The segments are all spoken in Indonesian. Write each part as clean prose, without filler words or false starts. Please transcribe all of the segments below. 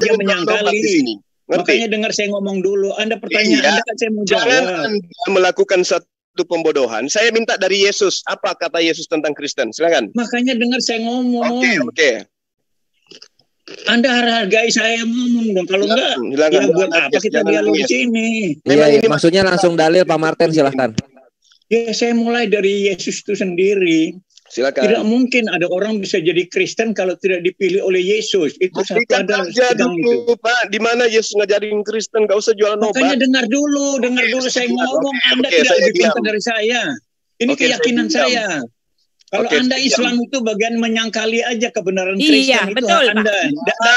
dia menyangkali. Makanya dengar saya ngomong dulu. Anda pertanyaan Anda kan saya mau jawab. Jangan Anda melakukan satu pembodohan. Saya minta dari Yesus. Apa kata Yesus tentang Kristen? Silakan. Makanya dengar saya ngomong. Oke. Anda hargai saya ngomong dong. Kalau enggak, ya buat apa kita dialog di sini? Iya, maksudnya langsung dalil Pak Martin, silahkan. Ya, saya mulai dari Yesus itu sendiri. Silakan. Tidak mungkin ada orang bisa jadi Kristen kalau tidak dipilih oleh Yesus. Itu satu ada dulu, Pak. Di mana Yesus ngajarin Kristen? Gak usah jualan obat. Makanya dengar dulu saya ngomong. Anda tidak lebih pintar dari saya. Ini keyakinan saya. Kalau Anda Islam itu bagian menyangkali aja kebenaran Kristen. Iya, itu betul, Anda.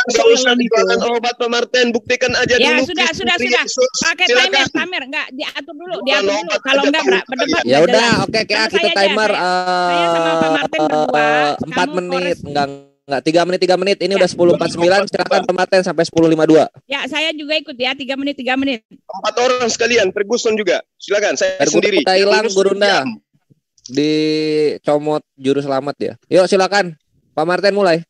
Nggak usah jualan obat, Pak Martin. Buktikan aja ya, dulu. Sudah. Pakai timer. Enggak, diatur dulu. Kalau enggak berdebat. Ya udah, oke, kita timer. Saya sama Pak Martin berdua. 4 menit. Enggak, 3 menit. Ini udah 10.49. Silakan Pak Martin sampai 10.52. Ya, saya juga ikut ya. 3 menit. 4 orang sekalian. Ferguson juga. Silakan, saya sendiri. Kita hilang, Gurunda. Dicomot juru selamat ya. Yuk silakan Pak Martin mulai.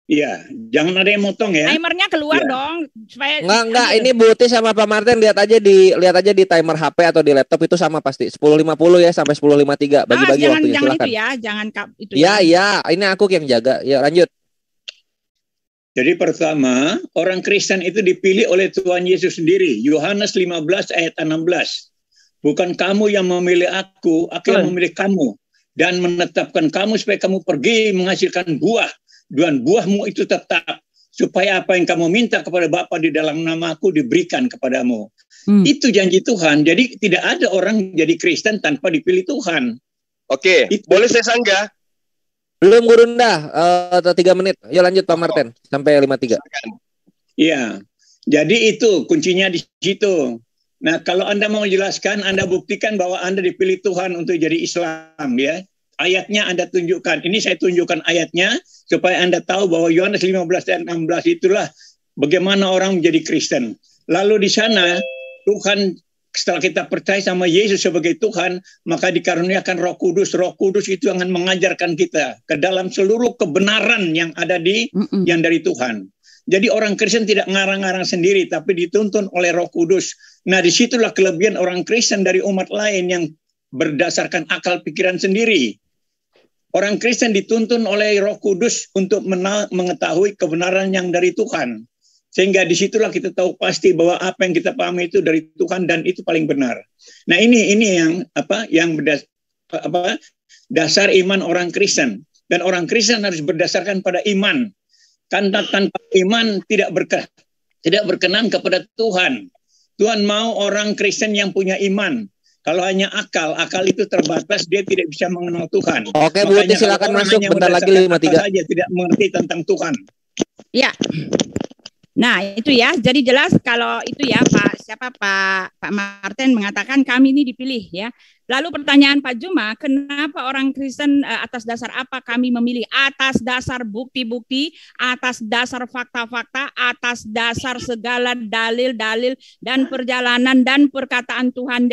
Iya, jangan ada yang motong ya. Timernya keluar dong supaya Enggak, ini Buti sama Pak Martin lihat aja di timer HP atau di laptop itu sama pasti 10.50 ya sampai 10.53 bagi-bagi waktunya, jangan silakan. Itu ya, jangan itu ya. Ya, ini aku yang jaga. Ya, lanjut. Jadi pertama, orang Kristen itu dipilih oleh Tuhan Yesus sendiri. Yohanes 15 ayat 16. Bukan kamu yang memilih aku yang memilih kamu. Dan menetapkan kamu supaya kamu pergi menghasilkan buah. Dan buahmu itu tetap. Supaya apa yang kamu minta kepada Bapa di dalam namaku diberikan kepadamu. Itu janji Tuhan. Jadi tidak ada orang jadi Kristen tanpa dipilih Tuhan. Oke, boleh saya sanggah? Belum Gurunda, 3 menit. Yuk lanjut Pak Martin, sampai 53. Iya, jadi itu kuncinya di situ. Nah, kalau Anda mau jelaskan, Anda buktikan bahwa Anda dipilih Tuhan untuk jadi Islam, ya. Ayatnya Anda tunjukkan. Ini saya tunjukkan ayatnya supaya Anda tahu bahwa Yohanes 15 dan 16 itulah bagaimana orang menjadi Kristen. Lalu di sana Tuhan, setelah kita percaya sama Yesus sebagai Tuhan, maka dikaruniakan Roh Kudus. Roh Kudus itu akan mengajarkan kita ke dalam seluruh kebenaran yang ada yang dari Tuhan. Jadi orang Kristen tidak ngarang-ngarang sendiri, tapi dituntun oleh Roh Kudus. Nah, disitulah kelebihan orang Kristen dari umat lain yang berdasarkan akal pikiran sendiri. Orang Kristen dituntun oleh Roh Kudus untuk mengetahui kebenaran yang dari Tuhan. Sehingga disitulah kita tahu pasti bahwa apa yang kita pahami itu dari Tuhan dan itu paling benar. Nah, ini yang dasar iman orang Kristen. Dan orang Kristen harus berdasarkan pada iman. Karena tanpa iman tidak berkenan kepada Tuhan. Tuhan mau orang Kristen yang punya iman. Kalau hanya akal itu terbatas, dia tidak bisa mengenal Tuhan. Oke, Bu, silakan masuk, bentar lagi 53. Saja tidak mengerti tentang Tuhan. Ya. Nah, itu ya. Jadi jelas kalau itu ya Pak Martin mengatakan kami ini dipilih ya. Lalu pertanyaan Pak Juma, kenapa orang Kristen atas dasar apa kami memilih? Atas dasar bukti-bukti, atas dasar fakta-fakta, atas dasar segala dalil-dalil dan perjalanan dan perkataan Tuhan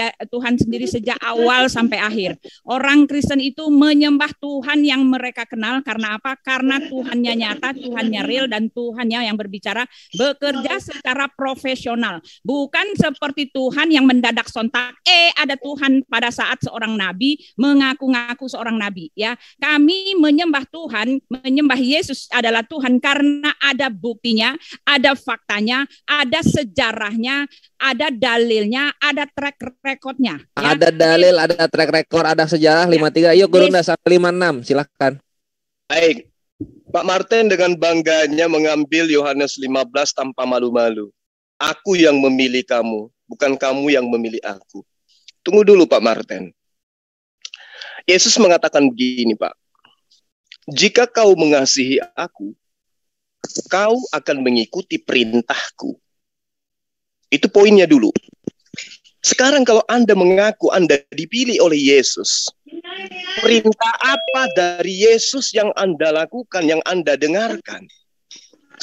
sendiri sejak awal sampai akhir. Orang Kristen itu menyembah Tuhan yang mereka kenal karena apa? Karena Tuhannya nyata, Tuhannya real, dan Tuhannya yang berbicara, bekerja secara profesional. Bukan seperti Tuhan yang mendadak sontak, ada Tuhan pada saat seorang nabi mengaku-ngaku seorang nabi ya. Kami menyembah Tuhan, menyembah Yesus adalah Tuhan karena ada buktinya, ada faktanya, ada sejarahnya, ada dalilnya, ada track recordnya ya. Ada dalil, ada track record, ada sejarah. 53. Yuk Gurunda sampai 56, silahkan. Baik, Pak Martin dengan bangganya mengambil Yohanes 15 tanpa malu-malu. Aku yang memilih kamu, bukan kamu yang memilih aku. Tunggu dulu Pak Martin. Yesus mengatakan begini Pak. Jika kau mengasihi aku, kau akan mengikuti perintahku. Itu poinnya dulu. Sekarang kalau Anda mengaku Anda dipilih oleh Yesus, perintah apa dari Yesus yang Anda lakukan, yang Anda dengarkan?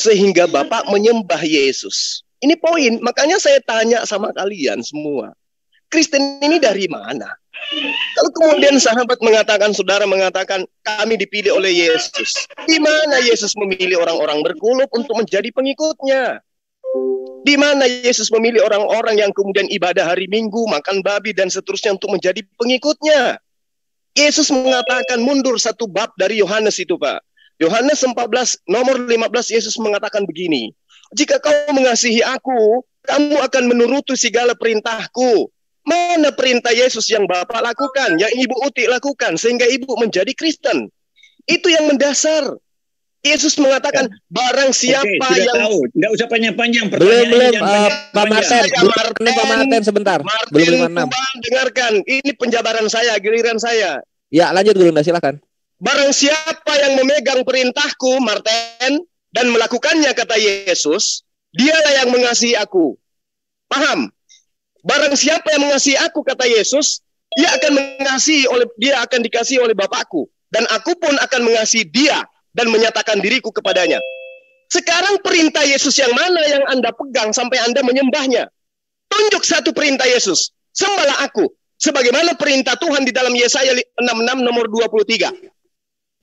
Sehingga Bapak menyembah Yesus. Ini poin, makanya saya tanya sama kalian semua. Kristen ini dari mana? Kalau kemudian sahabat mengatakan, saudara mengatakan, kami dipilih oleh Yesus. Di mana Yesus memilih orang-orang berkulub untuk menjadi pengikutnya? Di mana Yesus memilih orang-orang yang kemudian ibadah hari Minggu, makan babi, dan seterusnya untuk menjadi pengikutnya? Yesus mengatakan mundur satu bab dari Yohanes itu, Pak. Yohanes 14, nomor 15, Yesus mengatakan begini. Jika kau mengasihi aku, kamu akan menuruti segala perintahku. Mana perintah Yesus yang Bapak lakukan, yang Ibu Uti lakukan, sehingga Ibu menjadi Kristen? Itu yang mendasar. Yesus mengatakan, barang siapa yang... tahu. Nggak usah panjang-panjang. Belum, Pak Martin. Pak Martin sebentar. Belum 56. Dengarkan, ini penjabaran saya, giliran saya. Ya, lanjut Gulunda, silakan. Barang siapa yang memegang perintahku, Martin, dan melakukannya, kata Yesus, dialah yang mengasihi aku. Paham? Barang siapa yang mengasihi aku, kata Yesus, dia akan dikasihi oleh Bapakku, dan aku pun akan mengasihi dia dan menyatakan diriku kepadanya. Sekarang perintah Yesus yang mana yang Anda pegang sampai Anda menyembahnya? Tunjuk satu perintah Yesus. Sembahlah aku. Sebagaimana perintah Tuhan di dalam Yesaya 66 nomor 23.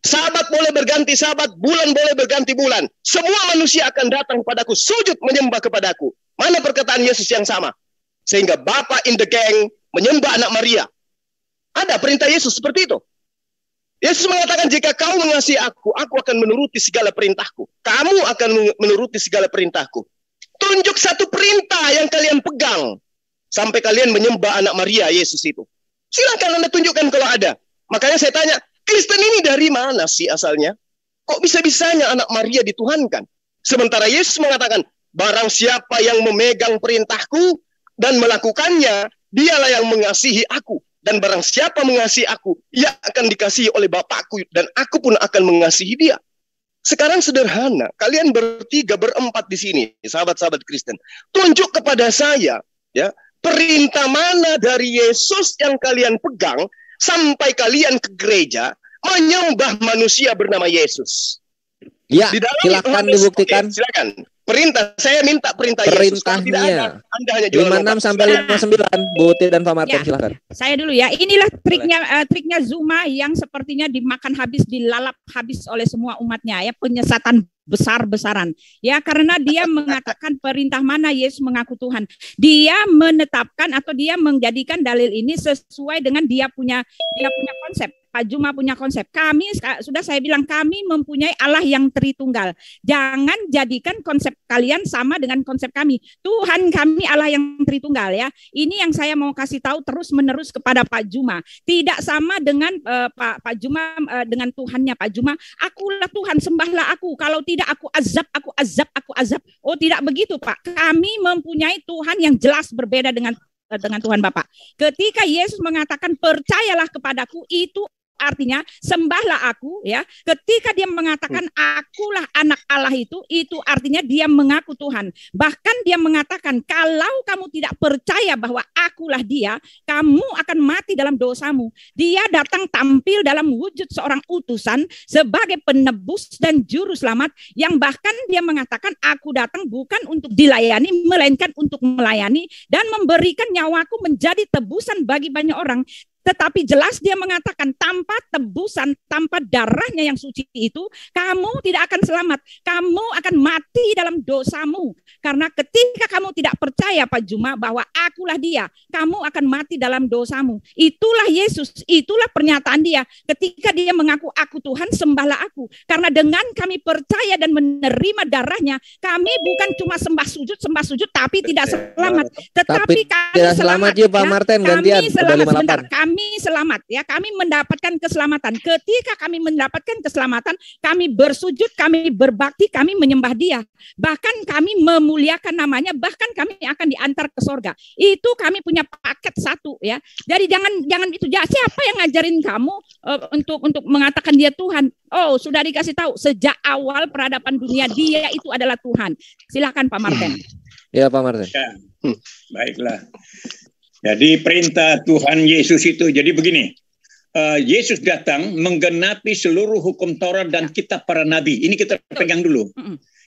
Sabat boleh berganti sabat, bulan boleh berganti bulan. Semua manusia akan datang kepadaku, sujud menyembah kepadaku. Mana perkataan Yesus yang sama? Sehingga Bapak in the gang menyembah anak Maria. Ada perintah Yesus seperti itu. Yesus mengatakan, jika kau mengasihi aku akan menuruti segala perintahku. Kamu akan menuruti segala perintahku. Tunjuk satu perintah yang kalian pegang. Sampai kalian menyembah anak Maria, Yesus itu. Silakan Anda tunjukkan kalau ada. Makanya saya tanya, Kristen ini dari mana sih asalnya? Kok bisa-bisanya anak Maria dituhankan? Sementara Yesus mengatakan, barang siapa yang memegang perintahku dan melakukannya, dialah yang mengasihi aku. Dan barang siapa mengasihi aku, ia akan dikasihi oleh Bapakku, dan aku pun akan mengasihi dia. Sekarang sederhana, kalian bertiga, berempat di sini, sahabat-sahabat Kristen. Tunjuk kepada saya, ya, perintah mana dari Yesus yang kalian pegang, sampai kalian ke gereja, menyembah manusia bernama Yesus. Ya, silakan dibuktikan. Silakan. Perintah, saya minta perintah Yesus. Perintahnya. Anda hanya jual 56 sampai 59, Bu Uti dan Pak Martin, silakan. Saya dulu ya. Inilah triknya Zuma yang sepertinya dimakan habis, dilalap habis oleh semua umatnya ya, penyesatan besar-besaran. Ya, karena dia mengatakan perintah mana Yesus mengaku Tuhan. Dia menetapkan atau dia menjadikan dalil ini sesuai dengan dia punya konsep. Pak Juma punya konsep. Kami, sudah saya bilang, kami mempunyai Allah yang Tritunggal. Jangan jadikan konsep kalian sama dengan konsep kami. Tuhan kami Allah yang Tritunggal ya. Ini yang saya mau kasih tahu terus-menerus kepada Pak Juma. Tidak sama dengan Pak Juma dengan Tuhannya Pak Juma. Akulah Tuhan, sembahlah aku. Kalau tidak aku azab, aku azab, aku azab. Oh, tidak begitu Pak. Kami mempunyai Tuhan yang jelas berbeda dengan Tuhan Bapak. Ketika Yesus mengatakan percayalah kepadaku, itu artinya sembahlah aku ya. Ketika dia mengatakan akulah anak Allah, itu artinya dia mengaku Tuhan. Bahkan dia mengatakan kalau kamu tidak percaya bahwa akulah dia, kamu akan mati dalam dosamu. Dia datang tampil dalam wujud seorang utusan sebagai penebus dan juru selamat, yang bahkan dia mengatakan aku datang bukan untuk dilayani melainkan untuk melayani dan memberikan nyawaku menjadi tebusan bagi banyak orang. Tetapi jelas dia mengatakan tanpa tebusan, tanpa darahnya yang suci itu, kamu tidak akan selamat. Kamu akan mati dalam dosamu. Karena ketika kamu tidak percaya Pak Juma bahwa akulah dia, kamu akan mati dalam dosamu. Itulah Yesus, itulah pernyataan dia. Ketika dia mengaku aku Tuhan, sembahlah aku. Karena dengan kami percaya dan menerima darahnya, kami bukan cuma sembah sujud, tapi tidak selamat. Tetapi kami tidak selamat juga Pak Martin, gantian. Kami selamat ya, kami mendapatkan keselamatan. Ketika kami mendapatkan keselamatan, kami bersujud, kami berbakti, kami menyembah dia. Bahkan kami memuliakan namanya, bahkan kami akan diantar ke sorga. Itu kami punya paket satu ya. Jadi jangan itu. Siapa yang ngajarin kamu untuk mengatakan dia Tuhan? Oh, sudah dikasih tahu sejak awal peradaban dunia dia itu adalah Tuhan. Silakan Pak Martin. Ya Pak Martin. Ya, baiklah. Jadi perintah Tuhan Yesus itu, jadi begini, Yesus datang menggenapi seluruh hukum Taurat dan kitab para nabi. Ini kita pegang dulu.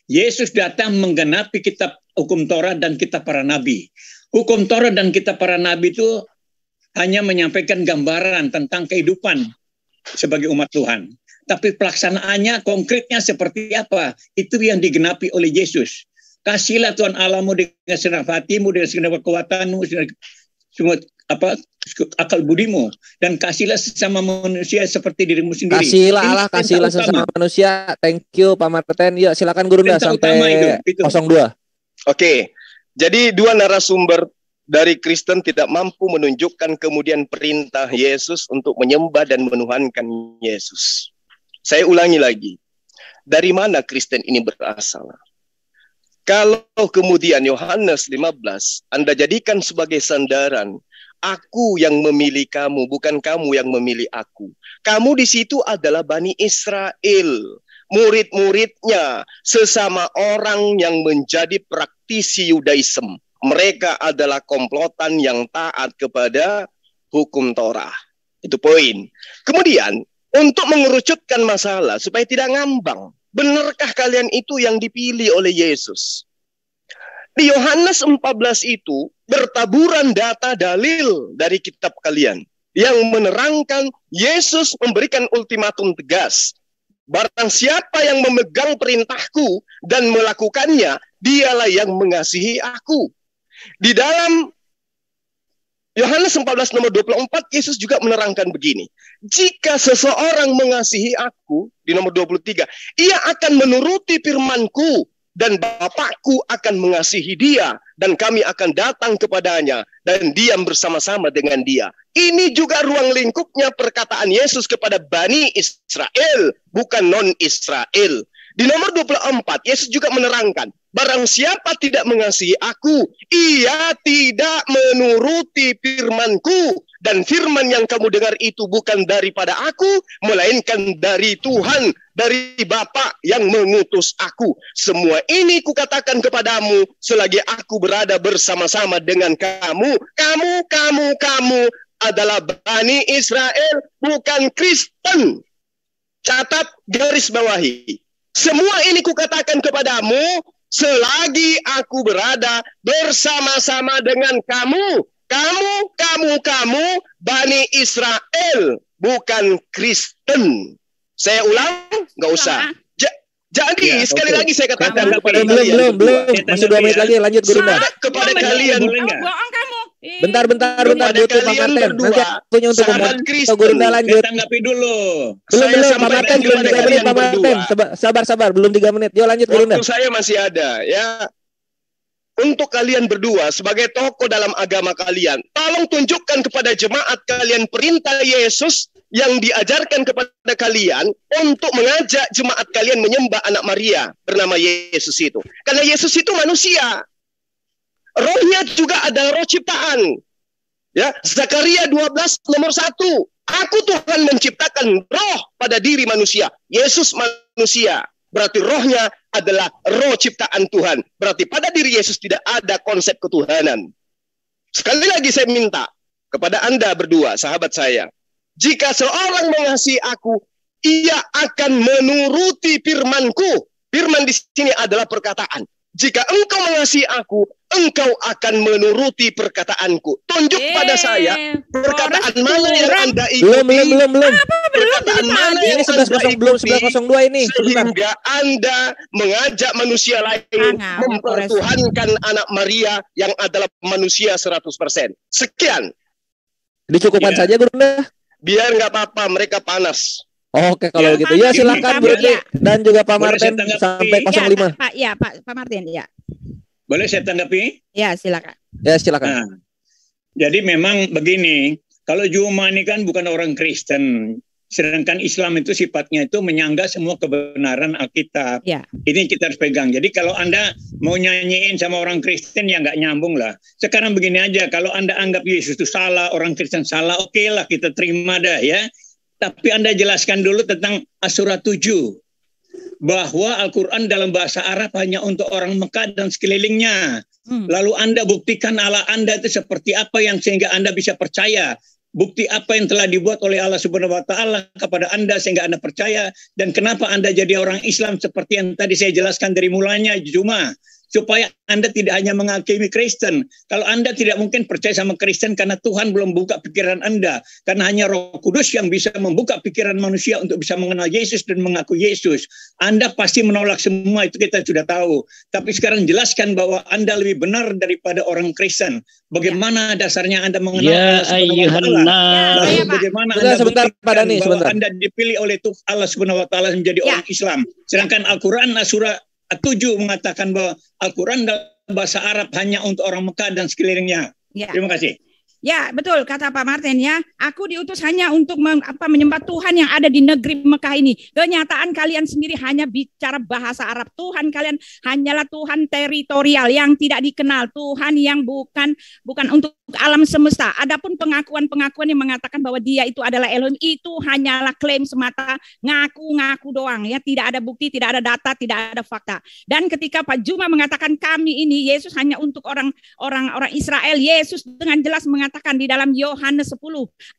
Yesus datang menggenapi kitab hukum Taurat dan kitab para nabi. Hukum Taurat dan kitab para nabi itu hanya menyampaikan gambaran tentang kehidupan sebagai umat Tuhan. Tapi pelaksanaannya konkretnya seperti apa? Itu yang digenapi oleh Yesus. Kasihlah Tuhan Allahmu dengan segenap hatimu, dengan segenap kekuatanmu, semua akal budimu, dan kasihlah sesama manusia seperti dirimu sendiri. Kasihlah Allah, kasihlah sesama manusia. Thank you Pak Martin. Ya silakan Gurunda sampai 02. Oke. Jadi dua narasumber dari Kristen tidak mampu menunjukkan kemudian perintah Yesus untuk menyembah dan menuhankan Yesus. Saya ulangi lagi. Dari mana Kristen ini berasal? Kalau kemudian Yohanes 15 Anda jadikan sebagai sandaran, aku yang memilih kamu, bukan kamu yang memilih aku. Kamu di situ adalah Bani Israel, murid-muridnya, sesama orang yang menjadi praktisi Yudaism. Mereka adalah komplotan yang taat kepada hukum Torah. Itu poin. Kemudian, untuk mengerucutkan masalah supaya tidak ngambang, benarkah kalian itu yang dipilih oleh Yesus? Di Yohanes 14 itu bertaburan data dalil dari kitab kalian yang menerangkan Yesus memberikan ultimatum tegas. Barang siapa yang memegang perintahku dan melakukannya, dialah yang mengasihi aku. Di dalam Yohanes 14 nomor 24, Yesus juga menerangkan begini. Jika seseorang mengasihi aku, di nomor 23, ia akan menuruti firmanku, dan Bapakku akan mengasihi dia, dan kami akan datang kepadanya, dan diam bersama-sama dengan dia. Ini juga ruang lingkupnya perkataan Yesus kepada Bani Israel, bukan non-Israel. Di nomor 24, Yesus juga menerangkan, barang siapa tidak mengasihi aku, ia tidak menuruti firmanku. Dan firman yang kamu dengar itu bukan daripada aku, melainkan dari Tuhan, dari Bapa yang mengutus aku. Semua ini kukatakan kepadamu selagi aku berada bersama-sama dengan kamu. Kamu adalah Bani Israel, bukan Kristen. Catat, garis bawahi. Semua ini kukatakan kepadamu selagi aku berada bersama-sama dengan kamu. Kamu Bani Israel, bukan Kristen. Saya ulang, nggak usah. Jadi sekali lagi saya katakan kepada kalian, belum. Masih 2 menit lagi, lanjut Gurunda. Kepada kalian, bohong kamu. Bentar, butuh Pak Martin. Nanti akunya untuk memotong Gurunda lanjut. Tanggapi dulu. Belum Pak Martin, belum 3 menit Pak Martin. Sabar, belum 3 menit. Yuk lanjut Gurunda. Waktu saya masih ada, ya. Untuk kalian berdua sebagai tokoh dalam agama kalian, tolong tunjukkan kepada jemaat kalian perintah Yesus yang diajarkan kepada kalian untuk mengajak jemaat kalian menyembah anak Maria bernama Yesus itu. Karena Yesus itu manusia. Rohnya juga ada roh ciptaan. Ya, Zakaria 12 nomor 1. Aku Tuhan menciptakan roh pada diri manusia. Yesus manusia. Berarti rohnya adalah roh ciptaan Tuhan. Berarti pada diri Yesus tidak ada konsep ketuhanan. Sekali lagi saya minta kepada Anda berdua, sahabat saya. Jika seorang mengasihi aku, ia akan menuruti firmanku. Firman di sini adalah perkataan. Jika engkau mengasihi aku, engkau akan menuruti perkataanku. Tunjuk pada saya perkataan mana yang Anda ikuti. Belum. Perkataan mana yang Anda ikuti. Belum 11.02 ini. Sehingga Anda mengajak manusia lain mempertuhankan anak Maria yang adalah manusia 100%. Sekian. Dicukupkan saja Gurunda. Biar nggak apa-apa, mereka panas. Oke, kalau gitu. Ya silakan Gurunda dan juga Pak Martin sampai 05. Pak Martin, ya. Boleh saya tanggapi? Ya, silakan. Nah, jadi memang begini, kalau Juma ini kan bukan orang Kristen, sedangkan Islam itu sifatnya itu menyangga semua kebenaran Alkitab. Ya. Ini kita harus pegang. Jadi kalau Anda mau nyanyiin sama orang Kristen ya nggak nyambung lah. Sekarang begini aja, kalau Anda anggap Yesus itu salah, orang Kristen salah, oke lah kita terima dah ya. Tapi Anda jelaskan dulu tentang As-Surah 7. Bahwa Al-Quran dalam bahasa Arab hanya untuk orang Mekah dan sekelilingnya. Lalu Anda buktikan Allah Anda itu seperti apa yang sehingga Anda bisa percaya. Bukti apa yang telah dibuat oleh Allah Subhanahu wa Ta'ala kepada Anda sehingga Anda percaya. Dan kenapa Anda jadi orang Islam seperti yang tadi saya jelaskan dari mulanya Juma. supaya Anda tidak hanya menghakimi Kristen. Kalau Anda tidak mungkin percaya sama Kristen karena Tuhan belum buka pikiran Anda. Karena hanya Roh Kudus yang bisa membuka pikiran manusia untuk bisa mengenal Yesus dan mengaku Yesus. Anda pasti menolak semua, itu kita sudah tahu. Tapi sekarang jelaskan bahwa Anda lebih benar daripada orang Kristen. Bagaimana dasarnya Anda mengenal Allah Subhanahu wa Ta'ala? Lalu bagaimana Anda buktikan bahwa Anda dipilih oleh Allah Subhanahu wa Ta'ala menjadi orang Islam. Sedangkan Al-Quran surah 7 mengatakan bahwa Al-Quran dalam bahasa Arab hanya untuk orang Mekah dan sekelilingnya. Terima kasih. Ya, betul kata Pak Martin ya. Aku diutus hanya untuk menyembah Tuhan yang ada di negeri Mekah ini. Kenyataan kalian sendiri hanya bicara bahasa Arab. Tuhan kalian hanyalah Tuhan teritorial yang tidak dikenal. Tuhan yang bukan untuk alam semesta. Adapun pengakuan-pengakuan yang mengatakan bahwa dia itu adalah Elohim, itu hanyalah klaim semata, ngaku-ngaku doang ya. Tidak ada bukti, tidak ada data, tidak ada fakta. Dan ketika Pak Juma mengatakan kami ini Yesus hanya untuk orang Israel, Yesus dengan jelas mengatakan di dalam Yohanes 10,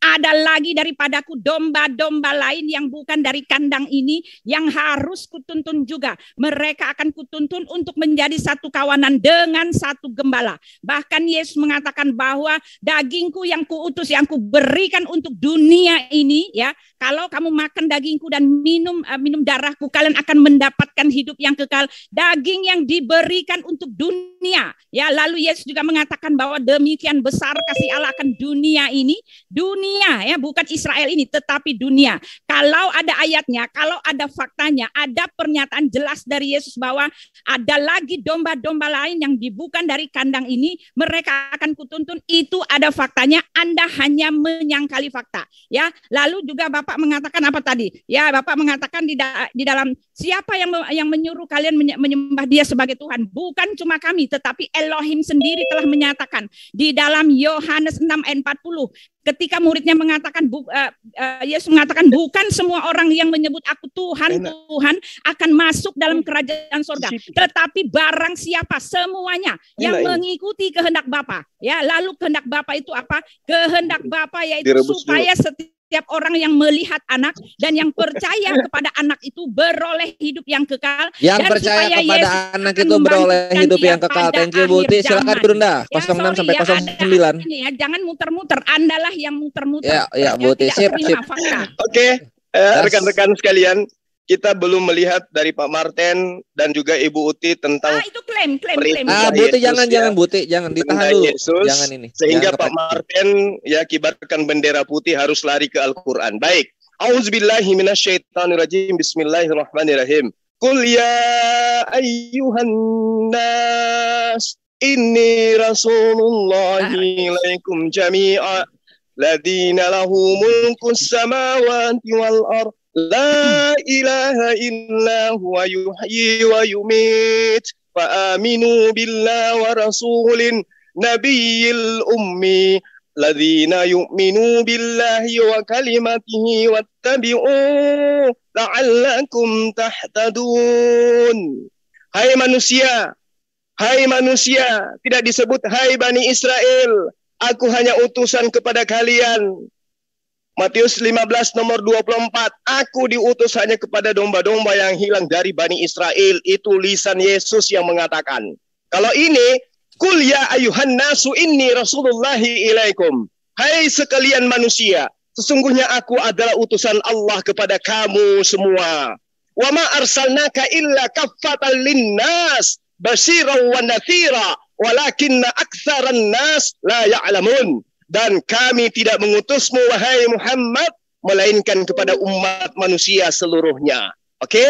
ada lagi daripadaku domba-domba lain yang bukan dari kandang ini yang harus kutuntun juga. Mereka akan kutuntun untuk menjadi satu kawanan dengan satu gembala. Bahkan Yesus mengatakan bahwa dagingku yang kuutus, yang kuberikan untuk dunia ini ya, kalau kamu makan dagingku dan minum darahku, kalian akan mendapatkan hidup yang kekal. Daging yang diberikan untuk dunia ya. Lalu Yesus juga mengatakan bahwa demikian besar kasih Allah akan dunia ini, dunia ya, bukan Israel ini tetapi dunia. Kalau ada ayatnya, kalau ada faktanya, ada pernyataan jelas dari Yesus bahwa ada lagi domba-domba lain yang bukan dari kandang ini, mereka akan kutuntun, itu ada faktanya. Anda hanya menyangkali fakta ya. Lalu juga Bapak mengatakan apa tadi ya, Bapak mengatakan di dalam siapa yang menyuruh kalian menyembah dia sebagai Tuhan? Bukan cuma kami, tetapi Elohim sendiri telah menyatakan di dalam Yohanes 6 ayat 40, ketika muridnya mengatakan Yesus mengatakan bukan semua orang yang menyebut aku Tuhan Tuhan akan masuk dalam kerajaan surga, tetapi barang siapa semuanya yang mengikuti kehendak Bapa ya. Lalu kehendak Bapa itu apa? Kehendak Bapa yaitu supaya setiap orang yang melihat anak dan yang percaya kepada anak itu beroleh hidup yang kekal. Yang dan percaya kepada anak itu beroleh hidup yang kekal. Thank you Bu Ti. Silakan Brunda. 06 sampai 09. Ya, jangan muter-muter. Andalah yang muter-muter. Ya Bu Ti. Sip. Oke, rekan-rekan sekalian, kita belum melihat dari Pak Martin dan juga Ibu Uti tentang itu klaim. Bu Ti jangan Bu Ti, jangan ditahan dulu. Yesus, jangan ini. Sehingga jangan Pak Martin ya kibarkan bendera putih harus lari ke Al-Qur'an. Baik. Auzubillahi minasyaitonirrajim. Bismillahirrahmanirrahim. Qul ya ayyuhan nas inni rasulullahi ilaikum jami'a ladina lahu mulkus samawati wal ardh La ilaha illa huwa yuhyi wa yumit fa aminu billah wa rasulin nabiyil ummi ladhina yu'minu billahi wa kalimatihi wattabi'u la'allakum tahtadun. Hai manusia, tidak disebut hai Bani Israel, aku hanya utusan kepada kalian. Matius 15 nomor 24, aku diutus hanya kepada domba-domba yang hilang dari Bani Israel. Itu lisan Yesus yang mengatakan. Kalau ini, Qul ya ayuhan nasu inni rasulullahi ilaikum. Hai sekalian manusia, sesungguhnya aku adalah utusan Allah kepada kamu semua. Wa ma arsalnaka illa kaffatan linnas basyiran wa nadhira walakinna aktsaran nas la ya'lamun. Dan kami tidak mengutusmu wahai Muhammad melainkan kepada umat manusia seluruhnya. Oke?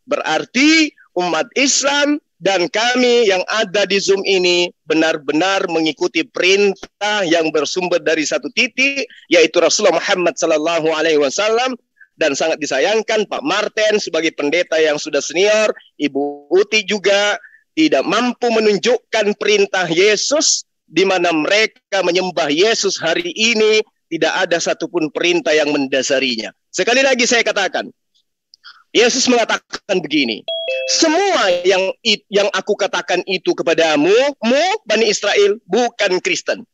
Berarti umat Islam dan kami yang ada di Zoom ini benar-benar mengikuti perintah yang bersumber dari satu titik, yaitu Rasulullah Muhammad SAW. Dan sangat disayangkan Pak Martin sebagai pendeta yang sudah senior, Ibu Uti juga tidak mampu menunjukkan perintah Yesus, di mana mereka menyembah Yesus hari ini tidak ada satupun perintah yang mendasarinya. Sekali lagi saya katakan, Yesus mengatakan begini, semua yang aku katakan itu kepadamu, Bani Israel, bukan Kristen.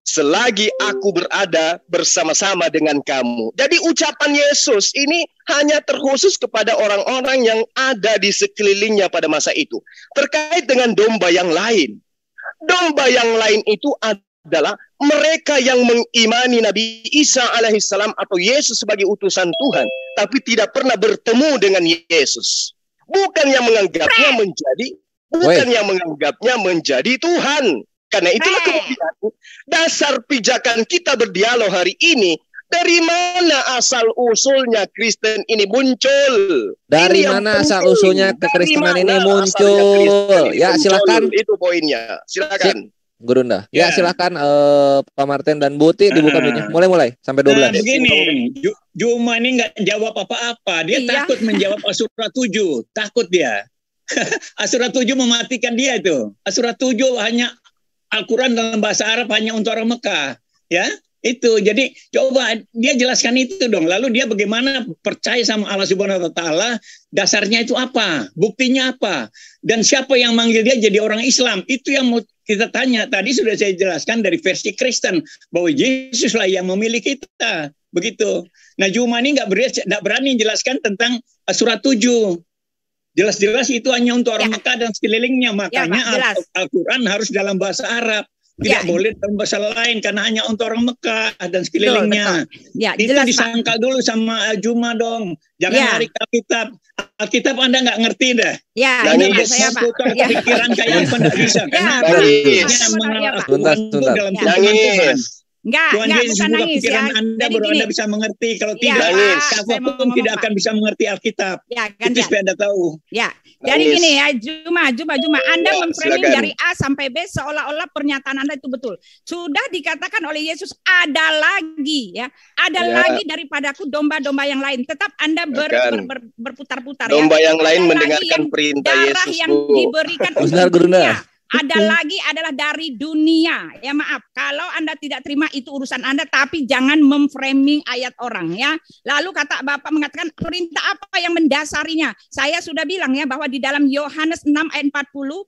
selagi aku berada bersama-sama dengan kamu. Jadi ucapan Yesus ini hanya terkhusus kepada orang-orang yang ada di sekelilingnya pada masa itu. Terkait dengan domba yang lain. Domba yang lain itu adalah mereka yang mengimani Nabi Isa alaihissalam atau Yesus sebagai utusan Tuhan, tapi tidak pernah bertemu dengan Yesus. Bukan yang menganggapnya menjadi Tuhan. Karena itulah kemudian dasar pijakan kita berdialog hari ini. Dari mana asal-usulnya Kristen ini muncul? Dari mana asal-usulnya kekristenan ini muncul? Ya, silakan. Itu poinnya. Silakan. Gurunda. Ya, silakan Pak Martin dan Bu Ti dibuka dulunya. Mulai sampai 12. Nah, begini, Juma ini nggak jawab apa-apa. Dia takut menjawab As-Surah 7. Takut dia. As-Surah 7 mematikan dia itu. As-Surah 7 hanya Al-Quran dalam bahasa Arab hanya untuk orang Mekah. Ya, itu. Jadi coba dia jelaskan itu dong. Lalu dia bagaimana percaya sama Allah Subhanahu wa taala? Dasarnya itu apa? Buktinya apa? Dan siapa yang manggil dia jadi orang Islam? Itu yang mau kita tanya. Tadi sudah saya jelaskan dari versi Kristen bahwa Yesuslah yang memilih kita. Begitu. Nah, Juma ini nggak berani jelaskan tentang Surah 7. Jelas-jelas itu hanya untuk orang Mekah dan sekelilingnya. Makanya Al-Quran harus dalam bahasa Arab. Tidak boleh dalam bahasa lain karena hanya untuk orang Mekah dan sekelilingnya. Itu jelas, disangkal dulu sama Juma dong. Jangan lari ke Alkitab. Alkitab Anda nggak ngerti dah. Ini saya Pak. Pikiran kayak apa nggak bisa. Karena dalam Tuhan. Tuhan Yesus buka pikiran Anda baru Anda bisa mengerti. Kalau tidak, siapapun tidak akan bisa mengerti Alkitab. Itu supaya Anda tahu. Jadi gini ya, Juma. Anda memframing dari A sampai B seolah-olah pernyataan Anda itu betul. Sudah dikatakan oleh Yesus ada lagi ya, lagi daripadaku domba-domba yang lain. Tetap Anda berputar-putar. Domba yang lain mendengarkan perintah Yesus. Yang diberikan untuk dunia. Ada lagi adalah dari dunia. Ya maaf, kalau Anda tidak terima itu urusan Anda, tapi jangan memframing ayat orang ya. Lalu kata Bapak mengatakan perintah apa yang mendasarinya? Saya sudah bilang ya bahwa di dalam Yohanes 6 ayat 40,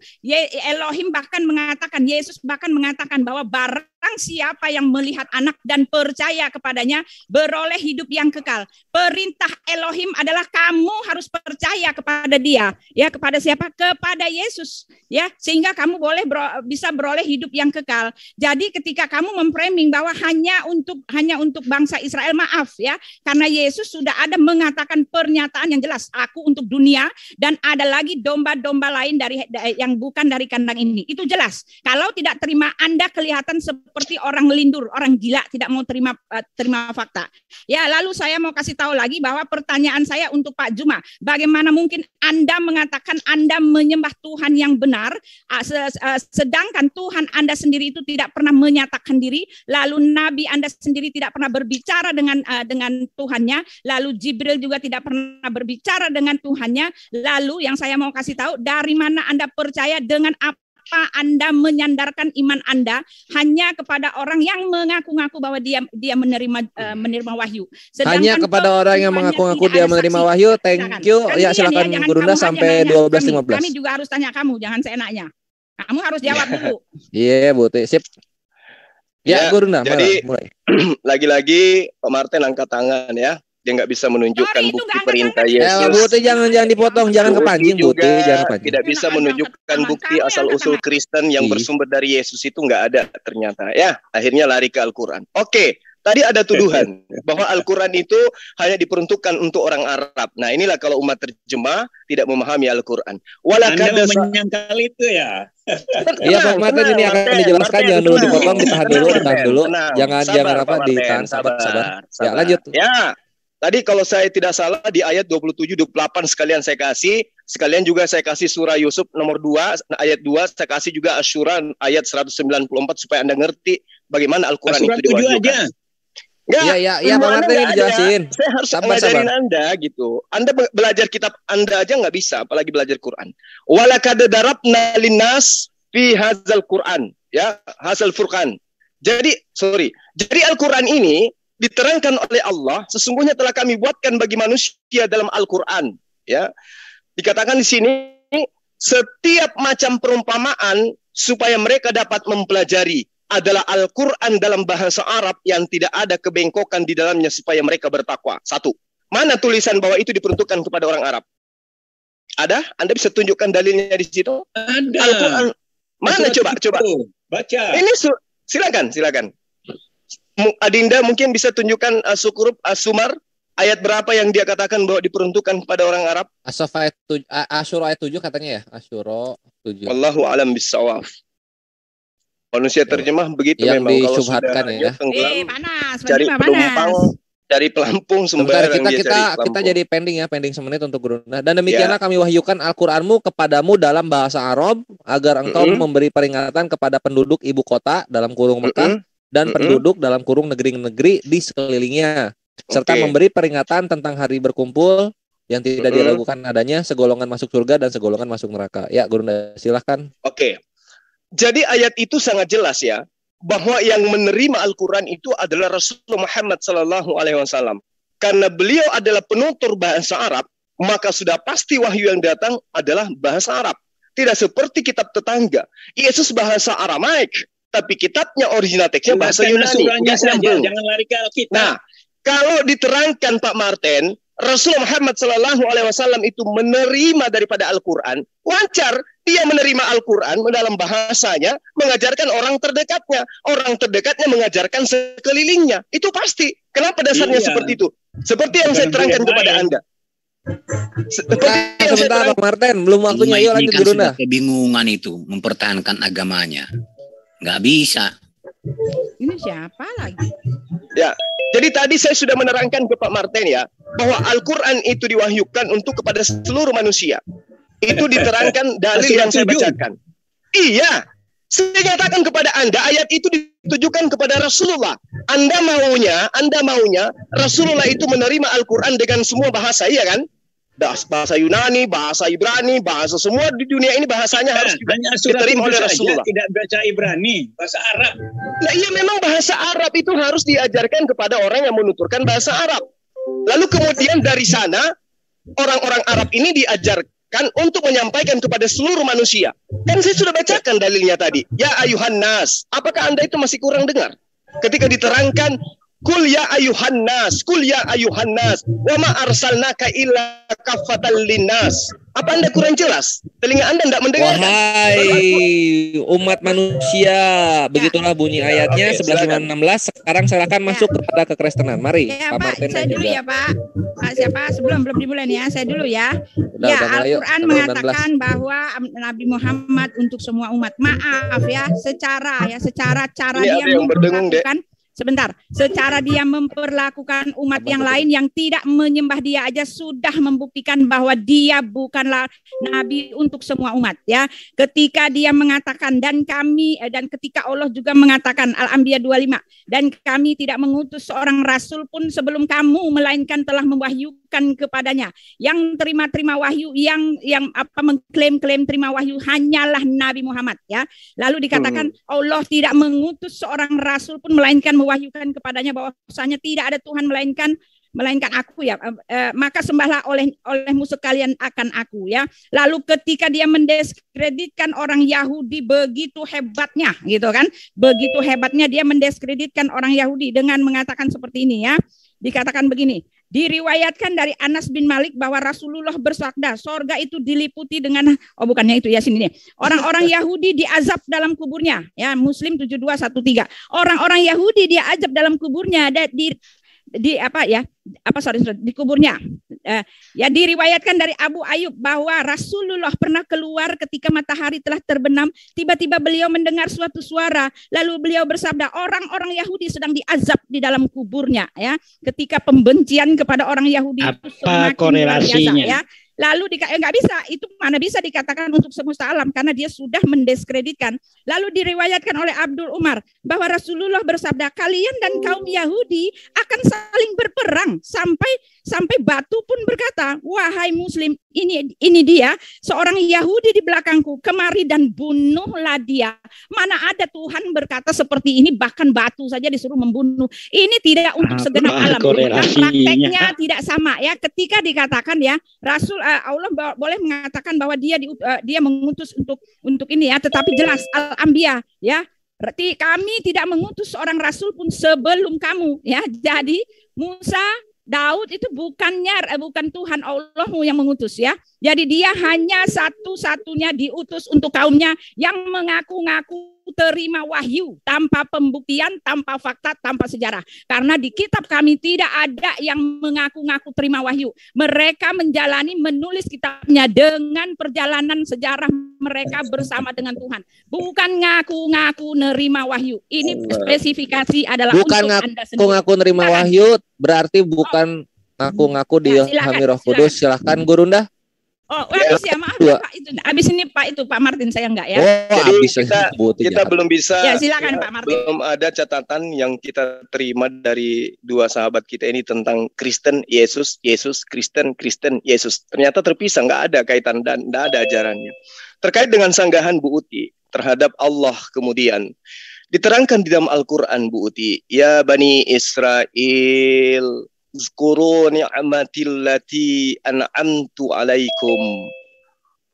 Elohim bahkan mengatakan, Yesus bahkan mengatakan bahwa barang siapa yang melihat anak dan percaya kepadanya beroleh hidup yang kekal. Perintah Elohim adalah kamu harus percaya kepada dia. Ya, kepada siapa? Kepada Yesus. Ya, sehingga kamu bisa beroleh hidup yang kekal. Jadi ketika kamu memframing bahwa hanya untuk bangsa Israel, maaf ya, karena Yesus sudah ada mengatakan pernyataan yang jelas, aku untuk dunia dan ada lagi domba-domba lain dari yang bukan dari kandang ini. Itu jelas. Kalau tidak terima, Anda kelihatan seperti orang lindur, orang gila, tidak mau terima fakta. Ya, lalu saya mau kasih tahu lagi bahwa pertanyaan saya untuk Pak Juma, bagaimana mungkin Anda mengatakan Anda menyembah Tuhan yang benar, sedangkan Tuhan Anda sendiri itu tidak pernah menyatakan diri, lalu Nabi Anda sendiri tidak pernah berbicara dengan Tuhannya, lalu Jibril juga tidak pernah berbicara dengan Tuhannya. Lalu yang saya mau kasih tahu, dari mana Anda percaya, dengan apa Anda menyandarkan iman Anda hanya kepada orang yang mengaku-ngaku bahwa dia menerima wahyu. Sedangkan hanya kepada orang yang mengaku-ngaku dia menerima wahyu. Thank you. Ya, silakan Gurunda sampai 12:15. Kami juga harus tanya kamu, jangan seenaknya. Kamu harus jawab dulu. Iya, Bu Ti. Sip. Ya, Gurunda. Jadi mulai. Lagi-lagi Pak Martin angkat tangan ya. Dia nggak bisa menunjukkan bukti perintah Yesus. Bu Ti, jangan dipotong, jangan kepancing, Bu Ti, jangan kepancing. Tidak bisa menunjukkan bukti asal-usul Kristen yang bersumber dari Yesus itu nggak ada ternyata. Ya, akhirnya lari ke Al-Quran. Oke, tadi ada tuduhan bahwa Al-Quran itu hanya diperuntukkan untuk orang Arab. Nah, inilah kalau umat terjemah tidak memahami Al-Quran. Anda menyangkal itu ya. Iya, Pak Martin, ini akan dijelaskan, jangan dulu dipotong, ditahan dulu. Jangan apa, ditahan, sabar. Ya, lanjut. Ya. Tadi kalau saya tidak salah di ayat 27-28 sekalian saya kasih. Sekalian juga saya kasih surah Yusuf nomor 2, ayat 2. Saya kasih juga Asyura ayat 194 supaya Anda ngerti bagaimana Al-Quran itu diwahyukan. Ya, Pak Martin ini dijelasin. Saya harus ngajarin Anda gitu. Anda belajar kitab Anda aja nggak bisa, apalagi belajar Quran. Walaqad darabna linnas fi hadzal Quran. Ya, hadzal Furqan. Jadi Al-Quran ini diterangkan oleh Allah, sesungguhnya telah kami buatkan bagi manusia dalam Al-Quran. Ya, dikatakan di sini setiap macam perumpamaan supaya mereka dapat mempelajari. adalah Al-Quran dalam bahasa Arab yang tidak ada kebengkokan di dalamnya supaya mereka bertakwa. Satu. Mana tulisan bahwa itu diperuntukkan kepada orang Arab? Ada? Anda bisa tunjukkan dalilnya di situ? Ada. Al-Quran. Mana coba? Baca. Ini silakan. Adinda mungkin bisa tunjukkan Sumar ayat berapa yang dia katakan bahwa diperuntukkan kepada orang Arab? Asyura ayat 7 katanya ya. Asyura 7. Wallahu alam bissawab. Manusia terjemah begitu yang memang kalau disubhatkan sudah ya. Panas. Cari penumpang, cari pelampung Sebentar, sembarang kita jadi pending semenit untuk Gurunda. Dan demikianlah kami wahyukan Al-Qur'anmu kepadamu dalam bahasa Arab agar engkau memberi peringatan kepada penduduk ibu kota dalam kurung Mekah dan penduduk dalam kurung negeri-negeri di sekelilingnya, serta memberi peringatan tentang hari berkumpul yang tidak diragukan adanya, segolongan masuk surga dan segolongan masuk neraka. Ya, Gurunda, silahkan. Oke. Jadi ayat itu sangat jelas ya, bahwa yang menerima Al-Quran itu adalah Rasulullah Muhammad SAW. Karena beliau adalah penutur bahasa Arab, maka sudah pasti wahyu yang datang adalah bahasa Arab. Tidak seperti kitab tetangga. Yesus bahasa Aramaik, tapi kitabnya original teksnya bahasa Yunani. Jangan lari ke Alkitab. Nah, kalau diterangkan Pak Martin, Rasulullah Muhammad SAW itu menerima daripada Al-Quran, wajar dia menerima Al-Quran dalam bahasanya, mengajarkan orang terdekatnya. Orang terdekatnya mengajarkan sekelilingnya. Itu pasti. Kenapa dasarnya seperti itu? Seperti yang saya terangkan kepada Anda. Sebentar Pak Martin, belum waktunya. Yuk lanjut Gurunda. Kebingungan itu mempertahankan agamanya. Nggak bisa. Ini siapa lagi? Ya, jadi tadi saya sudah menerangkan ke Pak Martin ya, bahwa Al-Quran itu diwahyukan untuk kepada seluruh manusia. Itu diterangkan dalil yang saya bacakan. Iya, saya nyatakan kepada Anda, ayat itu ditujukan kepada Rasulullah. Anda maunya Rasulullah itu menerima Al-Quran dengan semua bahasa, iya kan? Bahasa Yunani, bahasa Ibrani, bahasa semua di dunia ini bahasanya harus diterima oleh Rasulullah. Tidak baca Ibrani, bahasa Arab. Nah iya, memang bahasa Arab itu harus diajarkan kepada orang yang menuturkan bahasa Arab. Lalu kemudian dari sana orang-orang Arab ini diajarkan untuk menyampaikan kepada seluruh manusia. Kan saya sudah bacakan dalilnya tadi. Ya ayuhan nas. Apakah Anda itu masih kurang dengar? Ketika diterangkan Kul ya ayuhan nas, wa ma arsalnaka illa kaffatan linnas. Apa Anda kurang jelas? Telinga Anda tidak mendengarkan. Wahai umat manusia, begitulah bunyi ayatnya 11:16. Sekarang silakan masuk kepada kekristenan. Mari, ya, Pak Pak, Martin. saya dulu ya, Pak. Pak siapa? Belum dimulai nih ya. Saya dulu ya. Al-Qur'an 19. mengatakan bahwa Nabi Muhammad untuk semua umat. Maaf ya, secara cara ini dia memperlakukan. Sebentar, secara dia memperlakukan umat yang lain yang tidak menyembah dia aja sudah membuktikan bahwa dia bukanlah nabi untuk semua umat ya. Ketika dia mengatakan dan ketika Allah juga mengatakan Al-Anbiya 25, dan kami tidak mengutus seorang rasul pun sebelum kamu melainkan telah mewahyukan kepadanya. Yang terima wahyu yang mengklaim terima wahyu hanyalah Nabi Muhammad ya. Lalu dikatakan Allah tidak mengutus seorang rasul pun melainkan mewahyukan kepadanya bahwasanya tidak ada Tuhan melainkan aku ya, maka sembahlah olehmu sekalian akan aku ya. Lalu ketika dia mendiskreditkan orang Yahudi begitu hebatnya gitu kan, begitu hebatnya dia mendiskreditkan orang Yahudi dengan mengatakan seperti ini ya. Dikatakan begini, diriwayatkan dari Anas bin Malik bahwa Rasulullah bersabda, sorga itu diliputi dengan, bukannya itu ya sini nih. Orang-orang Yahudi diazab dalam kuburnya, ya Muslim 7213. Orang-orang Yahudi diazab dalam kuburnya, di kuburnya. Ya diriwayatkan dari Abu Ayyub bahwa Rasulullah pernah keluar ketika matahari telah terbenam, tiba-tiba beliau mendengar suatu suara, lalu beliau bersabda, orang-orang Yahudi sedang diazab di dalam kuburnya ya. Ketika pembencian kepada orang Yahudi itu semakin korelasinya? luar biasa, ya. Lalu nggak bisa, itu mana bisa dikatakan untuk semesta alam karena dia sudah mendiskreditkan. Lalu diriwayatkan oleh Abdul Umar bahwa Rasulullah bersabda, kalian dan kaum Yahudi akan saling berperang sampai batu pun berkata, wahai Muslim, ini dia seorang Yahudi di belakangku, kemari dan bunuhlah dia. Mana ada Tuhan berkata seperti ini, bahkan batu saja disuruh membunuh. Ini tidak untuk segenap alam. Prakteknya tidak sama ya. Ketika dikatakan ya Allah boleh mengatakan bahwa dia mengutus untuk ini ya, tetapi jelas Al-Anbiya ya, Berarti kami tidak mengutus seorang rasul pun sebelum kamu, ya. Jadi Musa, Daud itu bukan Tuhan Allahmu yang mengutus, ya. Jadi dia hanya satu-satunya diutus untuk kaumnya yang mengaku-ngaku terima wahyu tanpa pembuktian, tanpa fakta, tanpa sejarah. Karena di kitab kami tidak ada yang mengaku-ngaku terima wahyu. Mereka menulis kitabnya dengan perjalanan sejarah mereka bersama dengan Tuhan. Bukan ngaku-ngaku nerima wahyu. Ini spesifikasi adalah bukan untuk Anda sendiri. Ngaku-ngaku nerima wahyu, berarti bukan ngaku-ngaku diilhami Roh Kudus. Silahkan Gurunda. Oh, habis ya, maaf ya, Pak. Itu habis ini Pak Martin, saya enggak ya. Jadi kita belum bisa. Ya, silakan Pak Martin. Belum ada catatan yang kita terima dari dua sahabat kita ini tentang Kristen Yesus, Kristen Yesus. Ternyata terpisah, enggak ada kaitan dan enggak ada ajarannya. Terkait dengan sanggahan Bu Uti terhadap Allah kemudian diterangkan di dalam Al-Qur'an Bu Uti, ya Bani Israel Zkuru ni'matil lati an'amtu alaikum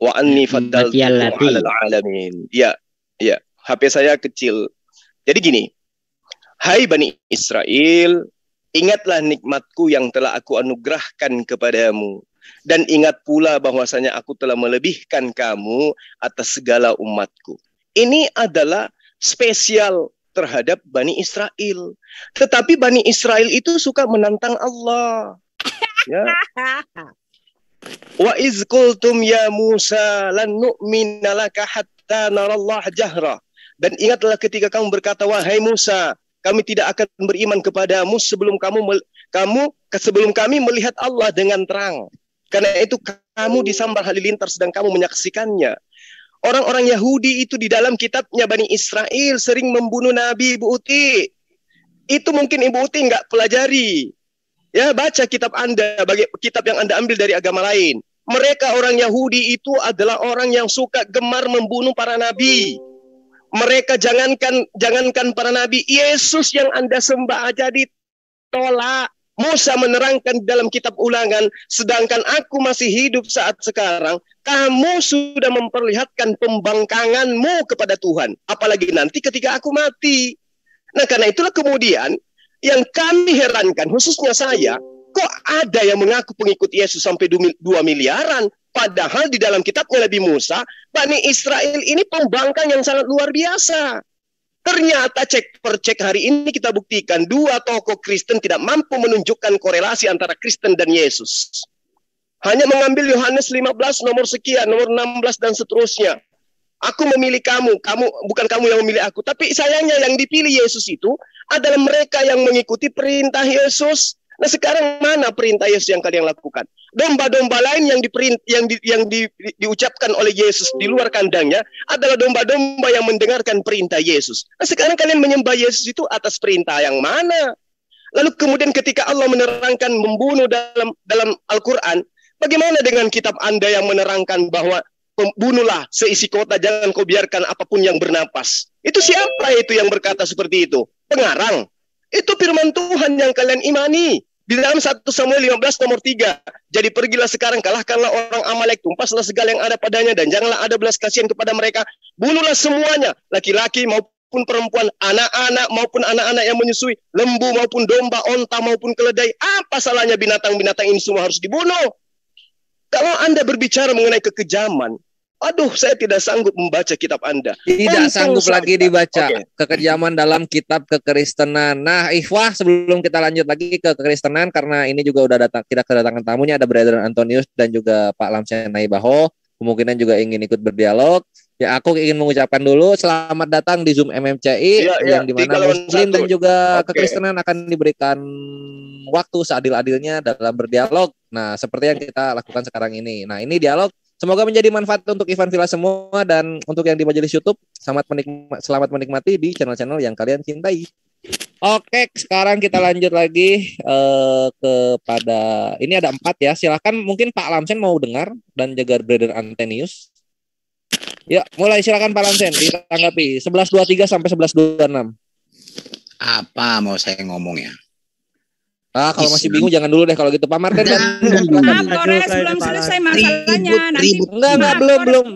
wa anni faddaltukum 'alal alamin. Ya, HP saya kecil. Jadi gini, hai Bani Israel, ingatlah nikmatku yang telah aku anugerahkan kepadamu. Dan ingat pula bahwasanya aku telah melebihkan kamu atas segala umatku. Ini adalah spesial terhadap Bani Israel. Tetapi Bani Israel itu suka menantang Allah. Ya. Wa iz qultum ya Musa lan nu'mina laka hatta narallaha jahra. Dan ingatlah ketika kamu berkata, wahai Musa, kami tidak akan beriman kepadamu sebelum kami melihat Allah dengan terang. Karena itu kamu disambar halilintar sedang kamu menyaksikannya. Orang-orang Yahudi itu di dalam kitabnya Bani Israel sering membunuh Nabi, Ibu Uti. Itu mungkin Ibu Uti nggak pelajari. Ya, baca kitab Anda, kitab yang Anda ambil dari agama lain. Mereka orang Yahudi itu adalah orang yang suka gemar membunuh para nabi. Mereka jangankan para nabi, Yesus yang Anda sembah aja ditolak. Musa menerangkan dalam kitab Ulangan, sedangkan aku masih hidup saat sekarang, kamu sudah memperlihatkan pembangkanganmu kepada Tuhan. Apalagi nanti ketika aku mati. Nah, karena itulah kemudian yang kami herankan, khususnya saya, kok ada yang mengaku pengikut Yesus sampai 2 miliaran, padahal di dalam kitabnya Nabi Musa, Bani Israel ini pembangkang yang sangat luar biasa. Ternyata cek per cek hari ini kita buktikan dua tokoh Kristen tidak mampu menunjukkan korelasi antara Kristen dan Yesus. Hanya mengambil Yohanes 15 nomor sekian, nomor 16 dan seterusnya. Aku memilih kamu, bukan kamu yang memilih aku. Tapi sayangnya yang dipilih Yesus itu adalah mereka yang mengikuti perintah Yesus. Nah, sekarang mana perintah Yesus yang kalian lakukan? Domba-domba lain yang diucapkan oleh Yesus di luar kandangnya adalah domba-domba yang mendengarkan perintah Yesus. Nah, sekarang kalian menyembah Yesus itu atas perintah yang mana? Lalu kemudian ketika Allah menerangkan membunuh dalam Al-Quran, bagaimana dengan kitab Anda yang menerangkan bahwa bunuhlah seisi kota, jangan kau biarkan apapun yang bernapas? Itu siapa itu yang berkata seperti itu? Pengarang. Itu firman Tuhan yang kalian imani. Di dalam 1 Samuel 15 nomor 3. Jadi pergilah sekarang, kalahkanlah orang Amalek, tumpaslah segala yang ada padanya, dan janganlah ada belas kasihan kepada mereka. Bunuhlah semuanya, laki-laki maupun perempuan, anak-anak maupun anak-anak yang menyusui, lembu maupun domba, onta maupun keledai. Apa salahnya binatang-binatang ini semua harus dibunuh? Kalau Anda berbicara mengenai kekejaman, aduh, saya tidak sanggup membaca kitab Anda. Tidak sanggup lagi dibaca. Kekejaman dalam kitab kekristenan. Nah, Ikhwah, sebelum kita lanjut lagi ke kekristenan, karena ini juga udah kita kedatangan tamunya, ada Brother Antonius dan juga Pak Lamsen Naibaho. Kemungkinan juga ingin ikut berdialog. Ya, aku ingin mengucapkan dulu selamat datang di Zoom MMCI, yang dimana Muslim dan juga kekristenan akan diberikan waktu seadil-adilnya dalam berdialog. Nah, seperti yang kita lakukan sekarang ini. Nah, ini dialog. Semoga menjadi manfaat untuk Ivan Villa semua, dan untuk yang di majelis YouTube, selamat menikmati di channel-channel yang kalian cintai. Oke, sekarang kita lanjut lagi kepada, ini ada 4 ya. Silakan, mungkin Pak Lamsen mau dengar dan juga Brother Antonius. Ya, mulai, silakan Pak Lamsen ditanggapi 11.23 sampai 11.26. Apa mau saya ngomong ya? Kalau masih bingung jangan dulu deh kalau gitu. Pak Martin dan Maaf Kores, belum selesai masalahnya. Nanti enggak belum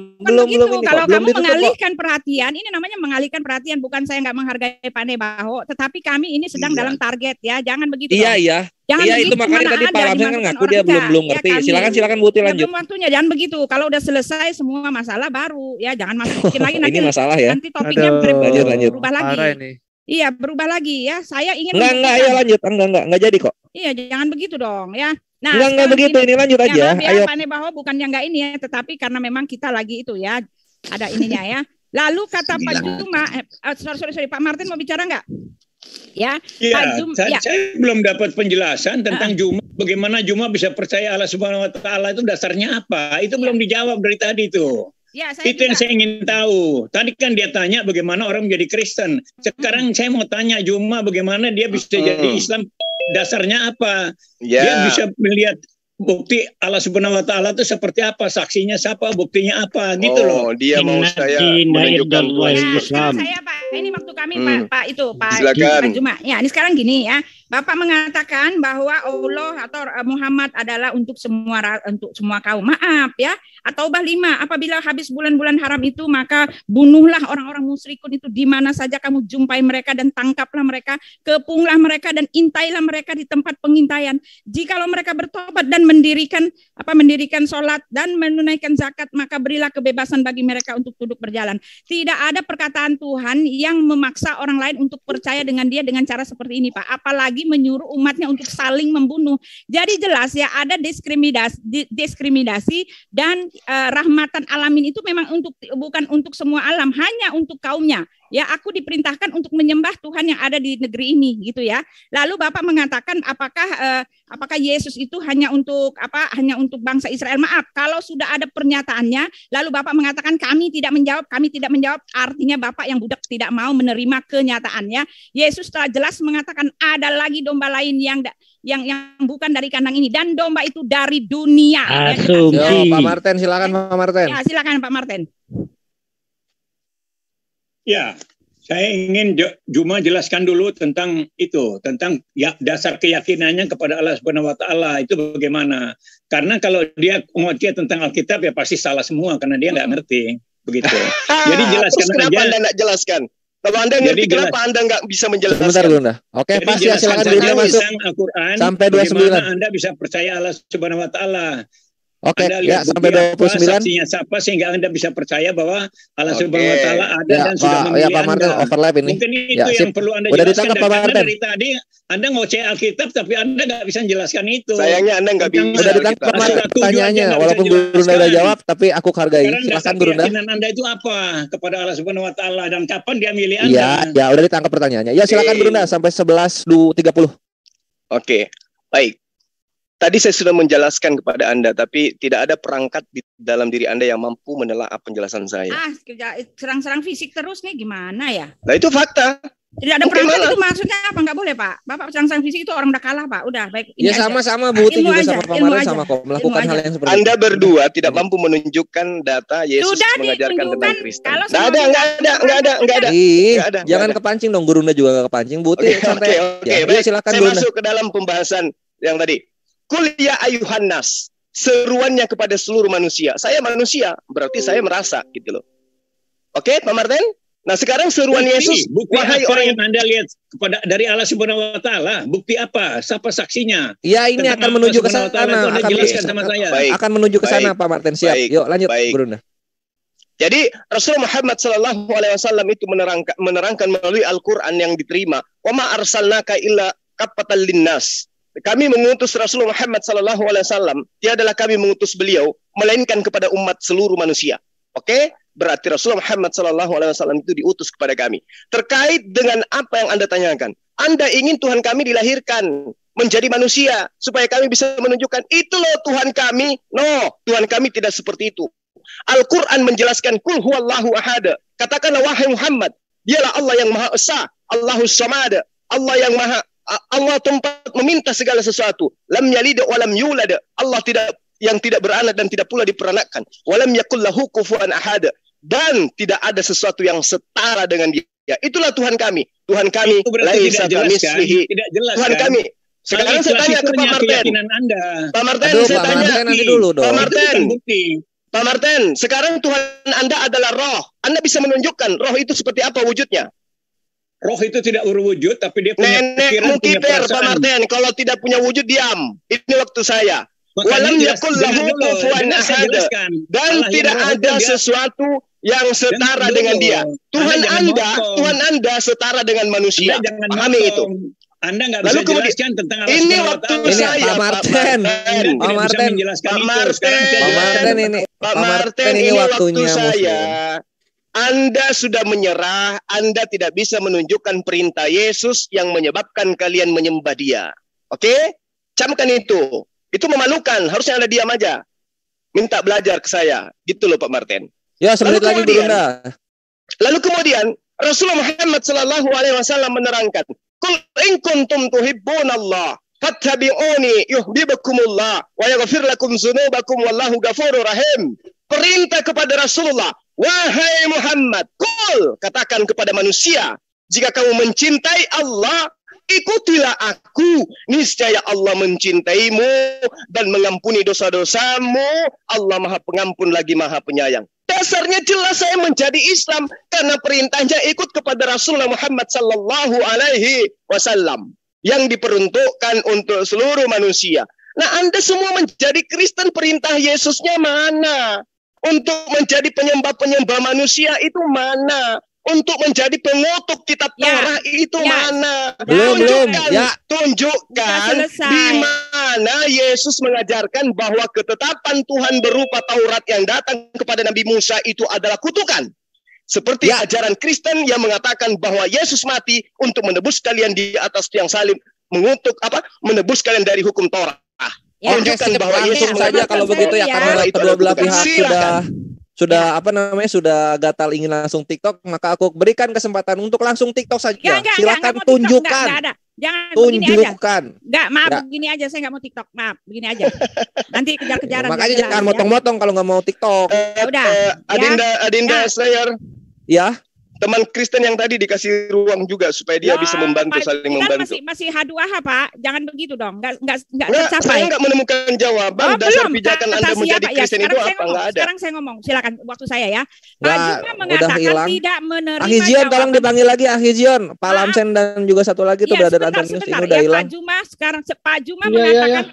ini kalau kok. Belum kamu ditutup kok. mengalihkan perhatian, ini namanya mengalihkan perhatian, bukan saya nggak menghargai Pak Nebaho, tetapi kami ini sedang dalam target ya. Jangan begitu. Iya. Jangan Iya begitu, itu makanya mana tadi Pak ada Ramsen kan dimasukkan ngaku orang dia belum enggak, ngerti. ya, Silakan Buti lanjut. Belum waktunya, jangan begitu. Kalau udah selesai semua masalah baru ya, jangan masukin lagi nanti. Ini masalah ya. Nanti topiknya lanjut. berubah lagi. Iya, berubah lagi ya. Saya ingin Ayo lanjut. Enggak jadi kok. Iya, jangan begitu dong ya. Nah, enggak begitu. Ini lanjut aja. Ayo. Pak Nebaho bukan yang enggak ini ya, tetapi karena memang kita lagi itu ya, ada ininya ya. Lalu kata Pak Juma, sorry, Pak Martin mau bicara enggak? Ya, saya belum dapat penjelasan tentang Juma. Bagaimana Juma bisa percaya Allah Subhanahu Wa Taala itu dasarnya apa? Itu belum dijawab dari tadi tuh. Ya, itu yang saya ingin tahu. Tadi kan dia tanya bagaimana orang menjadi Kristen. Sekarang saya mau tanya Juma bagaimana dia bisa jadi Islam. Dasarnya apa? Dia bisa melihat bukti Allah Subhanahu Wa Taala itu seperti apa, saksinya siapa, buktinya apa, gitu loh. Dia mau saya menunjukkan Islam. Saya Pak, ini waktu kami Pak Juma. Ya, ini sekarang gini ya. Bapak mengatakan bahwa Allah atau Muhammad adalah untuk semua kaum. Maaf ya. At-Taubah 5, apabila habis bulan-bulan haram itu maka bunuhlah orang-orang musyrikun itu di mana saja kamu jumpai mereka dan tangkaplah mereka, kepunglah mereka dan intailah mereka di tempat pengintaian. Jikalau mereka bertobat dan mendirikan sholat dan menunaikan zakat, maka berilah kebebasan bagi mereka untuk duduk berjalan. Tidak ada perkataan Tuhan yang memaksa orang lain untuk percaya dengan dia dengan cara seperti ini, Pak. Apalagi menyuruh umatnya untuk saling membunuh. Jadi jelas ya ada diskriminasi dan rahmatan alamin itu memang bukan untuk semua alam, hanya untuk kaumnya. Ya, aku diperintahkan untuk menyembah Tuhan yang ada di negeri ini, gitu ya. Lalu Bapak mengatakan apakah Yesus itu hanya untuk bangsa Israel? Maaf, kalau sudah ada pernyataannya, lalu Bapak mengatakan kami tidak menjawab, artinya Bapak yang budak tidak mau menerima kenyataannya. Yesus telah jelas mengatakan ada lagi domba lain yang bukan dari kandang ini, dan domba itu dari dunia. Pak Martin, silakan Pak Martin. Ya, silakan Pak Martin. Ya, saya ingin Juma jelaskan dulu tentang dasar keyakinannya kepada Allah Subhanahu Wa Taala itu bagaimana. Karena kalau dia ngoceh tentang Alkitab ya pasti salah semua karena dia nggak ngerti begitu. Jadi jelaskan terus kenapa Anda nggak jelaskan? Kalau Anda ngerti kenapa Anda nggak bisa menjelaskan? Sebentar Bunda. Oke, pasti silakan Bunda masuk. Al-Quran, sampai 29. Bagaimana Anda bisa percaya Allah Subhanahu Wa Taala? Oke, ya sampai 29. Saksinya siapa sehingga Anda bisa percaya bahwa Allah Subhanahu Wa Taala ada dan sudah memilih Pak Martin Anda. overlap ini. Mungkin itu yang perlu Anda udah jelaskan. Ditangkap Pak Martin. Dari tadi Anda ngoceh Alkitab tapi Anda nggak bisa menjelaskan itu. Sayangnya Anda nggak bisa. Udah ditangkap Pak Martin pertanyaannya, walaupun Gurunda udah jawab, tapi aku hargai. Silakan Gurunda. Keyakinan Anda itu apa kepada Allah Subhanahu Wa Taala dan kapan dia milih Anda? Ya udah ditangkap pertanyaannya. Ya silakan Gurunda sampai 11:30. Oke, baik. Tadi saya sudah menjelaskan kepada Anda, tapi tidak ada perangkat di dalam diri Anda yang mampu menelaah penjelasan saya. Serang-serang fisik terus nih gimana ya? Nah itu fakta. Tidak ada perangkat itu maksudnya apa? Nggak boleh Pak. Bapak serang-serang fisik itu orang udah kalah Pak. Udah baik. Ya sama-sama Buti juga sama Pak Martin sama kok melakukan hal yang seperti itu. Anda berdua tidak mampu menunjukkan data Yesus mengajarkan tentang Kristen. Nggak ada. Jangan kepancing dong, Gurunda juga nggak kepancing. Buti santai. Oke, baik. Saya masuk ke dalam pembahasan yang tadi. Kul ya ayuhan nas, seruannya kepada seluruh manusia. Saya manusia, berarti saya merasa gitu loh. Oke, Pak Martin? Nah, sekarang seruan Yesus, wahai orang yang Anda lihat dari Allah Subhanahu Wa Taala, bukti apa? Siapa saksinya? Ya, ini akan menuju ke sana. Akan menuju ke sana, Pak Martin. Siap. Yuk, lanjut, Gurunda. Jadi Rasulullah Muhammad SAW itu menerangkan melalui Al-Quran yang diterima. Wa ma arsalnaka illa kaffatan linnas. Kami mengutus Rasulullah Muhammad SAW, tiadalah kami mengutus beliau melainkan kepada umat seluruh manusia. Oke? Berarti Rasulullah Muhammad SAW itu diutus kepada kami. Terkait dengan apa yang Anda tanyakan, Anda ingin Tuhan kami dilahirkan menjadi manusia supaya kami bisa menunjukkan itu loh Tuhan kami. No, Tuhan kami tidak seperti itu. Al-Quran menjelaskan kul huwallahu ahad. Katakanlah wahai Muhammad, dialah Allah yang Maha Esa, Allahus Samad, Allah tempat meminta segala sesuatu. Lam yalid wa lam yulad. Allah yang tidak beranak dan tidak pula diperanakkan. Wa lam yakul lahu kufuwan ahad. Dan tidak ada sesuatu yang setara dengan dia. Itulah Tuhan kami. Tuhan kami laisa kamitslihi. Tuhan kami Sekarang saya tanya ke Pak Martin. Anda. Pak Martin, Aduh, saya Pak tanya. Martin nanti dulu dong. Pak Martin, Bukti. Pak Martin, sekarang Tuhan Anda adalah roh. Anda bisa menunjukkan roh itu seperti apa wujudnya? Roh itu tidak berwujud, tapi dia punya pikiran, Nenekmu punya kiper, Pak perasaan. Martin. Kalau tidak punya wujud, diam. Ini waktu saya. Makanya Walam jelas- yakul dengar lahu dulu, kufuwan dengar saya ahad. jelaskan. Dan Allah yang tidak roh itu ada dia- sesuatu yang setara Dengar dengan dulu. dia. Tuhan jangan Anda, motong. Tuhan Anda setara dengan manusia. Anda jangan Pahami itu. motong. Anda nggak Lalu bisa kemudian- jelaskan tentang Allah Ini Subhanahu wa waktu Ta'ala. Ini saya, Pak Martin. Anda Pak tidak bisa Martin. menjelaskan Pak itu. Martin. Sekarang saya Pak jelaskan. Martin ini, Pak Pak Martin Martin, ini ini waktu waktunya saya. Muslim. Anda sudah menyerah, Anda tidak bisa menunjukkan perintah Yesus yang menyebabkan kalian menyembah dia. Oke? Camkan itu. Itu memalukan, harusnya Anda diam aja. Minta belajar ke saya. Gitu loh Pak Martin. Ya, semenit Lalu lagi kemudian- Gurunda. Lalu kemudian Rasulullah Muhammad sallallahu alaihi wasallam menerangkan, "Qul in kuntum tuhibbunallah fattabi'uni yuhibbukumullah wa yaghfir lakum dzunubakum wallahu ghafurur rahim." Perintah kepada Rasulullah, "Wahai Muhammad, qul," katakan kepada manusia, "jika kamu mencintai Allah, ikutilah aku. Niscaya Allah mencintaimu dan mengampuni dosa-dosamu. Allah Maha Pengampun lagi Maha Penyayang." Dasarnya jelas saya menjadi Islam karena perintahnya ikut kepada Rasulullah Muhammad sallallahu alaihi wasallam yang diperuntukkan untuk seluruh manusia. Nah, Anda semua menjadi Kristen, perintah Yesusnya mana? Untuk menjadi penyembah-penyembah manusia itu mana? Untuk menjadi pengutuk kitab Ya. Torah itu Ya. mana? Belum. Tunjukkan, Ya. tunjukkan Sudah selesai. di mana Yesus mengajarkan bahwa ketetapan Tuhan berupa Taurat yang datang kepada Nabi Musa itu adalah kutukan. Seperti Ya. ajaran Kristen yang mengatakan bahwa Yesus mati untuk menebus kalian di atas tiang salib, menebus kalian dari hukum Torah. Ya. Oke, Tunjukkan skip bahwa langsung Yesus saja mati. kalau begitu ya, Ya. karena Itu kedua belah kutukan. pihak Silakan. sudah sudah gatal ingin langsung TikTok, maka aku berikan kesempatan untuk langsung TikTok saja. Enggak, Silakan mau TikTok, tunjukkan. enggak ada. Jangan begini aja. Tunjukkan. Enggak, maaf Ya. begini aja, saya enggak mau TikTok. Maaf, begini aja. Nanti kejar-kejaran. Makanya biar jelas, jangan ya. motong-motong kalau nggak mau TikTok. Ya udah. Adinda Ya. Slayer, Ya, teman Kristen yang tadi dikasih ruang juga supaya dia Ya, bisa membantu, Pak, saling kita membantu. masih H2H, Pak. Jangan begitu dong. Enggak Nggak, tercapai. saya nggak menemukan jawaban. Dasar pijakan Kata Anda menjadi siapa? Ya, Kristen itu sekarang saya apa? ngomong. Nggak ada. Sekarang saya ngomong. Silakan waktu saya ya. Pak nggak, Juma udah mengatakan hilang. tidak menerima Ahijion tolong jawaban. dipanggil lagi Ahijion. Pak Maaf. Lamsen dan juga satu lagi tuh Iya, berada di News ini udah ya, hilang. Pak Juma sekarang Pak Juma Iya, mengatakan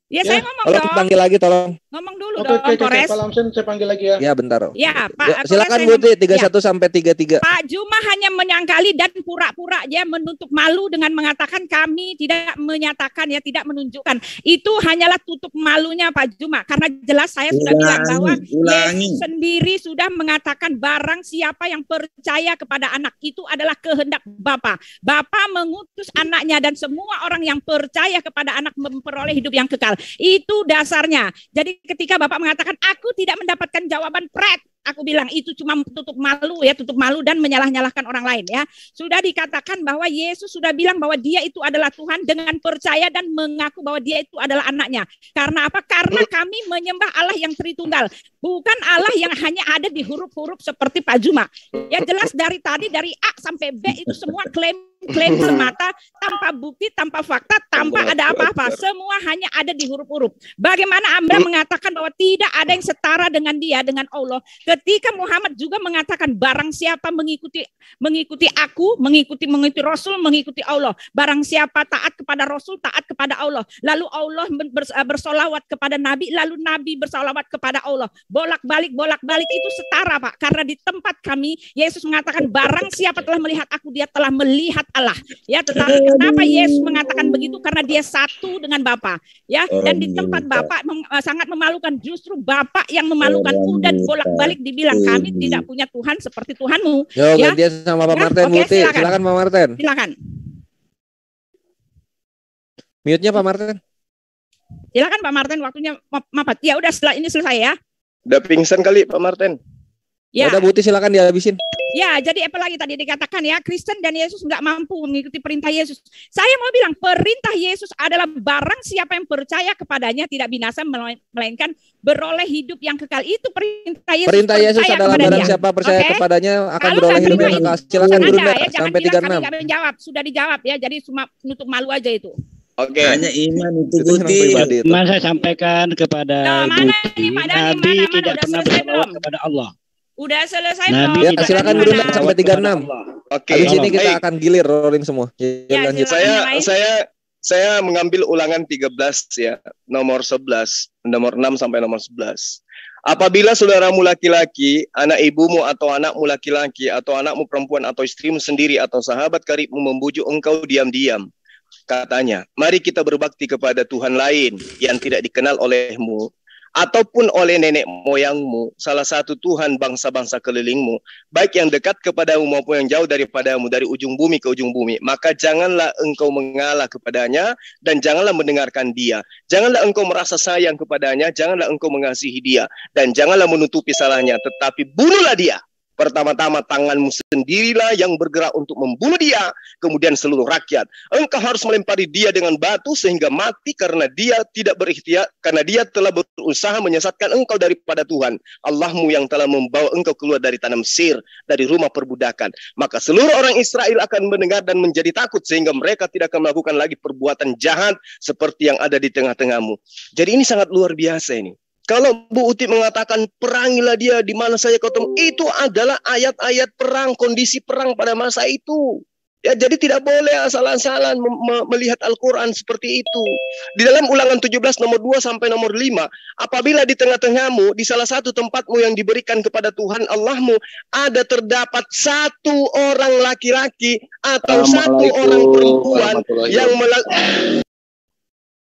iya. saya ngomong Tolong dong. dipanggil lagi tolong. Ngomong dulu Oke, dong, oke, oke. Kores. Pak Lamsen saya panggil lagi ya. Ya bentar. Ya, Pak. Ya, Kores, silakan saya Bu ngomong. 31 sampai 33. Pak Juma hanya menyangkali dan pura-pura dia menutup malu dengan mengatakan kami tidak menyatakan ya, tidak menunjukkan. Itu hanyalah tutup malunya Pak Juma, karena jelas saya sudah bilang bahwa Yesus sendiri sudah mengatakan barang siapa yang percaya kepada anak itu adalah kehendak Bapa. Bapa mengutus anaknya dan semua orang yang percaya kepada anak memperoleh hidup yang kekal. Itu dasarnya. Jadi ketika Bapak mengatakan aku tidak mendapatkan jawaban pret, aku bilang itu cuma tutup malu dan menyalah-nyalahkan orang lain ya. Sudah dikatakan bahwa Yesus sudah bilang bahwa dia itu adalah Tuhan dengan percaya dan mengaku bahwa dia itu adalah anaknya. Karena apa? Karena kami menyembah Allah yang Tritunggal, bukan Allah yang hanya ada di huruf-huruf seperti Pak Juma. Ya jelas dari tadi dari A sampai B itu semua klaim semata, tanpa bukti, tanpa fakta, tanpa ada apa-apa. Semua hanya ada di huruf-huruf. Bagaimana Anda mengatakan bahwa tidak ada yang setara dengan dia, dengan Allah? Ketika Muhammad juga mengatakan barang siapa mengikuti aku, mengikuti Rasul, mengikuti Allah. Barang siapa taat kepada Rasul, taat kepada Allah. Lalu Allah bersolawat kepada Nabi, lalu Nabi bersolawat kepada Allah. Bolak-balik itu setara, Pak. Karena di tempat kami Yesus mengatakan barang siapa telah melihat aku, dia telah melihat Allah. Ya, tetapi kenapa Yesus mengatakan begitu? Karena dia satu dengan Bapa. Ya, dan di tempat Bapa sangat memalukan. Justru Bapa yang memalukan dan bolak-balik dibilang kami tidak punya Tuhan seperti Tuhanmu. Yo, Ya. gantian sama Pak Ya, Martin, oke, Buti. silakan. Silakan Pak Martin. Silakan. Mute-nya Pak Martin. Silakan Pak Martin, waktunya mapat. Ya udah, setelah ini selesai ya. Udah pingsan kali Pak Martin. Ya. Udah Buti silakan dihabisin. Ya, jadi apa lagi tadi dikatakan ya, Kristen dan Yesus nggak mampu mengikuti perintah Yesus. Saya mau bilang perintah Yesus adalah barang siapa yang percaya kepadanya tidak binasa melainkan beroleh hidup yang kekal. Itu perintah Yesus. Perintah Yesus percaya adalah kepada barang dia. siapa percaya Oke? kepadanya akan Kalau beroleh nggak hidup yang terima kekal. Silakan Anda, Gurunda ya, jangan sampai bilang kami 36. nggak menjawab. Sudah dijawab ya, jadi cuma nutup malu aja itu. Oke. Hanya iman itu Itu senang putih. pribadi itu. Cuma saya sampaikan kepada mana Guti, ini Pak Dhani? Nabi Mana? tidak Udah pernah selesai berselawat belum? kepada Allah. Udah selesai Nabi belum? Ya, tidak silakan pernah Guru Mana? sampai berselawat kepada 36. Allah. Oke. Habis ini kita Baik. akan gilir rolling semua. Ya, Lanjut. silakan yang lain. Saya mengambil ulangan 13 ya, nomor 11, nomor 6 sampai nomor 11. Apabila saudaramu laki-laki, anak ibumu atau anakmu laki-laki, atau anakmu perempuan atau istrimu sendiri atau sahabat karibmu membujuk engkau diam-diam, katanya, mari kita berbakti kepada Tuhan lain yang tidak dikenal olehmu, ataupun oleh nenek moyangmu, salah satu Tuhan bangsa-bangsa kelilingmu, baik yang dekat kepadamu maupun yang jauh daripadamu, dari ujung bumi ke ujung bumi, maka janganlah engkau mengalah kepadanya, dan janganlah mendengarkan dia. Janganlah engkau merasa sayang kepadanya, janganlah engkau mengasihi dia, dan janganlah menutupi salahnya, tetapi bunuhlah dia. Pertama-tama tanganmu sendirilah yang bergerak untuk membunuh dia, kemudian seluruh rakyat. Engkau harus melempari dia dengan batu sehingga mati karena dia tidak berikhtiar, karena dia telah berusaha menyesatkan engkau daripada Tuhan Allahmu yang telah membawa engkau keluar dari tanah Mesir, dari rumah perbudakan. Maka seluruh orang Israel akan mendengar dan menjadi takut sehingga mereka tidak akan melakukan lagi perbuatan jahat seperti yang ada di tengah-tengahmu. Jadi ini sangat luar biasa ini. Kalau Bu Uti mengatakan perangilah dia di mana saja kau temui, itu adalah ayat-ayat perang, kondisi perang pada masa itu. Ya, jadi tidak boleh asal-asalan melihat Al-Quran seperti itu. Di dalam Ulangan 17 nomor 2 sampai nomor 5, apabila di tengah-tengahmu, di salah satu tempatmu yang diberikan kepada Tuhan Allahmu, ada terdapat satu orang laki-laki atau satu orang perempuan yang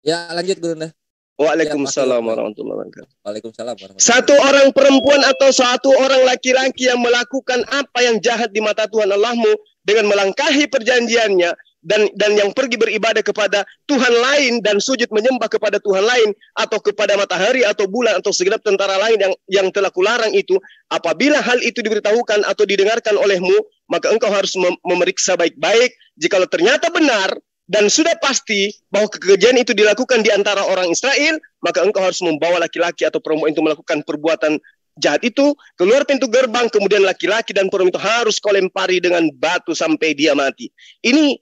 Ya, lanjut Guru. Waalaikumsalam warahmatullahi wabarakatuh. Waalaikumsalam warahmatullahi Satu orang perempuan atau satu orang laki-laki yang melakukan apa yang jahat di mata Tuhan Allahmu dengan melangkahi perjanjiannya dan yang pergi beribadah kepada Tuhan lain dan sujud menyembah kepada Tuhan lain atau kepada matahari atau bulan atau segenap tentara lain yang telah kularang itu, apabila hal itu diberitahukan atau didengarkan olehmu, maka engkau harus memeriksa baik-baik. Jikalau ternyata benar dan sudah pasti bahwa kekejian itu dilakukan di antara orang Israel, maka engkau harus membawa laki-laki atau perempuan itu melakukan perbuatan jahat itu keluar pintu gerbang, kemudian laki-laki dan perempuan itu harus kau lempari dengan batu sampai dia mati. Ini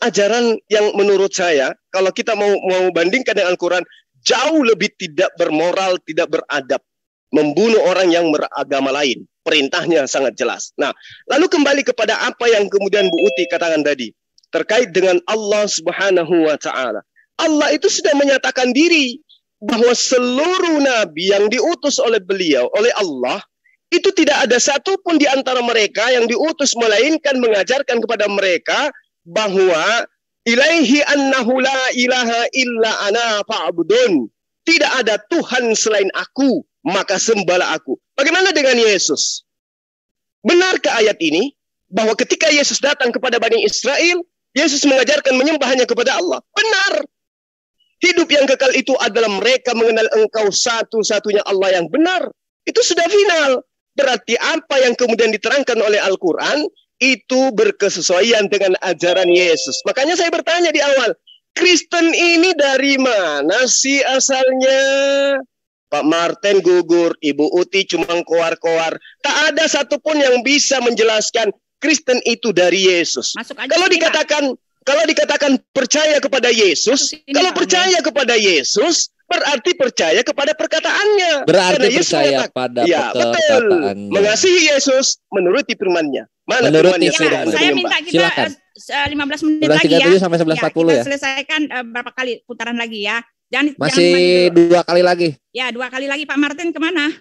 ajaran yang menurut saya, kalau kita mau bandingkan dengan Al-Quran, jauh lebih tidak bermoral, tidak beradab. Membunuh orang yang beragama lain. Perintahnya sangat jelas. Nah, lalu kembali kepada apa yang kemudian Bu Uti katakan tadi. Terkait dengan Allah Subhanahu wa Ta'ala. Allah itu sudah menyatakan diri bahwa seluruh nabi yang diutus oleh beliau, oleh Allah, itu tidak ada satupun di antara mereka yang diutus melainkan mengajarkan kepada mereka bahwa ilaihi annahu la ilaha illa ana fa'budun. Tidak ada Tuhan selain aku, maka sembahlah aku. Bagaimana dengan Yesus? Benarkah ayat ini bahwa ketika Yesus datang kepada Bani Israel, Yesus mengajarkan menyembah hanya kepada Allah? Benar. Hidup yang kekal itu adalah mereka mengenal engkau satu-satunya Allah yang benar. Itu sudah final. Berarti apa yang kemudian diterangkan oleh Al-Quran itu berkesesuaian dengan ajaran Yesus. Makanya saya bertanya di awal, Kristen ini dari mana sih asalnya? Pak Martin gugur, Ibu Uti cuma koar-koar. Tak ada satupun yang bisa menjelaskan Kristen itu dari Yesus. Kalau dikatakan percaya kepada Yesus, kalau percaya kepada Yesus berarti percaya kepada perkataannya. Berarti percaya pada perkataannya. Mengasihi Yesus menuruti firman-Nya. Mana menuruti firman-Nya? Saya minta kita 15 menit lagi ya. 11.37 sampai 11.40 kita ya. selesaikan berapa kali putaran lagi ya. Masih 2 kali lagi. Ya, 2 kali lagi. Pak Martin kemana?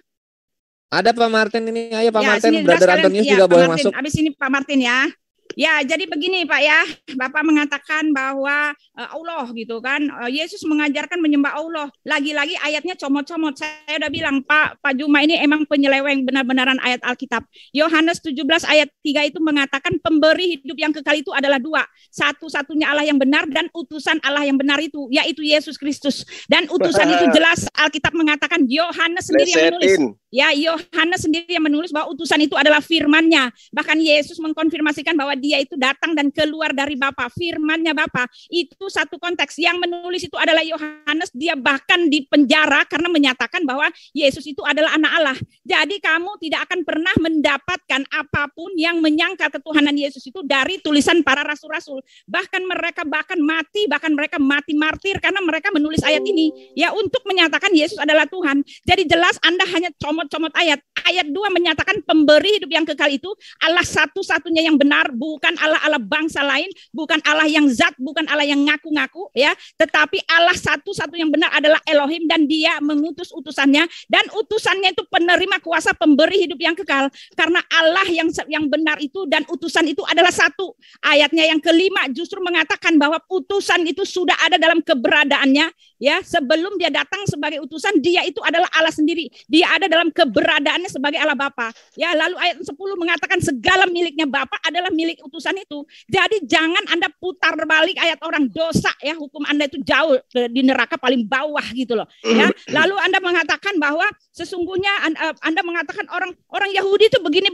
Ada Pak Martin ini, ayo Pak Martin, sini, Brother Antonius juga Pak boleh Martin. masuk. Abis ini Pak Martin ya. Ya, jadi begini Pak ya, Bapak mengatakan bahwa Allah gitu kan, Yesus mengajarkan menyembah Allah. Lagi-lagi ayatnya comot-comot. Saya udah bilang Pak Juma ini emang penyeleweng benar-benaran ayat Alkitab. Yohanes 17 ayat 3 itu mengatakan pemberi hidup yang kekal itu adalah 2. Satu-satunya Allah yang benar dan utusan Allah yang benar itu, yaitu Yesus Kristus. Dan utusan itu jelas Alkitab mengatakan, Yohanes sendiri yang menulis. Ya, Yohanes sendiri yang menulis bahwa utusan itu adalah firman-Nya. Bahkan Yesus mengkonfirmasikan bahwa dia itu datang dan keluar dari Bapa, firman-Nya Bapa. Itu satu konteks. Yang menulis itu adalah Yohanes, dia bahkan di penjara karena menyatakan bahwa Yesus itu adalah anak Allah. Jadi kamu tidak akan pernah mendapatkan apapun yang menyangkal ketuhanan Yesus itu dari tulisan para rasul-rasul. Bahkan mereka mereka mati martir karena mereka menulis ayat ini ya untuk menyatakan Yesus adalah Tuhan. Jadi jelas Anda hanya comot-comot ayat. Ayat 2 menyatakan pemberi hidup yang kekal itu Allah satu-satunya yang benar, bukan Allah-Allah bangsa lain, bukan Allah yang zat, bukan Allah yang ngaku-ngaku ya, tetapi Allah satu-satu yang benar adalah Elohim dan dia mengutus utusannya dan utusannya itu penerima kuasa pemberi hidup yang kekal karena Allah yang benar itu dan utusan itu adalah satu. Ayatnya yang kelima justru mengatakan bahwa utusan itu sudah ada dalam keberadaannya ya, sebelum dia datang sebagai utusan dia itu adalah Allah sendiri. Dia ada dalam keberadaannya sebagai Allah Bapa. Ya, lalu ayat 10 mengatakan segala miliknya Bapa adalah milik utusan itu. Jadi jangan Anda putar balik ayat orang dosa ya, hukum Anda itu jauh di neraka paling bawah gitu loh. Ya, lalu Anda mengatakan bahwa sesungguhnya Anda mengatakan orang Yahudi itu begini.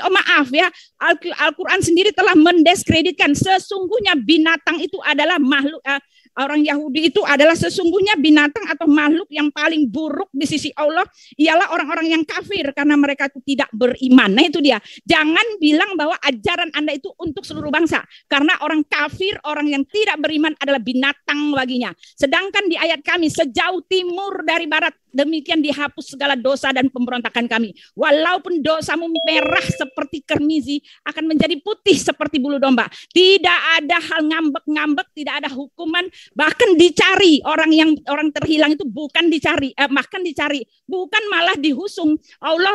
Oh maaf ya, Al-Qur'an sendiri telah mendiskreditkan sesungguhnya binatang itu adalah makhluk orang Yahudi itu adalah sesungguhnya binatang atau makhluk yang paling buruk di sisi Allah ialah orang-orang yang kafir karena mereka itu tidak beriman. Nah itu dia. Jangan bilang bahwa ajaran Anda itu untuk seluruh bangsa karena orang kafir, orang yang tidak beriman adalah binatang baginya. Sedangkan di ayat kami sejauh timur dari barat demikian dihapus segala dosa dan pemberontakan kami. Walaupun dosamu merah seperti kermizi akan menjadi putih seperti bulu domba. Tidak ada hal ngambek-ngambek, tidak ada hukuman. Bahkan dicari orang terhilang itu bukan dicari, bahkan dicari, bukan malah dihusung. Allah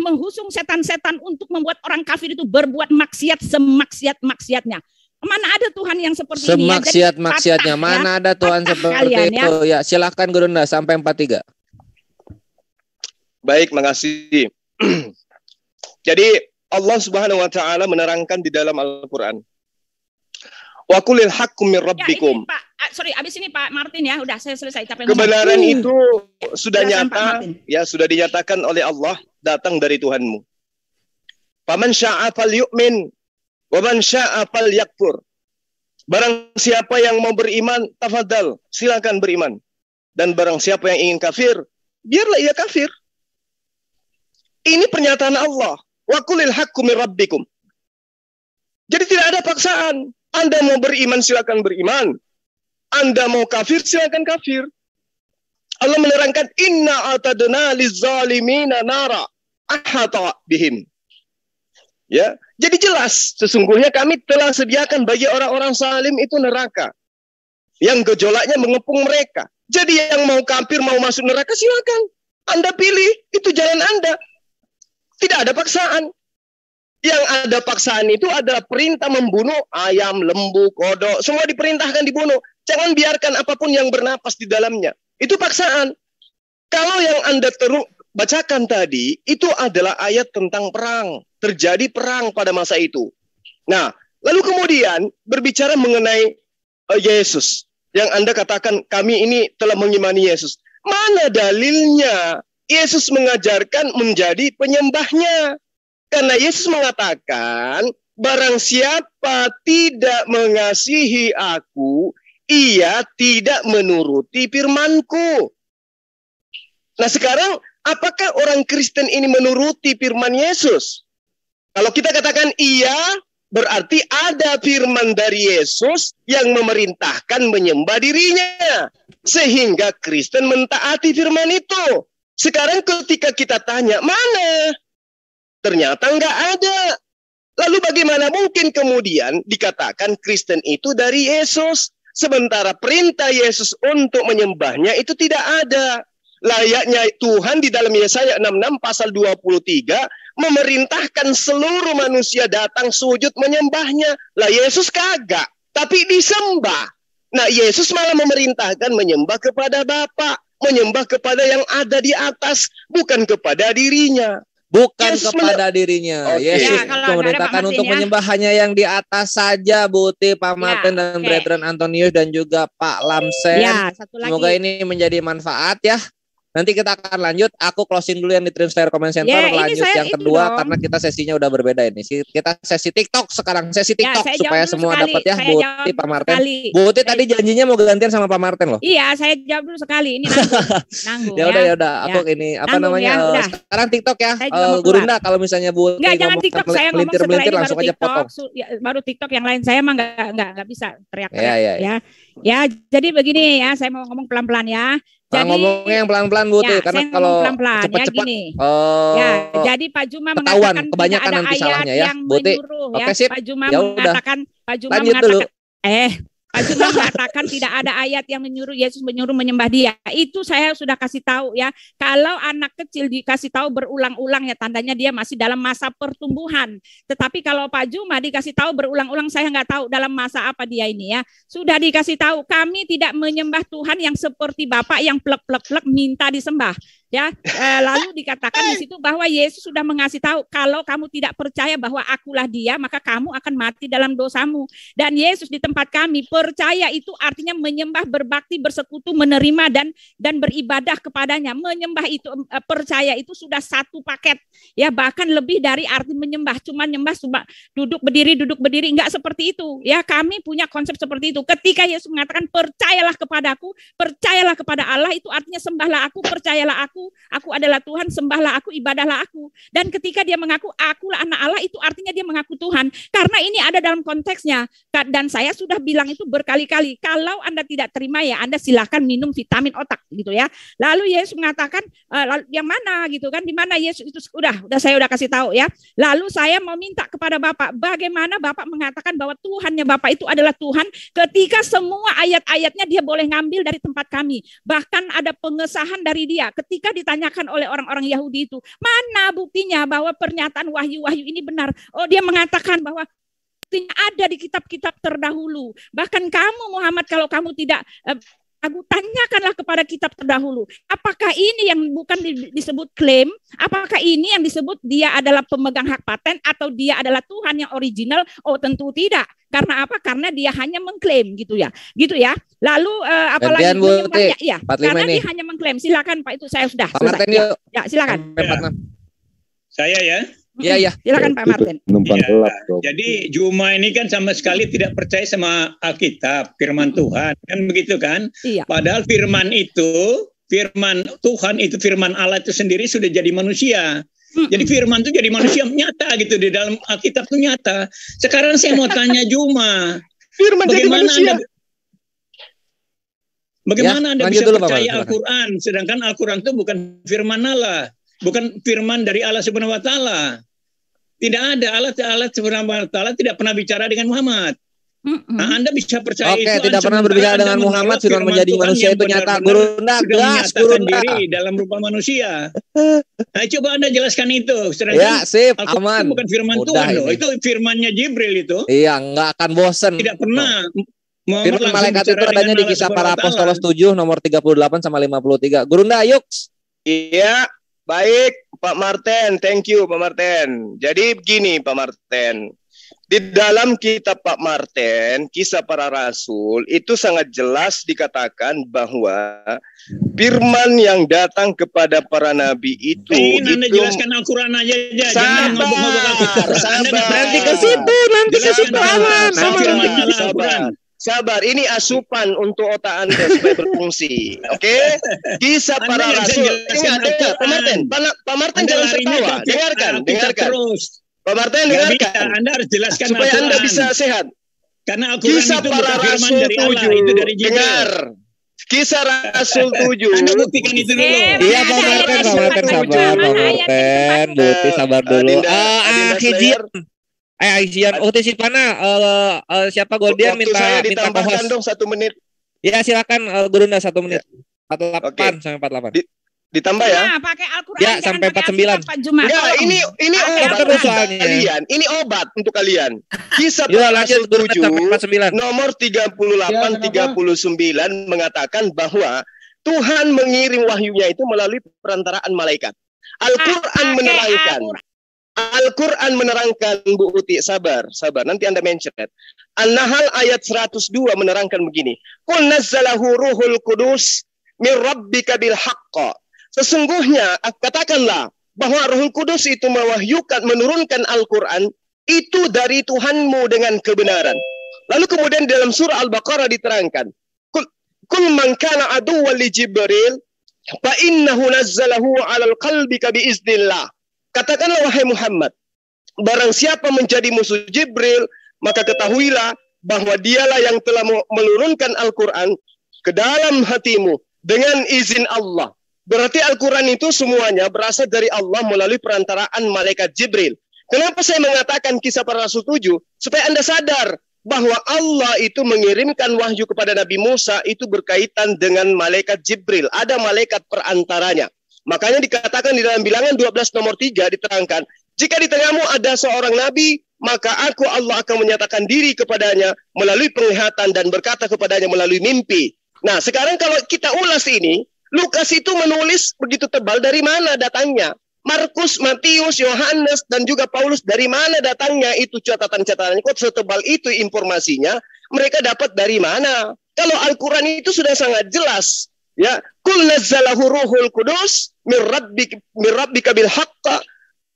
menghusung setan-setan untuk membuat orang kafir itu berbuat maksiat semaksiat-maksiatnya. Mana ada Tuhan yang seperti ini? Semaksiat-maksiatnya, mana ada Tuhan seperti itu? Ya, silakan Gurunda sampai 43. Baik, makasih. Jadi Allah Subhanahu wa taala menerangkan di dalam Al-Qur'an. Wa qulil haqqu min rabbikum. Ya, abis ini Pak Martin ya, udah saya selesai. Kebenaran itu sudah nyata, ya sudah dinyatakan oleh Allah datang dari Tuhanmu. Faman syaa'a falyu'min wa man syaa'a falyakfur. Barang siapa yang mau beriman, tafadhal, silakan beriman. Dan barang siapa yang ingin kafir, biarlah ia kafir. Ini pernyataan Allah. Wa qulil haqqu min rabbikum. Jadi tidak ada paksaan. Anda mau beriman silakan beriman. Anda mau kafir silakan kafir. Allah menerangkan inna atadna lizalimina nara ahata bihim. Ya, jadi jelas sesungguhnya kami telah sediakan bagi orang-orang zalim itu neraka yang gejolaknya mengepung mereka. Jadi yang mau kafir mau masuk neraka silakan. Anda pilih, itu jalan Anda. Tidak ada paksaan. Yang ada paksaan itu adalah perintah membunuh ayam, lembu, kodok. Semua diperintahkan dibunuh. Jangan biarkan apapun yang bernapas di dalamnya. Itu paksaan. Kalau yang Anda bacakan tadi, itu adalah ayat tentang perang. Terjadi perang pada masa itu. Nah, lalu kemudian berbicara mengenai Yesus. Yang Anda katakan kami ini telah mengimani Yesus. Mana dalilnya Yesus mengajarkan menjadi penyembahnya? Karena Yesus mengatakan, barang siapa tidak mengasihi aku, ia tidak menuruti firman-Ku. Nah sekarang, apakah orang Kristen ini menuruti firman Yesus? Kalau kita katakan iya, berarti ada firman dari Yesus yang memerintahkan menyembah dirinya. Sehingga Kristen mentaati firman itu. Sekarang ketika kita tanya, mana? Ternyata enggak ada. Lalu bagaimana mungkin kemudian dikatakan Kristen itu dari Yesus, sementara perintah Yesus untuk menyembahnya itu tidak ada. Layaknya Tuhan di dalam Yesaya 66 pasal 23 memerintahkan seluruh manusia datang sujud menyembahnya. Lah Yesus kagak, tapi disembah. Nah Yesus malah memerintahkan menyembah kepada Bapa, menyembah kepada yang ada di atas, bukan kepada dirinya. Bukan Yesus kepada dirinya. Okay. Yesus Ya, memerintahkan untuk menyembah hanya yang di atas saja, Buti, Pak Martin, dan Brethren Antonius dan juga Pak Lamsen. Ya, satu lagi. Semoga ini menjadi manfaat ya. Nanti kita akan lanjut. Aku closing dulu yang di Transfer Comment Center. Lanjut yang kedua karena kita sesinya udah berbeda ini. Kita sesi TikTok sekarang. Sesi TikTok supaya semua dapat ya. Buti, Pak Martin. Buti tadi janjinya mau gantian sama Pak Martin loh. Iya, saya jawab dulu sekali. Ini nanggung. Ya udah. Aku ini apa namanya? Sekarang TikTok ya. Gurunda kalau misalnya Buti mau jangan TikTok, saya ngomong setelah ini langsung aja potong. Baru TikTok yang lain saya mah nggak bisa teriak-teriak ya. Ya, jadi begini ya, saya mau ngomong pelan-pelan ya. Jadi, ngomongnya yang pelan-pelan Bu ya, karena kalau cepat-cepat gini. Jadi Pak Juma ketahuan mengatakan kebanyakan tidak ada nanti ayat salahnya ya, yang menyuruh ya. Pak Juma mengatakan Pak Juma mengatakan tidak ada ayat yang Yesus menyuruh menyembah Dia. Itu saya sudah kasih tahu ya. Kalau anak kecil dikasih tahu berulang-ulang ya tandanya dia masih dalam masa pertumbuhan. Tetapi kalau Pak Juma dikasih tahu berulang-ulang, saya nggak tahu dalam masa apa dia ini ya. Sudah dikasih tahu kami tidak menyembah Tuhan yang seperti Bapak yang plek-plek-plek minta disembah. Ya, lalu dikatakan di situ bahwa Yesus sudah mengasih tahu kalau kamu tidak percaya bahwa akulah Dia, maka kamu akan mati dalam dosamu. Dan Yesus di tempat kami percaya itu artinya menyembah, berbakti, bersekutu, menerima dan beribadah kepadanya. Menyembah itu percaya itu sudah satu paket. Ya, bahkan lebih dari arti menyembah, cuma nyembah cuma duduk berdiri, enggak seperti itu. Ya, kami punya konsep seperti itu. Ketika Yesus mengatakan percayalah kepadaku, percayalah kepada Allah, itu artinya sembahlah aku, percayalah aku adalah Tuhan, sembahlah aku, ibadahlah aku. Dan ketika dia mengaku akulah anak Allah, itu artinya dia mengaku Tuhan. Karena ini ada dalam konteksnya. Dan saya sudah bilang itu berkali-kali. Kalau Anda tidak terima ya Anda silakan minum vitamin otak gitu ya. Lalu Yesus mengatakan yang mana gitu kan? Di mana Yesus itu saya udah kasih tahu ya. Lalu saya mau minta kepada Bapak, bagaimana Bapak mengatakan bahwa Tuhannya Bapak itu adalah Tuhan ketika semua ayat-ayatnya dia boleh ngambil dari tempat kami. Bahkan ada pengesahan dari dia ketika ditanyakan oleh orang-orang Yahudi itu, mana buktinya bahwa pernyataan wahyu-wahyu ini benar? Oh, dia mengatakan bahwa buktinya ada di kitab-kitab terdahulu. Bahkan kamu Muhammad, kalau kamu tidak aku tanyakanlah kepada kitab terdahulu. Apakah ini yang bukan disebut klaim? Apakah ini yang disebut dia adalah pemegang hak paten atau dia adalah Tuhan yang original? Oh, tentu tidak. Karena apa? Karena dia hanya mengklaim gitu ya. Lalu apalagi menyembahnya? Ya, karena dia hanya mengklaim. Silakan Pak, itu saya sudah selesai. Ya, silakan. Saya ya. Iya. Silakan Pak Martin. Ya, jadi Juma ini kan sama sekali tidak percaya sama Alkitab, firman Tuhan. Kan begitu kan? Iya. Padahal firman Tuhan itu firman Allah itu sendiri sudah jadi manusia. Jadi firman itu jadi manusia nyata gitu di dalam Alkitab itu nyata. Sekarang saya mau tanya Juma, firman jadi manusia. Bagaimana Anda bisa percaya Al-Quran sedangkan Al-Quran itu bukan firman Allah, bukan firman dari Allah Subhanahu wa taala. Tidak ada Allah Subhanahu wa taala tidak pernah bicara dengan Muhammad. Nah, Anda bisa percaya itu tidak pernah berbicara dengan Muhammad, firman menjadi manusia itu nyata. Gurunda diri dalam rupa manusia. Nah, coba Anda jelaskan itu. Ya, sip, aman. Itu bukan firman Tuhan loh. Itu firmannya Jibril itu. Iya, nggak akan bosan. Tidak pernah. Firman malaikat itu adanya di Kisah Para Apostolos 7 nomor 38 sama 53. Gurunda, yuk. Iya, baik Pak Martin. Thank you Pak Martin. Jadi begini Pak Martin. Di dalam kitab Pak Martin, Kisah Para Rasul, itu sangat jelas dikatakan bahwa firman yang datang kepada para nabi itu... Anda jelaskan Al-Quran aja. Sabar. Nanti ke situ aman. Sabar, ini asupan untuk otak Anda supaya berfungsi. Oke? Kisah Para Rasul. Dengar, Pak Martin jangan tertawa. Dengarkan. Terus. Pak Martin dengarkan. Anda harus jelaskan supaya Anda bisa sehat. Karena Al-Quran itu bukan firman dari Allah, itu dari Jibril. Dengar. Kisah Rasul 7. Anda buktikan itu dulu. Iya Pak Martin sabar. Buti sabar dulu. Aisyah, Sipana, siapa Goldian minta ditambahkan dong 1 menit. Ya silakan Gurunda 1 menit. 48 sampai 48. Ditambah ya. Nah, pakai Al-Quran ya sampai 49. Ya, ini obat untuk kalian. Ini obat untuk kalian. Kisah Rasul 7 nomor 38 39 mengatakan bahwa Tuhan mengirim wahyunya itu melalui perantaraan malaikat. Al-Quran menerangkan Bu Uti, sabar, nanti Anda mention. An-Nahl ayat 102 menerangkan begini. Qul nazzalahu ruhul qudus min rabbika bil haqq Sesungguhnya katakanlah bahwa Roh Kudus itu menurunkan Al-Quran itu dari Tuhanmu dengan kebenaran. Lalu kemudian dalam surah Al-Baqarah diterangkan, Kul man kana aduwwan li Jibril fa innahu nazzalahu 'alal qalbika biiznillah. Katakanlah wahai Muhammad, barang siapa menjadi musuh Jibril, maka ketahuilah bahwa dialah yang telah menurunkan Al-Quran ke dalam hatimu dengan izin Allah. Berarti Al-Quran itu semuanya berasal dari Allah melalui perantaraan malaikat Jibril. Kenapa saya mengatakan Kisah Para Rasul 7? Supaya Anda sadar bahwa Allah itu mengirimkan wahyu kepada Nabi Musa itu berkaitan dengan malaikat Jibril. Ada malaikat perantaranya. Makanya dikatakan di dalam Bilangan 12 nomor 3 diterangkan, jika di tengahmu ada seorang nabi, maka aku Allah akan menyatakan diri kepadanya melalui penglihatan dan berkata kepadanya melalui mimpi. Nah, sekarang kalau kita ulas ini, Lukas itu menulis begitu tebal, dari mana datangnya? Markus, Matius, Yohanes, dan juga Paulus, dari mana datangnya itu catatan-catatannya? Kok setebal itu informasinya? Mereka dapat dari mana? Kalau Al-Quran itu sudah sangat jelas. Ya, Kul nazzalahu ruhul kudus min rabbika bil haqqa.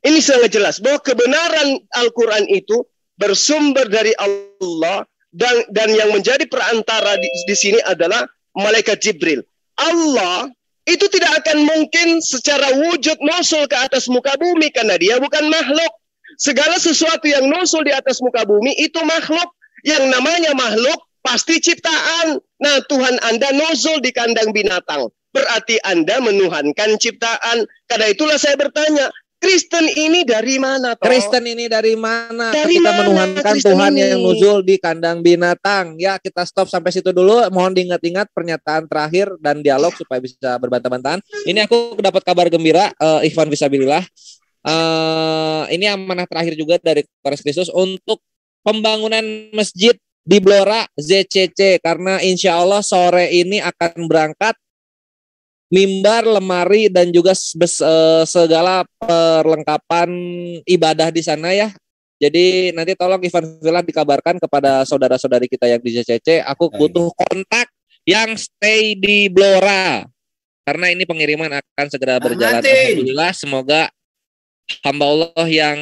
Ini sangat jelas bahwa kebenaran Al-Quran itu bersumber dari Allah, dan yang menjadi perantara di sini adalah malaikat Jibril. Allah itu tidak akan mungkin secara wujud nusul ke atas muka bumi karena dia bukan makhluk. Segala sesuatu yang nusul di atas muka bumi itu makhluk. Yang namanya makhluk pasti ciptaan. Nah, Tuhan Anda nusul di kandang binatang. Berarti Anda menuhankan ciptaan. Karena itulah saya bertanya, Kristen ini dari mana? Kristen ini dari mana? Dari Kita mana menuhankan Kristen Tuhan ini? yang nuzul di kandang binatang. Ya, kita stop sampai situ dulu. Mohon diingat-ingat pernyataan terakhir dan dialog supaya bisa berbantah-bantahan. Ini aku dapat kabar gembira, Ikhwan Fisabilillah. Ini amanah terakhir juga dari Paris Kristus untuk pembangunan masjid di Blora ZCC. Karena insya Allah sore ini akan berangkat mimbar, lemari, dan juga segala perlengkapan ibadah di sana ya. Jadi nanti tolong Ivan Villa dikabarkan kepada saudara-saudari kita yang di JCC, aku butuh kontak yang stay di Blora. Karena ini pengiriman akan segera berjalan. Alhamdulillah, semoga hamba Allah yang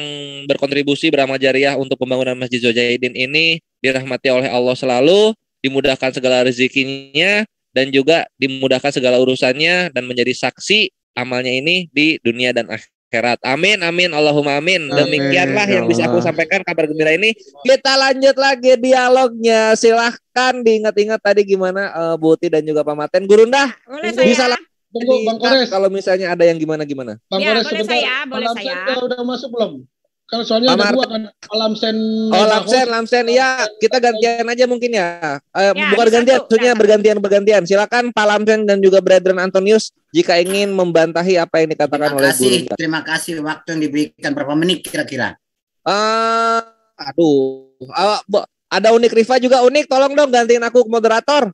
berkontribusi beramal jariah untuk pembangunan Masjid Zojaidin ini dirahmati oleh Allah selalu, dimudahkan segala rezekinya, dan juga dimudahkan segala urusannya dan menjadi saksi amalnya ini di dunia dan akhirat. Amin, amin, Allahumma amin. Demikianlah yang bisa aku sampaikan kabar gembira ini. Kita lanjut lagi dialognya. Silahkan diingat-ingat tadi gimana Bu Uti dan juga Pak Maten. Gurunda, bisa lah. Bang Kores. Kalau misalnya ada yang gimana-gimana. Bang Ya, Kores, boleh sebentar. boleh Lamsen saya. udah masuk belum? Kan soalnya ada dua kan, Lamsen. Oh, Lamsen, ya kita gantian aja mungkin ya. Ya, Bukan bisa gantian, tuh, maksudnya silakan. bergantian. Silakan Pak Lamsen dan juga Brethren Antonius jika ingin membantahi apa yang dikatakan oleh Guru. Terima kasih waktu yang diberikan berapa menit kira-kira? Ada Unik Riva juga. Unik, tolong dong gantiin aku moderator.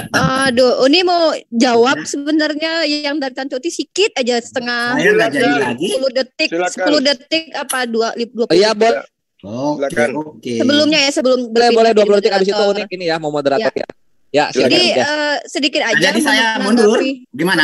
Aduh, ini mau jawab sebenarnya yang dari Tante Uti sedikit aja, setengah Saya nggak jadi lagi. 10 detik, Silakan. 10 detik apa 20 Iya, boleh. Silakan. Oke. sebelumnya ya, sebelum Boleh berpindah 20 detik jadi abis itu moderator. Unik ini ya mau moderator ya. Ya, silakan. Jadi Jas. sedikit aja. Jadi saya menanggapi- mundur. Gimana?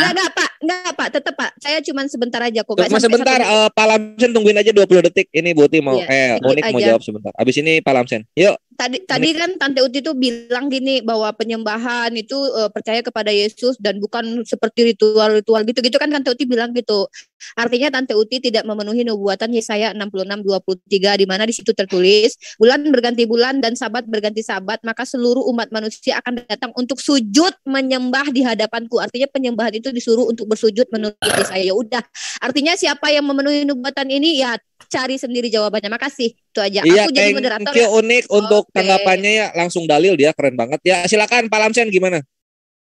Enggak Pak, tetap Pak. Saya cuma sebentar aja kok. Tunggu Nggak sampai sebentar, 1 menit. Pak Lamsen tungguin aja 20 detik. Ini Bu Uti mau Iya, sedikit Unik mau aja. jawab sebentar. Abis ini Pak Lamsen. Yuk. Tadi kan Tante Uti tuh bilang gini bahwa penyembahan itu percaya kepada Yesus dan bukan seperti ritual-ritual gitu kan Tante Uti bilang gitu. Artinya Tante Uti tidak memenuhi nubuatan Yesaya 66:23 di mana di situ tertulis bulan berganti bulan dan sabat berganti sabat, maka seluruh umat manusia akan datang untuk sujud menyembah di hadapanku. Artinya penyembahan itu disuruh untuk bersujud menurut Yesaya. Ya udah. Artinya siapa yang memenuhi nubuatan ini ya cari sendiri jawabannya. Makasih. Itu aja. Iya, Aku jadi thank moderator. you Unik untuk Oke. tanggapannya ya, langsung dalil dia keren banget ya. Silakan Pak Lamsen gimana?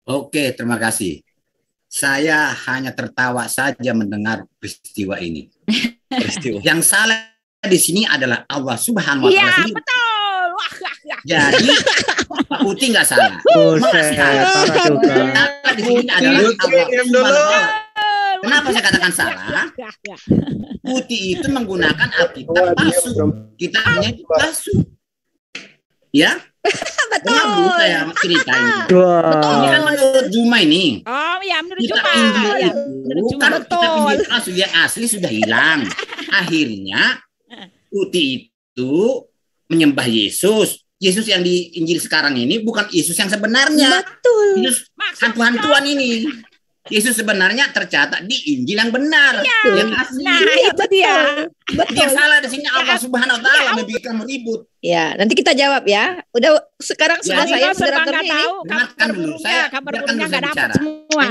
Oke, terima kasih. Saya hanya tertawa saja mendengar peristiwa ini. Peristiwa. Yang salah di sini adalah Allah Subhanahu wa Iya, taala sendiri. betul. Wah. Jadi Pak Uti nggak salah. Buset, Salah. parah juga. Salah di sini adalah Allah Subhanahu wa taala. Kenapa saya katakan salah? Putih itu menggunakan Alkitab palsu. Kitabnya itu palsu. Ya, Betul. Saya cerita ini. Betul. Ini kan menurut Juma ini. Oh ya, menurut Kitab Juma. Injil Ya, itu, menurut Juma. kalau kitab Injil yang asli sudah hilang. Akhirnya Uti itu menyembah Yesus. Yesus yang di Injil sekarang ini bukan Yesus yang sebenarnya. Betul. Yesus hantu-hantuan ini. Yesus sebenarnya tercatat di Injil yang benar, yang asli. Nah, itu dia. Yang salah di sini Allah Subhanahu wa taala membuat kamu ribut. Ya, nanti kita jawab ya. Udah sekarang sebelah saya moderatornya ini. Dengarkan dulu, saya kabar biarkan burungnya dulu nggak saya dapat bicara. semua.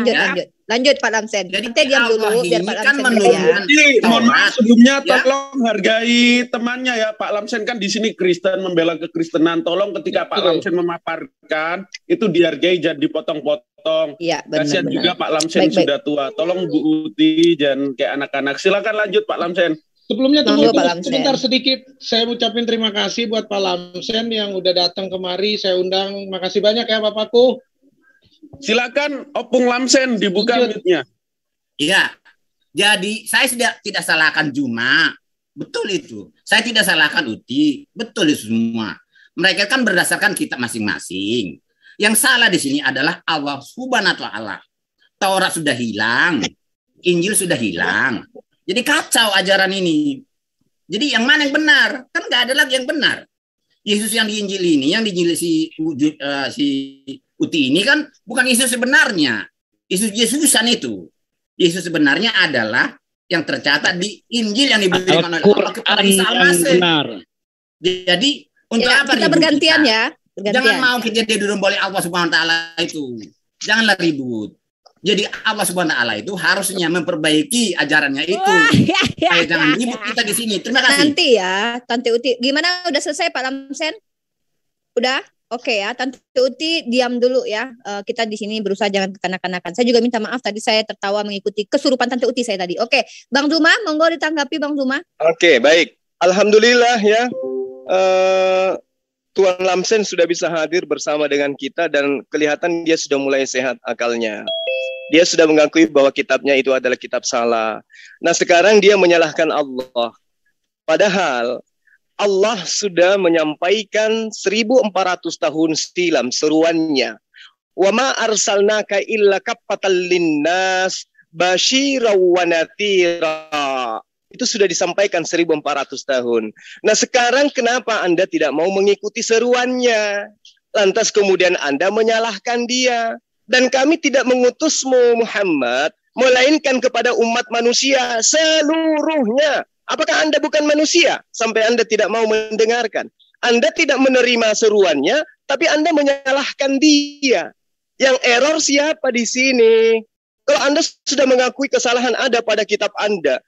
Lanjut Pak Lamsen. Jadi Kita diam dulu Allah biar ini Pak kan Lamsen dulu ya. menurunkan Mohon maaf Taurat. sebelumnya Ya. tolong hargai temannya ya, Pak Lamsen kan di sini Kristen membela kekristenan. Tolong ketika Pak Lamsen memaparkan itu dihargai, jangan dipotong-potong. Iya, Kasihan benar-benar. juga Pak Lamsen Baik-baik. sudah tua. Tolong Bu Uti jangan kayak anak-anak. Silakan lanjut Pak Lamsen. Sebelumnya Monggo, tunggu Pak Lamsen. sebentar sedikit. Saya ucapin terima kasih buat Pak Lamsen yang udah datang kemari. Saya undang. Makasih banyak ya Bapakku. Silakan Opung Lamsen dibuka Lanjut. mic-nya. Iya. Jadi saya tidak salahkan Juma. Betul itu. Saya tidak salahkan Uti. Betul itu semua. Mereka kan berdasarkan kitab masing-masing. Yang salah di sini adalah Allah Subhanahu wa taala. Taurat sudah hilang, Injil sudah hilang. Jadi kacau ajaran ini. Jadi yang mana yang benar? Kan nggak ada lagi yang benar. Yesus yang di Injil ini, yang di Injil si Uti ini kan bukan Yesus sebenarnya. Yesusan itu. Yesus sebenarnya adalah yang tercatat di Injil yang diberikan oleh Allah kepada Isa Al-Masih. Jadi untuk apa Kita ribut bergantian kita? ya. Jangan Bergantian. mau kita didorong oleh Allah Subhanahu wa taala itu. Janganlah ribut. Jadi Allah Subhanahu wa taala itu harusnya memperbaiki ajarannya itu. Supaya jangan ribut kita di sini. Terima kasih. Nanti ya, Tante Uti. Gimana udah selesai Pak Lamsen? Udah? Oke ya, Tante Uti diam dulu ya. Kita di sini berusaha jangan kekanak-kanakan. Saya juga minta maaf tadi saya tertawa mengikuti kesurupan Tante Uti saya tadi. Oke, Bang Zuma, monggo ditanggapi Bang Zuma. Oke, baik. Alhamdulillah ya. Tuan Lamsen sudah bisa hadir bersama dengan kita dan kelihatan dia sudah mulai sehat akalnya. Dia sudah mengakui bahwa kitabnya itu adalah kitab salah. Nah, sekarang dia menyalahkan Allah. Padahal Allah sudah menyampaikan 1400 tahun silam seruannya. Wa ma arsalnaka illa kaffatan linnas basyira wa nadhira. Itu sudah disampaikan 1400 tahun. Nah, sekarang kenapa Anda tidak mau mengikuti seruannya? Lantas kemudian Anda menyalahkan dia. Dan kami tidak mengutusmu Muhammad, melainkan kepada umat manusia seluruhnya. Apakah Anda bukan manusia? Sampai Anda tidak mau mendengarkan. Anda tidak menerima seruannya, tapi Anda menyalahkan dia. Yang error siapa di sini? Kalau Anda sudah mengakui kesalahan ada pada kitab Anda,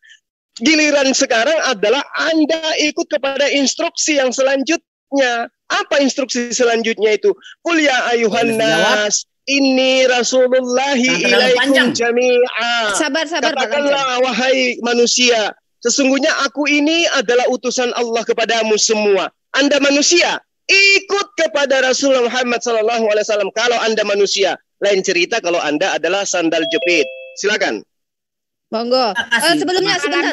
giliran sekarang adalah Anda ikut kepada instruksi yang selanjutnya. Apa instruksi selanjutnya itu? Qul ya ayuhan nas, inni rasulullahi ilaikum jami'a. Sabar Pak Lamsen. Katakanlah wahai manusia, sesungguhnya aku ini adalah utusan Allah kepadamu semua. Anda manusia, ikut kepada Rasulullah Muhammad SAW. Kalau Anda manusia, lain cerita kalau Anda adalah sandal jepit. Silakan. Monggo. Sebelumnya sebentar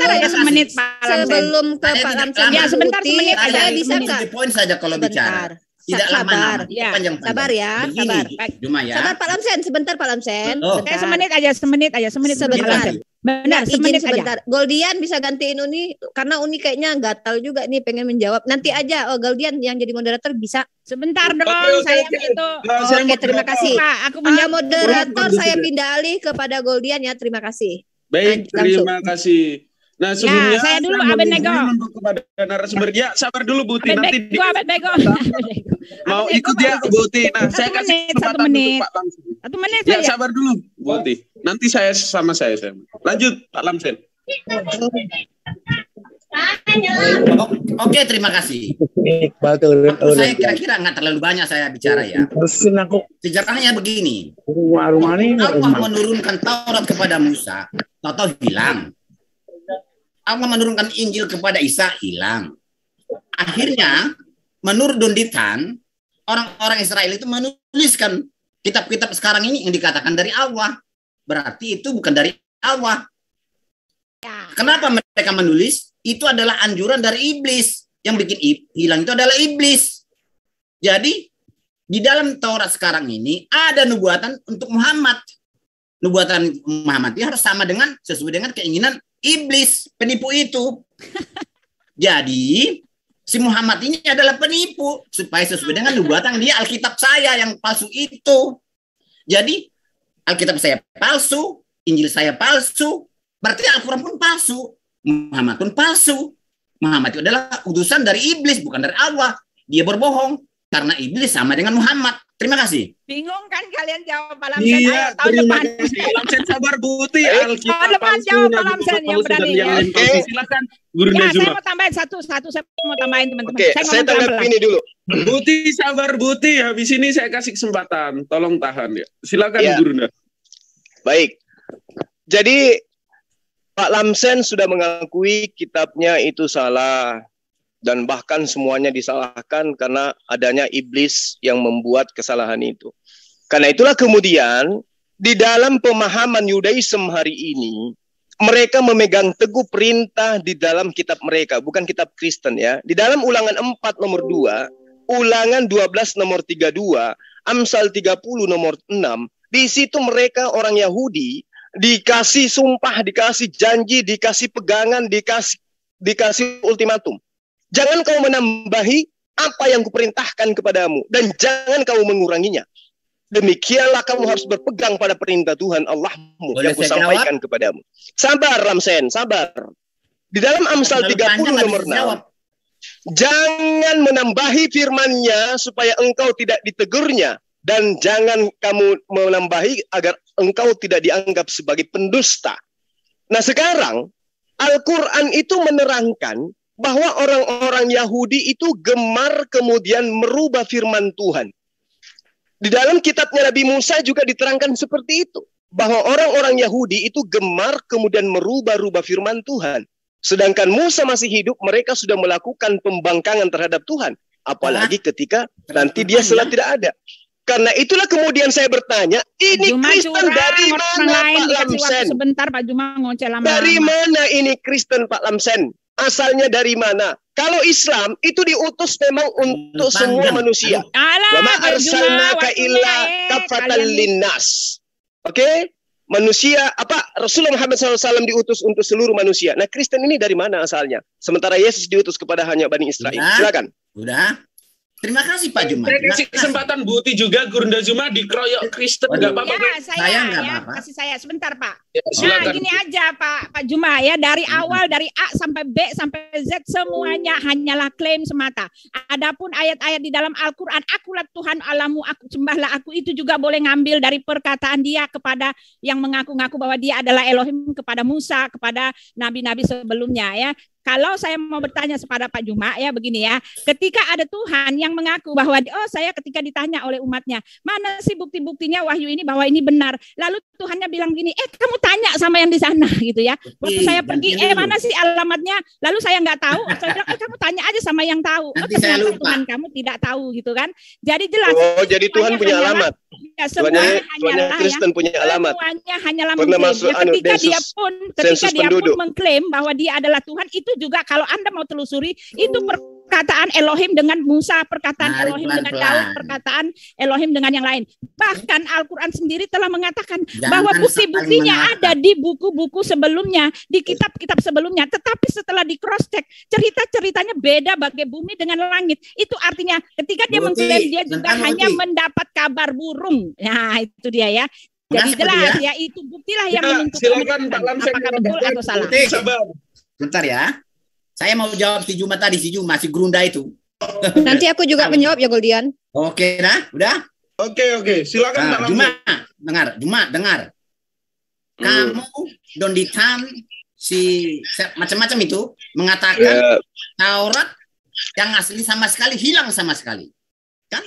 aja semenit Pak Lamsen. Sebelum ke Pak Lamsen. Ya, sebentar semenit aja. Saya bisa Di poin saja kalau bicara. Tidak sabar. lama-lama. Panjang-panjang. Sabar ya, Begini, sabar. Cuma ya. Sabar Pak Lamsen, sebentar Pak Lamsen. Saya semenit aja. Sebentar. Benar, Izin semenit sebentar. aja. Goldian bisa gantiin Uni karena Uni kayaknya gatal juga nih pengen menjawab. Nanti aja Goldian yang jadi moderator bisa. Sebentar dong, Oke. saya itu. Oke, terima kasih. Pak, aku Moderator saya pindah alih kepada Goldian ya. Terima kasih. Baik, Langsung. terima kasih. Nah, sebelumnya saya dulu mohon Abednego. izin untuk kepada narasumber. Ya, sabar dulu Bu Uti. Nanti Abednego. mau ikut ya Bu Uti. Nah, saya kasih kesempatan untuk Pak Lamsen. 1 menit Ya, saja. sabar dulu Bu Uti. Nanti saya sama saya. Lanjut Pak Lamsen. Oke, terima kasih. Waktu saya kira-kira nggak terlalu banyak saya bicara ya. Sejarahnya begini. Allah menurunkan Taurat kepada Musa, tahu hilang. Allah menurunkan Injil kepada Isa, hilang. Akhirnya, menurut Dunditan, orang-orang Israel itu menuliskan kitab-kitab sekarang ini yang dikatakan dari Allah. Berarti itu bukan dari Allah. Kenapa mereka menulis? Itu adalah anjuran dari iblis. Yang bikin hilang itu adalah iblis. Jadi di dalam Taurat sekarang ini ada nubuatan untuk Muhammad. Nubuatan Muhammad ini harus sama dengan sesuai dengan keinginan iblis, penipu itu. Jadi si Muhammad ini adalah penipu supaya sesuai dengan nubuatan dia Alkitab saya yang palsu itu. Jadi Alkitab saya palsu, Injil saya palsu, berarti Al-Quran pun palsu, Muhammad pun palsu. Muhammad itu adalah utusan dari iblis, bukan dari Allah. Dia berbohong karena iblis sama dengan Muhammad. Terima kasih. Bingung kan kalian jawab Pak Lamsen? Iya, Ayo, tahun terima depan. kasih. Pak Lamsen sabar Buti. Tahun Alkitab depan palsu, jawab Pak Nabi Lamsen Muhammad yang palsu, dan berani yang ya. lain palsu. Silakan, Guru Ya, saya Najwa. mau tambahin satu saya mau tambahin teman-teman. Oke, saya ngomong tanggapi pelan-pelan. ini dulu. Buti, sabar Buti. Habis ini saya kasih kesempatan. Tolong tahan ya. Silakan Ya. Guru Najwa. Baik. Jadi Pak Lamsen sudah mengakui kitabnya itu salah. Dan bahkan semuanya disalahkan karena adanya iblis yang membuat kesalahan itu. Karena itulah kemudian di dalam pemahaman Yudaism hari ini, mereka memegang teguh perintah di dalam kitab mereka, bukan kitab Kristen ya. Di dalam Ulangan 4 nomor 2, Ulangan 12 nomor 32, Amsal 30 nomor 6, di situ mereka orang Yahudi dikasih sumpah, dikasih janji, dikasih pegangan, dikasih ultimatum. Jangan kau menambahi apa yang kuperintahkan kepadamu dan jangan kau menguranginya. Demikianlah kamu harus berpegang pada perintah Tuhan Allahmu yang kusampaikan kepadamu. Sabar Lamsen, sabar. Di dalam Amsal 30 nomor 6, jangan menambahi firman-Nya supaya engkau tidak ditegurnya dan jangan kamu menambahi agar engkau tidak dianggap sebagai pendusta. Nah sekarang Al-Quran itu menerangkan bahwa orang-orang Yahudi itu gemar kemudian merubah firman Tuhan. Di dalam kitabnya Nabi Musa juga diterangkan seperti itu. Bahwa orang-orang Yahudi itu gemar kemudian merubah-rubah firman Tuhan. Sedangkan Musa masih hidup, mereka sudah melakukan pembangkangan terhadap Tuhan. Apalagi ketika nanti dia setelah tidak ada. Karena itulah kemudian saya bertanya, ini Kristen dari mana Pak Lamsen? Sebentar Pak Juma ngoceh lama. Dari mana ini Kristen Pak Lamsen? Asalnya dari mana? Kalau Islam itu diutus memang untuk semua manusia. Wa ma arsalnaka illa kafatan linnas. Oke? Manusia Rasulullah Muhammad SAW diutus untuk seluruh manusia. Nah, Kristen ini dari mana asalnya? Sementara Yesus diutus kepada hanya Bani Israel. Silakan. Udah. Terima kasih Pak Juma. Saya kasih kesempatan Buti juga, Guru Najwa dikeroyok Kristen. Enggak apa-apa. Ya, saya nggak ya, apa-apa. kasih saya sebentar Pak. Ya, Nah, silakan. gini aja Pak Juma ya, dari awal dari A sampai B sampai Z semuanya hanyalah klaim semata. Adapun ayat-ayat di dalam Al-Qur'an, akulah Tuhan Allahmu, aku sembahlah aku, itu juga boleh ngambil dari perkataan dia kepada yang mengaku-ngaku bahwa dia adalah Elohim, kepada Musa, kepada nabi-nabi sebelumnya ya. Kalau saya mau bertanya kepada Pak Juma ya begini ya, ketika ada Tuhan yang mengaku bahwa saya ketika ditanya oleh umatnya, mana sih bukti-buktinya wahyu ini bahwa ini benar? Lalu Tuhannya bilang gini, kamu tanya sama yang di sana gitu ya. Waktu saya pergi, mana sih alamatnya? Lalu saya nggak tahu, saya bilang, kamu tanya aja sama yang tahu. Ternyata Tuhan kamu tidak tahu gitu kan. Jadi jelas. Oh, jadi Tuhan punya alamat. Ya, semuanya hanyalah Kristen punya alamat. Semuanya hanyalah Pernah mengklaim. masuk Ya, ketika dia pun mengklaim bahwa dia adalah Tuhan, itu juga kalau Anda mau telusuri itu perkataan Elohim dengan Musa, perkataan Elohim dengan Daud, perkataan Elohim dengan yang lain. Bahkan Al-Quran sendiri telah mengatakan bahwa bukti-buktinya ada di buku-buku sebelumnya, di kitab-kitab sebelumnya. Tetapi setelah di cross check, cerita-ceritanya beda bagai bumi dengan langit. Itu artinya ketika dia mengklaim dia juga hanya mendapat kabar burung. Nah, itu dia ya. Jadi jelas ya, itu buktilah yang menentukan silakan Pak Lamsen, apakah betul atau salah. Bentar ya. Saya mau jawab si Juma tadi, si Grunda itu. Nanti aku juga menjawab ya Goldian. Oke, udah? Oke. Silakan Pak Lamsen. Juma, dengar. Kamu Donditan si macam-macam itu mengatakan Taurat yang asli sama sekali hilang sama sekali. Kan?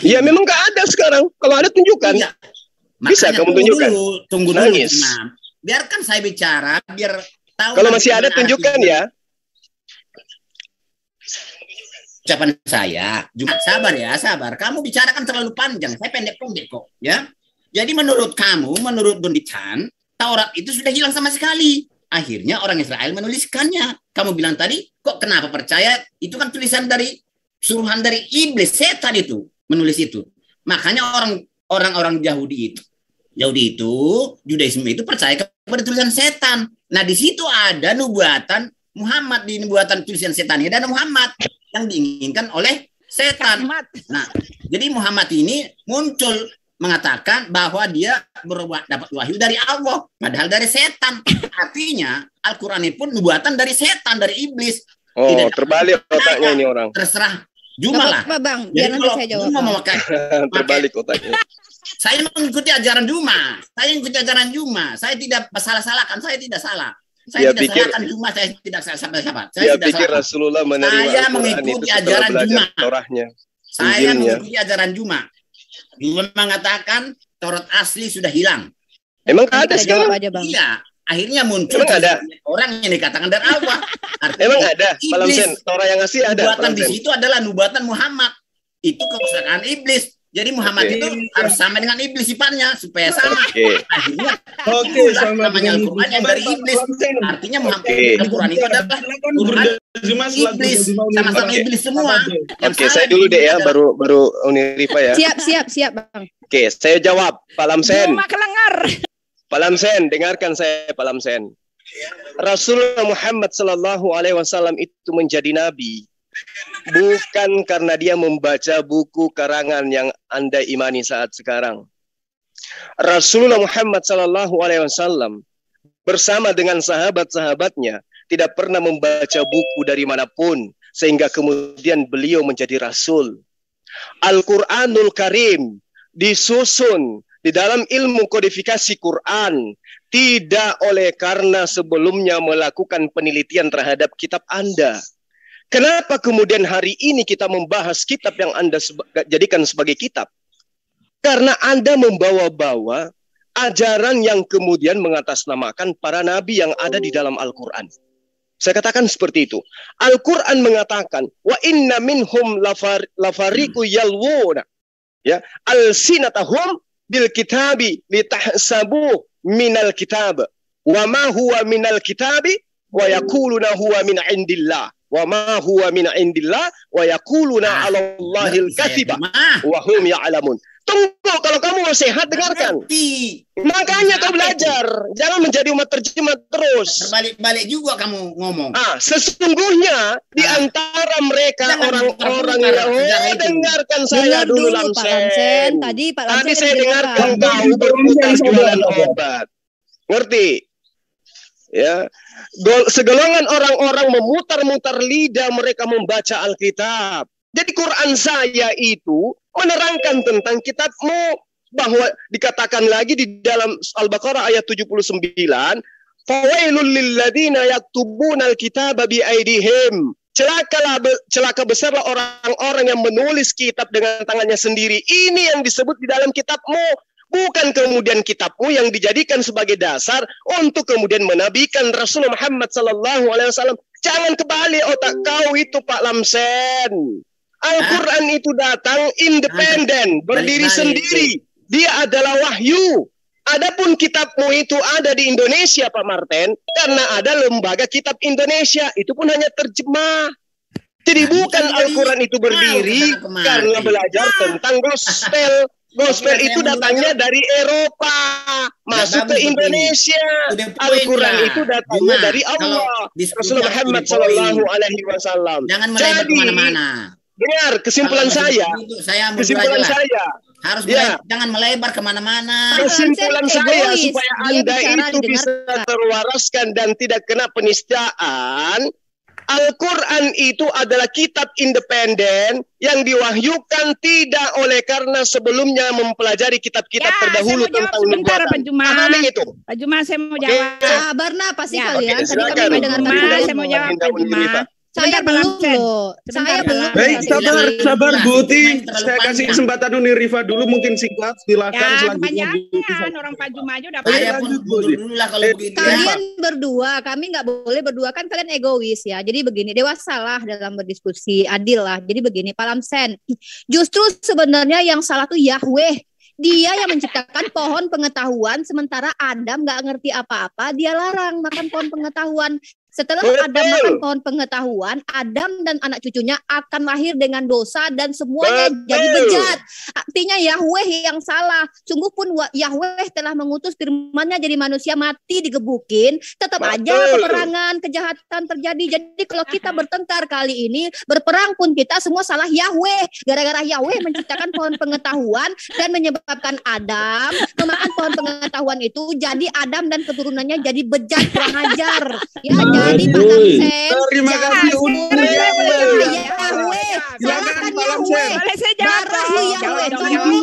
Iya, memang nggak ada sekarang. Kalau ada tunjukkan. Iya. Bisa kamu tunjukkan. Tunggu dulu. Nangis. Biarkan saya bicara, biar tahu. Kalau masih ada tunjukkan ya. Ucapan saya, Jumat sabar. Kamu bicarakan terlalu panjang, saya pendek-pendek kok, ya. Jadi menurut kamu, menurut Donditan, Taurat itu sudah hilang sama sekali. Akhirnya orang Israel menuliskannya. Kamu bilang tadi, kok kenapa percaya? Itu kan tulisan dari suruhan dari iblis, setan itu menulis itu. Makanya orang-orang Yahudi itu, Judaisme itu percaya kepada tulisan setan. Nah, di situ ada nubuatan Muhammad, di nubuatan tulisan setan ini ada Muhammad yang diinginkan oleh setan. Nah, jadi Muhammad ini muncul mengatakan bahwa dia dapat wahyu dari Allah, padahal dari setan. Artinya Al-Quran ini pun nubuatan dari setan, dari iblis. Oh, terbalik otaknya ini orang. Terserah Juma lah. Bang, biar nanti saya jawab. Juma memakai terbalik otaknya. Saya mengikuti ajaran Juma. Saya tidak salah-salahkan. Saya tidak salah. Saya tidak salahkan Juma. Saya tidak salah-salah. Saya pikir Rasulullah menerima Saya mengikuti ajaran Juma. Saya mengikuti ajaran Juma. Juma mengatakan Taurat asli sudah hilang. Emang ada sekarang? Iya. Akhirnya muncul orang yang dikatakan dari Allah. Emang ada? Pak Lamsen, Taurat yang asli ada. Nubuatan di situ adalah nubuatan Muhammad. Itu kepustakaan iblis. Jadi Muhammad itu harus sama dengan iblis sifatnya supaya sama. Akhirnya namanya Al-Quran yang dari iblis. Artinya Muhammad Al-Quran itu adalah iblis, sama-sama iblis semua. Oke, saya dulu deh ya, baru Unirifa ya. Siap Bang. Oke, saya jawab Pak Lamsen. Kelengar. Pak Lamsen, dengarkan saya Pak Lamsen. Rasulullah Muhammad SAW itu menjadi nabi bukan karena dia membaca buku karangan yang Anda imani saat sekarang. Rasulullah Muhammad SAW bersama dengan sahabat-sahabatnya tidak pernah membaca buku dari manapun sehingga kemudian beliau menjadi rasul. Al-Quranul Karim disusun di dalam ilmu kodifikasi Quran tidak oleh karena sebelumnya melakukan penelitian terhadap kitab Anda. Kenapa kemudian hari ini kita membahas kitab yang Anda jadikan sebagai kitab? Karena Anda membawa-bawa ajaran yang kemudian mengatasnamakan para nabi yang ada di dalam Al-Quran. Saya katakan seperti itu. Al-Quran mengatakan, wa inna minhum lafariqu yalwuna ya al-sinatahum bil kitabi litahsabu minal kitab wa ma huwa minal kitabi wa yaquluna huwa min indillah wa ma huwa min indillah wa yaquluna 'ala Allahil katsiba wa hum ya'lamun. Tunggu, kalau kamu mau sehat dengarkan. Makanya kau belajar, jangan menjadi umat terjemah terus. Terbalik-balik juga kamu ngomong. Sesungguhnya di antara mereka orang-orang yang dengarkan saya dulu Lamsen. Tadi saya dengarkan kau berbuka jualan obat. Ngerti? Ya, segelongan orang-orang memutar-mutar lidah mereka membaca Alkitab. Jadi Quran saya itu menerangkan tentang kitabmu, bahwa dikatakan lagi di dalam Al-Baqarah ayat 79, fawailul lilladzina yaktubuna alkitaba biaidihim. Celaka besarlah orang-orang yang menulis kitab dengan tangannya sendiri. Ini yang disebut di dalam kitabmu. Bukan kemudian kitabmu yang dijadikan sebagai dasar untuk kemudian menabikan Rasulullah Muhammad SAW. Jangan kebalik otak kau itu Pak Lamsen. Al-Quran itu datang independen, berdiri sendiri. Dia adalah wahyu. Adapun kitabmu itu ada di Indonesia Pak Martin, karena ada lembaga kitab Indonesia. Itu pun hanya terjemah. Jadi bukan Al-Quran itu berdiri karena belajar tentang gospel. Gospel itu datangnya dari Eropa, masuk ke Indonesia. Al-Quran itu datangnya dari Allah, Rasulullah Muhammad SAW. Jangan melebar kemana-mana. Dengar kesimpulan saya. Kesimpulan saya. Harus jangan melebar kemana-mana. Kesimpulan saya supaya Anda itu bisa terwaraskan dan tidak kena penistaan. Al-Quran itu adalah kitab independen yang diwahyukan tidak oleh karena sebelumnya mempelajari kitab-kitab terdahulu tentang nubuatan. Pahami itu. Pak Juma, saya mau jawab. Sabar pasti kalian. Tadi kami mendengarkan. Saya mau jawab Pak Juma. Saya belum loh. Saya belum. Baik, sabar Bu Uti. Saya kasih kesempatan Unirifa dulu, mungkin singkat. Silakan selanjutnya. Jangan orang Pak Juma aja udah dulu lah kalau begitu. Kalian berdua, kami nggak boleh berdua, kan kalian egois ya. Jadi begini, dewasalah dalam berdiskusi, adil lah. Jadi begini, Pak Lamsen. Justru sebenarnya yang salah tuh Yahweh. Dia yang menciptakan pohon pengetahuan, sementara Adam nggak ngerti apa-apa, dia larang makan pohon pengetahuan. Setelah Adam makan pohon pengetahuan, Adam dan anak cucunya akan lahir dengan dosa dan semuanya jadi bejat. Artinya Yahweh yang salah. Sungguh pun Yahweh telah mengutus firman-Nya jadi manusia mati digebukin, tetap aja peperangan, kejahatan terjadi. Jadi kalau kita bertengkar kali ini, berperang pun kita semua salah Yahweh. Gara-gara Yahweh menciptakan pohon pengetahuan dan menyebabkan Adam memakan pohon pengetahuan itu, jadi Adam dan keturunannya jadi bejat, kurang ajar. Ya, jadi Pak Lamsen, terima kasih Yahweh, salahkan Yahweh,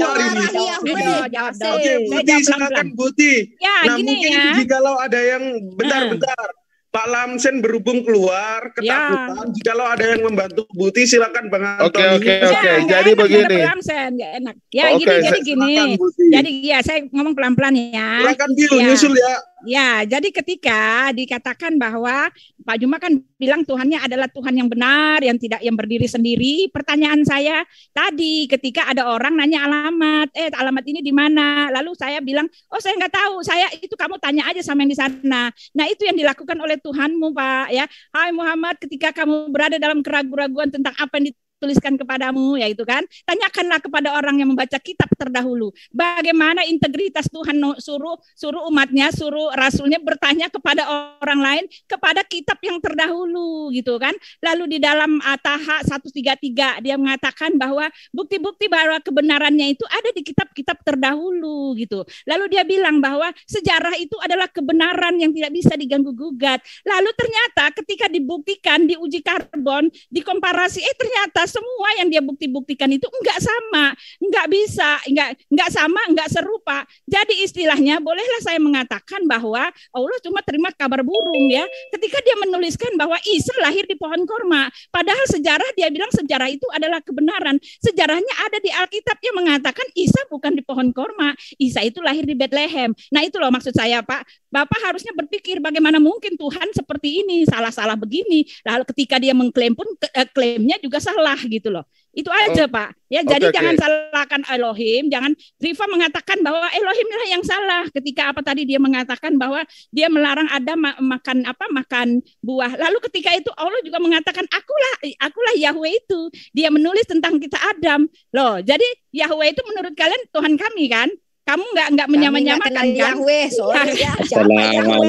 marah Yahweh, Oke, Buti, silakan Buti. Ya, Nah, gini mungkin ya. jikalau ada yang bentar. Pak Lamsen berhubung keluar ketakutan. Jikalau ada yang membantu Buti, silakan Bang Antoni. Oke. Jadi begini. Nggak enak. Ya, jadi gini. Jadi ya saya ngomong pelan-pelan ya. Silakan Bill, nyusul ya. Ya, jadi ketika dikatakan bahwa Pak Juma kan bilang Tuhannya adalah Tuhan yang benar, yang berdiri sendiri. Pertanyaan saya tadi ketika ada orang nanya alamat ini di mana? Lalu saya bilang, oh saya nggak tahu. Itu kamu tanya aja sama yang di sana. Nah itu yang dilakukan oleh Tuhanmu Pak. Ya, hai Muhammad, ketika kamu berada dalam keraguan-raguan tentang apa yang tuliskan kepadamu, yaitu kan, tanyakanlah kepada orang yang membaca kitab terdahulu. Bagaimana integritas Tuhan suruh umatnya, suruh rasulnya bertanya kepada orang lain, kepada kitab yang terdahulu, gitu kan. Lalu di dalam Taha 133 dia mengatakan bahwa bukti-bukti bahwa kebenarannya itu ada di kitab-kitab terdahulu, gitu. Lalu dia bilang bahwa sejarah itu adalah kebenaran yang tidak bisa diganggu-gugat. Lalu ternyata ketika dibuktikan, diuji karbon, dikomparasi, ternyata semua yang dia bukti-buktikan itu enggak sama, enggak bisa, enggak sama, enggak serupa. Jadi istilahnya bolehlah saya mengatakan bahwa Allah cuma terima kabar burung ya. Ketika dia menuliskan bahwa Isa lahir di pohon korma, padahal sejarah dia bilang sejarah itu adalah kebenaran. Sejarahnya ada di Alkitab yang mengatakan Isa bukan di pohon korma, Isa itu lahir di Bethlehem. Nah itu loh maksud saya Pak. Bapak harusnya berpikir bagaimana mungkin Tuhan seperti ini, salah-salah begini. Lalu ketika dia mengklaim pun klaimnya juga salah gitu loh. Itu aja Pak. Ya jadi jangan salahkan Elohim, jangan Rifa mengatakan bahwa Elohim lah yang salah ketika tadi dia mengatakan bahwa dia melarang Adam makan buah. Lalu ketika itu Allah juga mengatakan akulah Yahweh itu. Dia menulis tentang kita Adam. Loh, jadi Yahweh itu menurut kalian Tuhan kami kan? Kamu nggak menyamakan kan? Yahweh, Assalamualaikum.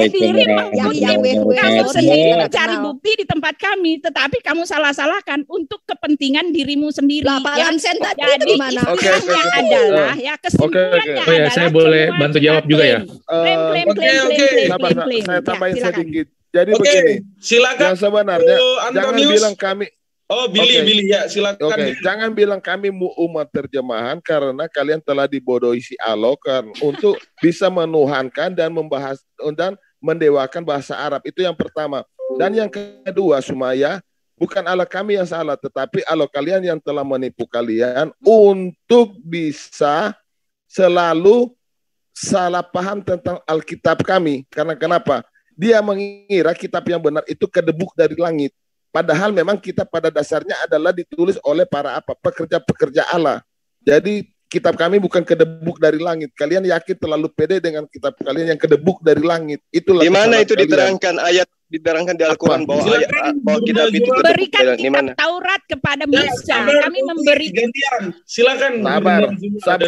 Kamu sendiri cari bukti di tempat kami, tetapi kamu salah-salahkan untuk kepentingan dirimu sendiri. Jadi istilahnya adalah ya kesimpulannya adalah. Saya boleh bantu jawab juga ya. Klaim. Saya tambahin sedikit. Jadi begini. Silakan. Yang sebenarnya jangan bilang kami. Oh, Billy ya, silakan. Jangan bilang kami umat terjemahan karena kalian telah dibodohi si Allah untuk bisa menuhankan dan membahas dan mendewakan bahasa Arab. Itu yang pertama. Dan yang kedua, Sumaya, bukan Allah kami yang salah, tetapi Allah kalian yang telah menipu kalian untuk bisa selalu salah paham tentang Alkitab kami. Karena kenapa? Dia mengira kitab yang benar itu kedebuk dari langit. Padahal memang kitab pada dasarnya adalah ditulis oleh para pekerja-pekerja Allah. Jadi kitab kami bukan kedebuk dari langit. Kalian yakin terlalu pede dengan kitab kalian yang kedebuk dari langit. Itulah di mana itu diterangkan diterangkan di Al-Qur'an bahwa kitab itu berikan kitab Taurat kepada Musa. Kami memberi silakan. Sabar.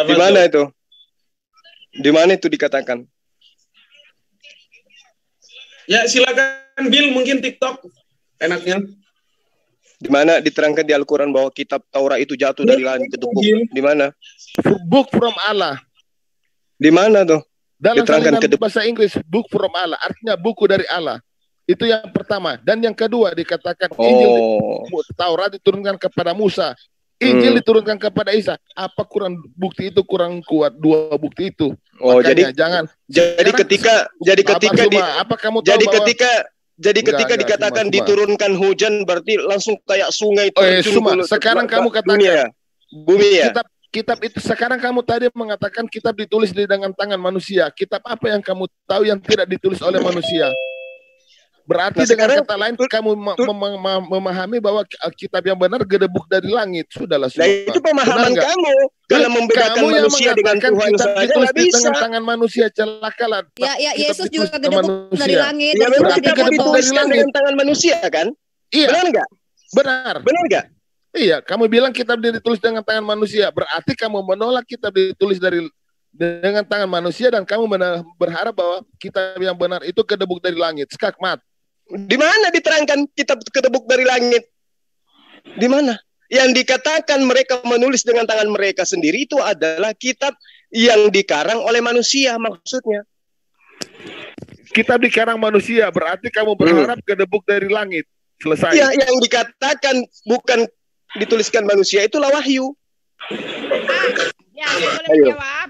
Di mana itu? Di mana itu dikatakan? Ya silakan Bill, mungkin TikTok enaknya. Di mana diterangkan di Al-Quran bahwa kitab Taurat itu jatuh dari langit ke buku? Di mana? Book from Allah. Di mana tuh? Dalam salinan bahasa Inggris, book from Allah, artinya buku dari Allah. Itu yang pertama. Dan yang kedua dikatakan Injil Taurat diturunkan kepada Musa. Injil diturunkan kepada Isa. Apa bukti itu kurang kuat dua bukti itu? Oh, makanya jadi ketika dikatakan diturunkan hujan berarti langsung kayak sungai terjun. Sekarang kamu katakan bumi ya. Kitab itu sekarang kamu tadi mengatakan kitab ditulis dengan tangan manusia. Kitab apa yang kamu tahu yang tidak ditulis oleh manusia? Berarti dengan kata lain kamu memahami bahwa kitab yang benar gedebuk dari langit. Sudahlah semua. Nah, itu pemahaman kamu. Kalau membedakan manusia dengan Tuhan saja nggak bisa. Dengan tangan manusia celakalah. Ya, Yesus juga gedebuk dari langit. Ya memang kita dituliskan dengan tangan manusia kan? Iya. Benar nggak? Benar. Benar nggak? Iya, kamu bilang kitab ditulis dengan tangan manusia. Berarti kamu menolak kitab ditulis dengan tangan manusia dan kamu berharap bahwa kitab yang benar itu gedebuk dari langit. Skakmat. Di mana diterangkan kitab gedebuk dari langit? Di mana? Yang dikatakan mereka menulis dengan tangan mereka sendiri itu adalah kitab yang dikarang oleh manusia maksudnya. Kitab dikarang manusia, berarti kamu berharap gedebuk dari langit. Selesai. Ya, yang dikatakan bukan dituliskan manusia itulah wahyu. Ya,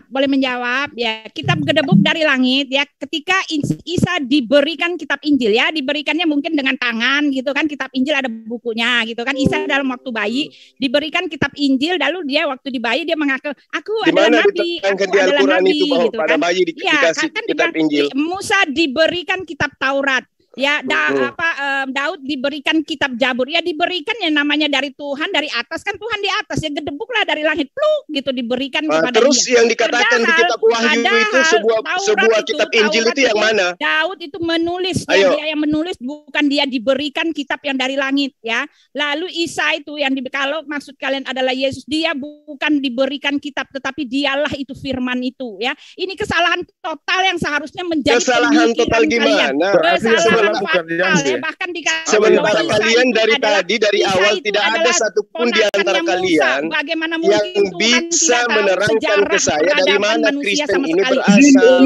boleh menjawab. Ya, kitab gedebuk dari langit ya. Ketika Isa diberikan kitab Injil ya, diberikannya mungkin dengan tangan gitu kan. Kitab Injil ada bukunya gitu kan. Isa dalam waktu bayi diberikan kitab Injil, lalu dia waktu di bayi dia mengaku aku adalah nabi, aku adalah nabi itu bahwa gitu pada kan. bayi dikasih kan kitab Injil. Musa diberikan kitab Taurat. Ya, Daud diberikan kitab Jabur. Ya diberikan yang namanya dari Tuhan, dari atas kan Tuhan di atas ya, gedebuklah dari langit pluk gitu diberikan kepada terus dia. Yang dikatakan di kitab Wahyu itu sebuah kitab Injil itu yang mana? Daud itu menulis, dia yang menulis, bukan dia diberikan kitab yang dari langit ya. Lalu Isa itu yang kalau maksud kalian adalah Yesus, dia bukan diberikan kitab tetapi dialah itu firman itu ya. Ini kesalahan total yang seharusnya menjadi kesalahan total gimana? Kesalahan fatal ya, bahkan sementara kalian dari awal tidak ada satupun di antara kalian yang bisa menerangkan ke saya dari mana Kristen ini berasal.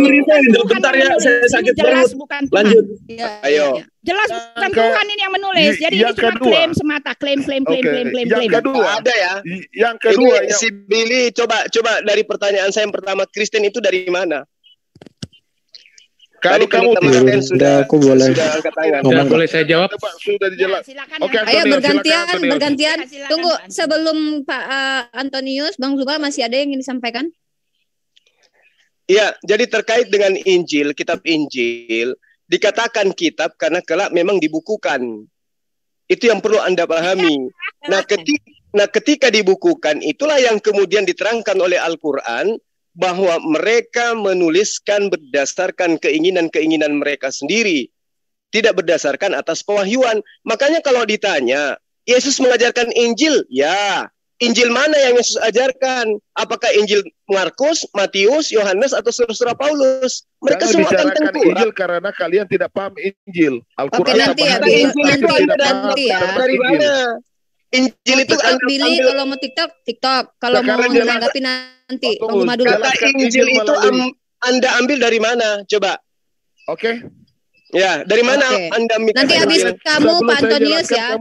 Bentar ya, saya sakit perut. Lanjut. Ayo. Jelas bukan Tuhan ini yang menulis. Jadi ini cuma klaim semata, klaim. Yang kedua ada ya. Yang kedua si Billy coba dari pertanyaan saya yang pertama, Kristen itu dari mana? Kalau kamu sudah angkat tangan. Boleh saya jawab? Sudah dijelaskan. Oke, ayo bergantian. Tunggu, sebelum Pak Antonius, Bang Zuma masih ada yang ingin disampaikan? Iya, jadi terkait dengan Injil, kitab Injil, dikatakan kitab karena kelak memang dibukukan. Itu yang perlu Anda pahami. Nah, ketika dibukukan, itulah yang kemudian diterangkan oleh Al-Quran, bahwa mereka menuliskan berdasarkan keinginan-keinginan mereka sendiri, tidak berdasarkan atas pewahyuan. Makanya kalau ditanya, Yesus mengajarkan Injil? Ya. Injil mana yang Yesus ajarkan? Apakah Injil Markus, Matius, Yohanes, atau surah Paulus? Mereka semua akan tentu. Injil karena kalian tidak paham Injil. Oke, nanti ya, dari mana? Injil itu Billy, kalau mau TikTok, kalau mau menanggapi nanti Bang Zuma dulu. Kata Injil itu Anda ambil dari mana? Coba. Oke. Ya, dari mana Anda mikir? Nanti habis kamu Pak Antonius ya.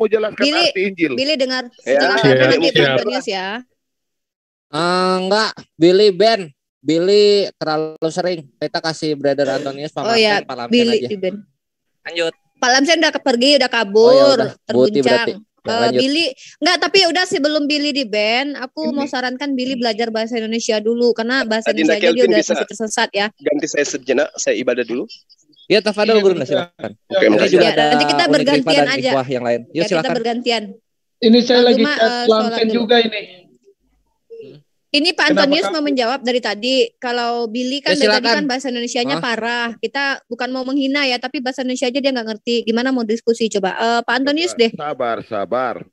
Billy dengar jelaskan nanti Pak Antonius ya. Enggak, Billy terlalu sering. Kita kasih Brother Antonius Pak Martin, Pak Lamsen Billy aja. Lanjut. Pak Lamsen udah pergi, udah kabur, terguncang. Lanjut. Billy, enggak, tapi udah sebelum Billy di band, aku mau sarankan Billy belajar bahasa Indonesia dulu karena bahasa Indonesia dia udah masih tersesat ya. Ganti saya sejenak, saya ibadah dulu. Ya, tafadhol Guru, silakan. Oke, juga ada nanti kita bergantian aja. Yang lain. Yuk, silakan. Kita bergantian. Ini saya lagi Lamsen juga ini. Ini Pak Antonius mau menjawab dari tadi. Kalau Billy kan dari tadi kan bahasa Indonesianya parah. Kita bukan mau menghina ya, tapi bahasa Indonesia aja dia nggak ngerti. Gimana mau diskusi coba? Pak Antonius deh. Sabar.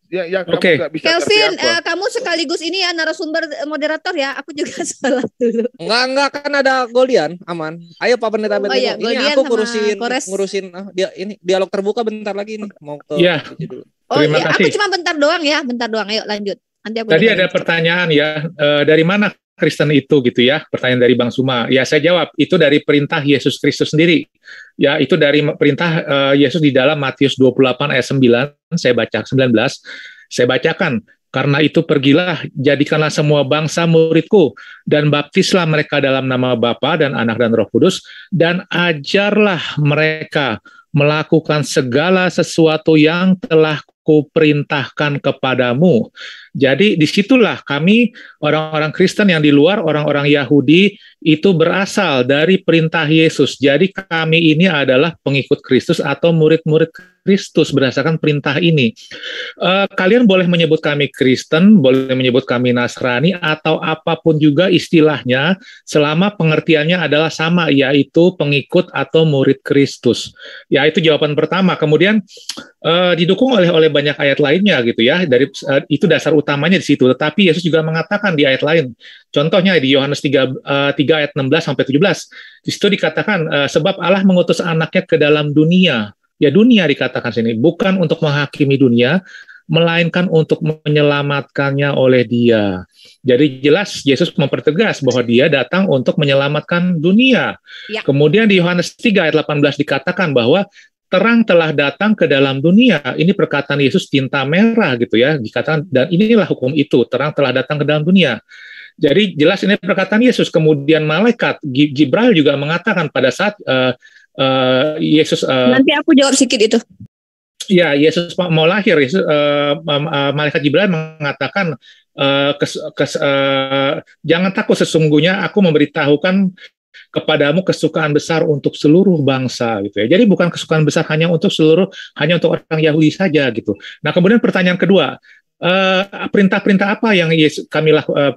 Yang Oke. Kelvin, kamu sekaligus ini ya narasumber moderator ya. Aku juga salah dulu. Enggak kan ada Goldian, aman. Ayo Pak Pendeta Betul. Iya, ini aku ngurusin ini dialog terbuka bentar lagi nih. Mau ke dulu. Terima kasih. Aku cuma bentar doang. Ayo lanjut. Tadi ada pertanyaan ya, dari mana Kristen itu gitu ya, pertanyaan dari Bang Zuma. Ya saya jawab, itu dari perintah Yesus Kristus sendiri. Ya itu dari perintah Yesus di dalam Matius 28 ayat 9, saya baca 19, saya bacakan. Karena itu pergilah, jadikanlah semua bangsa muridku, dan baptislah mereka dalam nama Bapa dan Anak dan Roh Kudus, dan ajarlah mereka melakukan segala sesuatu yang telah kuperintahkan kepadamu. Jadi disitulah kami orang-orang Kristen yang di luar, orang-orang Yahudi itu berasal dari perintah Yesus. Jadi kami ini adalah pengikut Kristus atau murid-murid Kristus berdasarkan perintah ini. Kalian boleh menyebut kami Kristen, boleh menyebut kami Nasrani, atau apapun juga istilahnya, selama pengertiannya adalah sama, yaitu pengikut atau murid Kristus. Ya, itu jawaban pertama. Kemudian didukung oleh banyak ayat lainnya gitu ya. Itu dasar utamanya di situ. Tetapi Yesus juga mengatakan di ayat lain. Contohnya di Yohanes 3 ayat 16 sampai 17. Di situ dikatakan sebab Allah mengutus anaknya ke dalam dunia. Ya, dunia dikatakan sini bukan untuk menghakimi dunia, melainkan untuk menyelamatkannya oleh Dia. Jadi jelas Yesus mempertegas bahwa Dia datang untuk menyelamatkan dunia. Ya. Kemudian di Yohanes 3 ayat 18 dikatakan bahwa terang telah datang ke dalam dunia. Ini perkataan Yesus tinta merah gitu ya, dikatakan, dan inilah hukum itu, terang telah datang ke dalam dunia. Jadi jelas ini perkataan Yesus. Kemudian malaikat Jibril juga mengatakan pada saat Yesus nanti aku jawab sedikit itu. Ya, Yesus mau lahir, malaikat Jibril mengatakan jangan takut, sesungguhnya aku memberitahukan kepadamu kesukaan besar untuk seluruh bangsa gitu ya. Jadi bukan kesukaan besar hanya untuk orang Yahudi saja gitu. Nah, kemudian pertanyaan kedua, perintah-perintah apa yang kami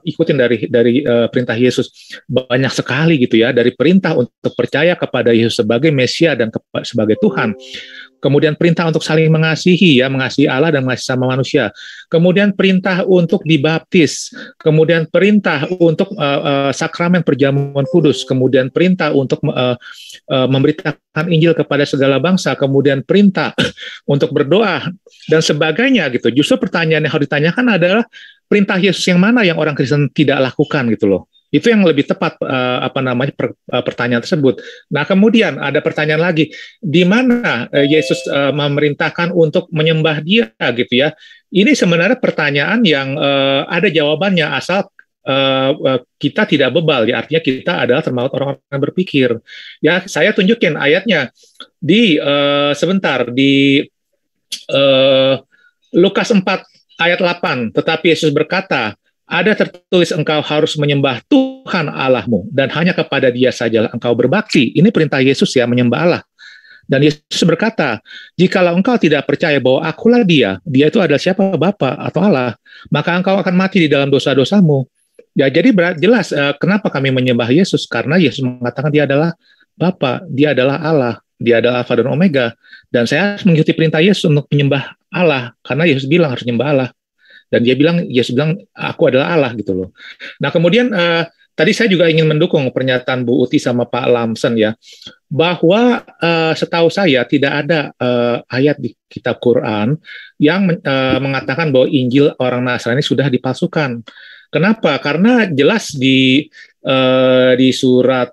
ikutin dari perintah Yesus? Banyak sekali gitu ya, dari perintah untuk percaya kepada Yesus sebagai Mesia dan sebagai Tuhan. Kemudian perintah untuk saling mengasihi, ya, mengasihi Allah dan mengasihi sama manusia. Kemudian perintah untuk dibaptis. Kemudian perintah untuk sakramen perjamuan kudus. Kemudian perintah untuk memberitakan Injil kepada segala bangsa. Kemudian perintah untuk berdoa dan sebagainya gitu. Justru pertanyaan yang harus ditanyakan adalah perintah Yesus yang mana yang orang Kristen tidak lakukan gitu loh. Itu yang lebih tepat pertanyaan tersebut. Nah, kemudian ada pertanyaan lagi, di mana Yesus memerintahkan untuk menyembah Dia gitu ya. Ini sebenarnya pertanyaan yang ada jawabannya asal kita tidak bebal ya, artinya kita adalah termasuk orang-orang yang berpikir. Ya, saya tunjukin ayatnya di Lukas 4 ayat 8. Tetapi Yesus berkata, ada tertulis engkau harus menyembah Tuhan Allahmu dan hanya kepada Dia sajalah engkau berbakti. Ini perintah Yesus ya, menyembah Allah. Dan Yesus berkata, jikalau engkau tidak percaya bahwa akulah Dia itu adalah siapa, Bapa atau Allah, maka engkau akan mati di dalam dosa-dosamu. Ya, jadi jelas kenapa kami menyembah Yesus, karena Yesus mengatakan Dia adalah Bapa, Dia adalah Allah, Dia adalah Alfa dan Omega. Dan saya harus mengikuti perintah Yesus untuk menyembah Allah, karena Yesus bilang harus menyembah Allah. Dan Yesus bilang, aku adalah Allah gitu loh. Nah, kemudian tadi saya juga ingin mendukung pernyataan Bu Uti sama Pak Lamsen ya, bahwa setahu saya tidak ada ayat di kitab Quran yang mengatakan bahwa Injil orang Nasrani sudah dipalsukan. Kenapa? Karena jelas di surat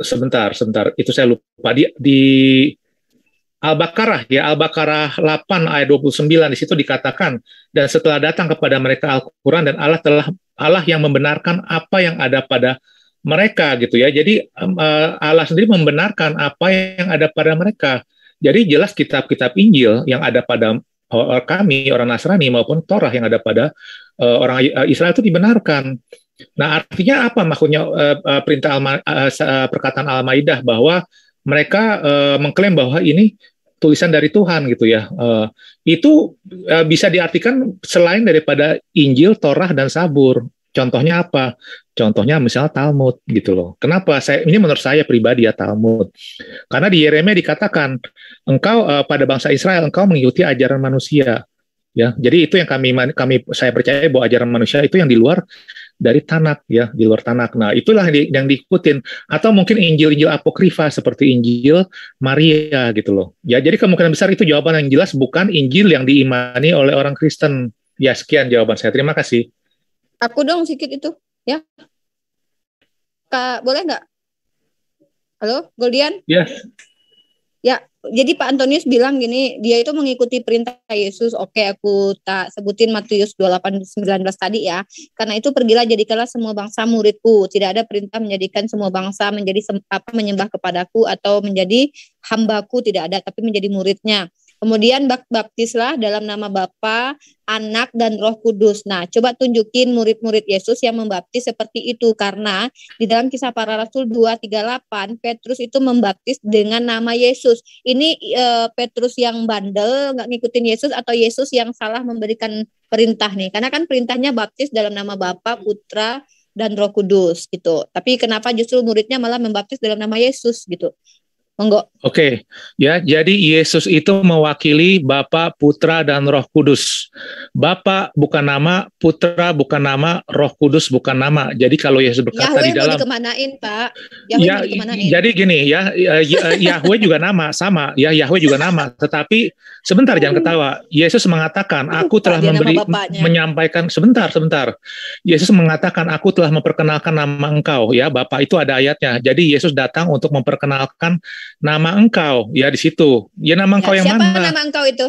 sebentar itu saya lupa di Al-Baqarah ya, Al-Baqarah 8 ayat 29, di situ dikatakan, dan setelah datang kepada mereka Al-Quran dan Allah yang membenarkan apa yang ada pada mereka gitu ya. Jadi Allah sendiri membenarkan apa yang ada pada mereka. Jadi jelas kitab-kitab Injil yang ada pada kami orang Nasrani maupun Torah yang ada pada orang Israel itu dibenarkan. Nah, artinya apa maksudnya perkataan Al-Maidah bahwa mereka mengklaim bahwa ini tulisan dari Tuhan gitu ya. Itu bisa diartikan selain daripada Injil, Torah, dan Zabur. Contohnya apa? Contohnya misalnya Talmud gitu loh. Kenapa? Ini menurut saya pribadi ya, Talmud. Karena di Yeremia dikatakan, engkau pada bangsa Israel, engkau mengikuti ajaran manusia. Ya, jadi itu yang saya percaya bahwa ajaran manusia itu yang di luar dari Tanak ya, di luar Tanak. Nah, itulah yang diikutin. Atau mungkin Injil-Injil apokrifa seperti Injil Maria gitu loh. Ya, jadi kemungkinan besar itu jawaban yang jelas bukan Injil yang diimani oleh orang Kristen. Ya, sekian jawaban saya. Terima kasih. Aku dong sedikit itu, ya. Kak, boleh nggak? Halo, Goldian? Yes. Ya, jadi Pak Antonius bilang gini, dia itu mengikuti perintah Yesus. Oke, aku tak sebutin Matius 28:19 tadi ya. Karena itu pergilah jadikanlah semua bangsa muridku. Tidak ada perintah menjadikan semua bangsa menjadi menyembah kepadaku atau menjadi hambaku, tidak ada, tapi menjadi muridnya. Kemudian baptislah dalam nama Bapa, Anak, dan Roh Kudus. Nah, coba tunjukin murid-murid Yesus yang membaptis seperti itu. Karena di dalam Kisah Para Rasul 2:38, Petrus itu membaptis dengan nama Yesus. Ini Petrus yang bandel, nggak ngikutin Yesus, atau Yesus yang salah memberikan perintah nih. Karena kan perintahnya baptis dalam nama Bapa, Putra, dan Roh Kudus gitu. Tapi kenapa justru muridnya malah membaptis dalam nama Yesus gitu? Monggo. Oke, ya, jadi Yesus itu mewakili Bapa, Putra, dan Roh Kudus. Bapa bukan nama, Putra bukan nama, Roh Kudus bukan nama. Jadi kalau Yesus berkata Yahweh di dalam, mau dikemanain, Pak? Yahweh ya, mau dikemanain? jadi gini ya, Yahweh juga nama, sama ya, Yahweh juga nama. Tetapi sebentar, jangan ketawa. Yesus mengatakan, aku telah menyampaikan, sebentar. Yesus mengatakan, aku telah memperkenalkan nama engkau. Ya, Bapa itu ada ayatnya. Jadi Yesus datang untuk memperkenalkan nama engkau, ya di situ. Ya, nama engkau yang siapa mana? Siapa nama engkau itu?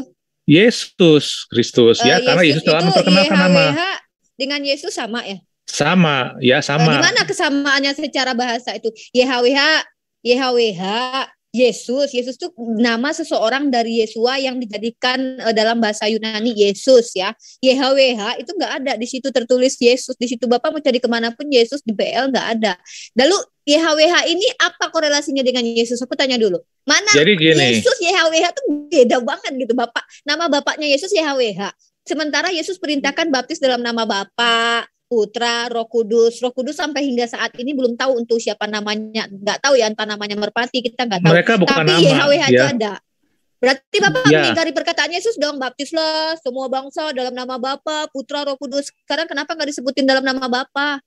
Yesus Kristus, ya, karena Yesus telah memperkenalkan nama. Dengan Yesus sama ya? Sama, ya sama. Di mana kesamaannya secara bahasa itu? YHWH, Yesus itu nama seseorang dari Yesua yang dijadikan dalam bahasa Yunani Yesus ya. YHWH itu nggak ada di situ tertulis Yesus. Di situ Bapak mau cari kemanapun Yesus di BL nggak ada. Lalu YHWH ini apa korelasinya dengan Yesus? Aku tanya dulu. Mana Yesus YHWH itu beda banget gitu Bapak. Nama bapaknya Yesus YHWH. Sementara Yesus perintahkan baptis dalam nama Bapa, Putra, Roh Kudus. Roh Kudus sampai hingga saat ini belum tahu untuk siapa namanya. Nggak tahu ya, entah namanya Merpati, kita nggak tahu. Mereka bukan tapi nama, YHWH ya. ada. Berarti Bapak mengingkari perkataan Yesus dong, baptislah semua bangsa dalam nama Bapa, Putra, Roh Kudus. Sekarang kenapa nggak disebutin dalam nama Bapa?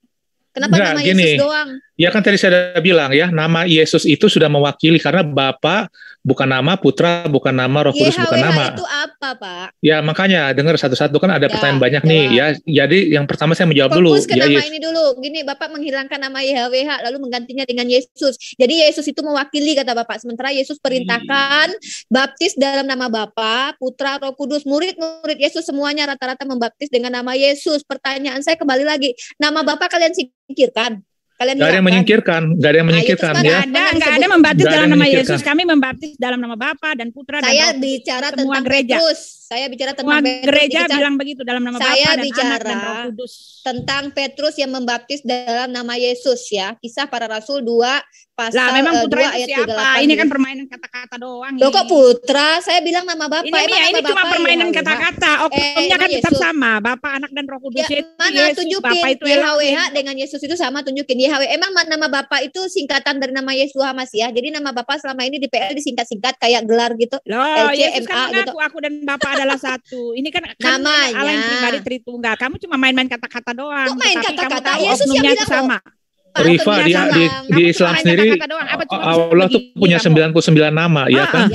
Kenapa nama Yesus doang? Ya kan tadi saya sudah bilang ya, nama Yesus itu sudah mewakili karena Bapa bukan nama, Putra bukan nama, Roh Kudus bukan nama. itu apa, Pak? Ya makanya dengar satu-satu kan ada pertanyaan banyak nih ya. Jadi yang pertama saya menjawab dulu. Fokus ke nama ini dulu. Gini, Bapak menghilangkan nama YHWH lalu menggantinya dengan Yesus. Jadi Yesus itu mewakili kata Bapak. Sementara Yesus perintahkan baptis dalam nama Bapa, Putra, Roh Kudus. Murid-murid Yesus semuanya rata-rata membaptis dengan nama Yesus. Pertanyaan saya kembali lagi, nama Bapak kalian singkirkan? Gak ada yang menyingkirkan, gak ada yang menyingkirkan ya. Nggak ada membaptis dalam nama Yesus. Kami membaptis dalam nama Bapa dan Putra dan Saya bicara tentang gereja. Petrus. Saya bicara tentang Petrus. Gereja bilang begitu dalam nama Bapa dan Anak dan Roh Kudus. Tentang Petrus yang membaptis dalam nama Yesus ya. Kisah Para Rasul 2 pasal lah, memang Putra 2 ayat siapa? 38. Ini kan permainan kata-kata doang. Loh kok Putra? Saya bilang nama Bapa. Ini cuma permainan kata-kata. Oknumnya kan tetap sama. Bapa, Anak dan Roh Kudus. Ya, mana Yesus, tunjukin Bapa itu YHWH dengan Yesus itu sama, tunjukin YHWH. Emang nama Bapa itu singkatan dari nama Yesus Mas ya. Jadi nama Bapa selama ini di PL disingkat-singkat kayak gelar gitu. Loh, Yesus LCMA kan mengaku gitu. aku dan Bapa adalah satu. Ini kan namanya Allah yang pribadi Tritunggal. Kamu cuma main-main kata-kata doang. Kok main kata-kata? Yesus yang bilang sama. Rifa di Islam sendiri Allah tuh punya 99 nama ya kan?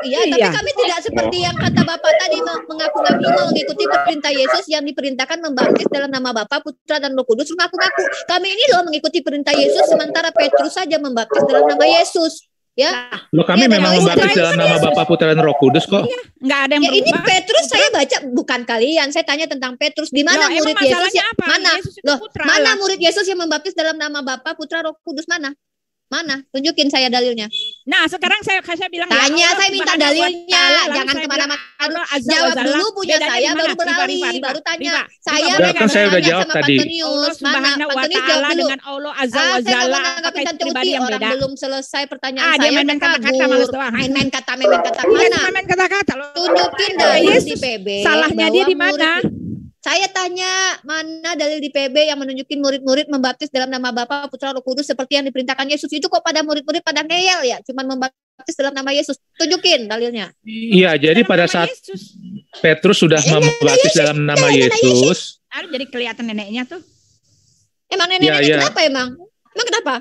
Iya, tapi kami tidak seperti yang kata Bapak tadi mengaku-ngaku mau mengikuti perintah Yesus yang diperintahkan membaptis dalam nama Bapa, Putra dan Roh Kudus. Mengaku-ngaku kami ini loh mengikuti perintah Yesus sementara Petrus saja membaptis dalam nama Yesus. Ya. Loh kami memang membaptis dalam nama Bapa, Putra dan Roh Kudus kok. Enggak ada yang berubah. Ini Petrus saya baca bukan kalian. Saya tanya tentang Petrus. Di mana murid Yesus? Mana? Loh, mana murid Yesus yang membaptis dalam nama Bapa, Putra, Roh Kudus mana? Mana? Tunjukin saya dalilnya. Nah, sekarang saya bilang tanya, saya minta dalilnya. Jangan kemana-mana. Jawab dulu punya saya, baru beralih, baru tanya. Saya saya udah jawab tadi. Mana? Pantonius jawab dulu. Dengan Allah Azza wa Jalla. Tapi Tante Uti orang belum selesai pertanyaan saya. Main-main kata-kata malas doang. Main-main kata. Mana? Main kata-kata. Tunjukin dalil di PB. Salahnya dia di mana? Saya tanya, mana dalil di PB yang menunjukin murid-murid membaptis dalam nama Bapa, Putra, Roh Kudus seperti yang diperintahkan Yesus? Itu kok pada murid-murid pada ngeyel ya, cuman membaptis dalam nama Yesus. Tunjukin dalilnya. Iya, jadi pada saat Petrus sudah membaptis dalam nama Yesus. Jadi kelihatan neneknya tuh. Emang nenek-nenek kenapa emang? Emang kenapa?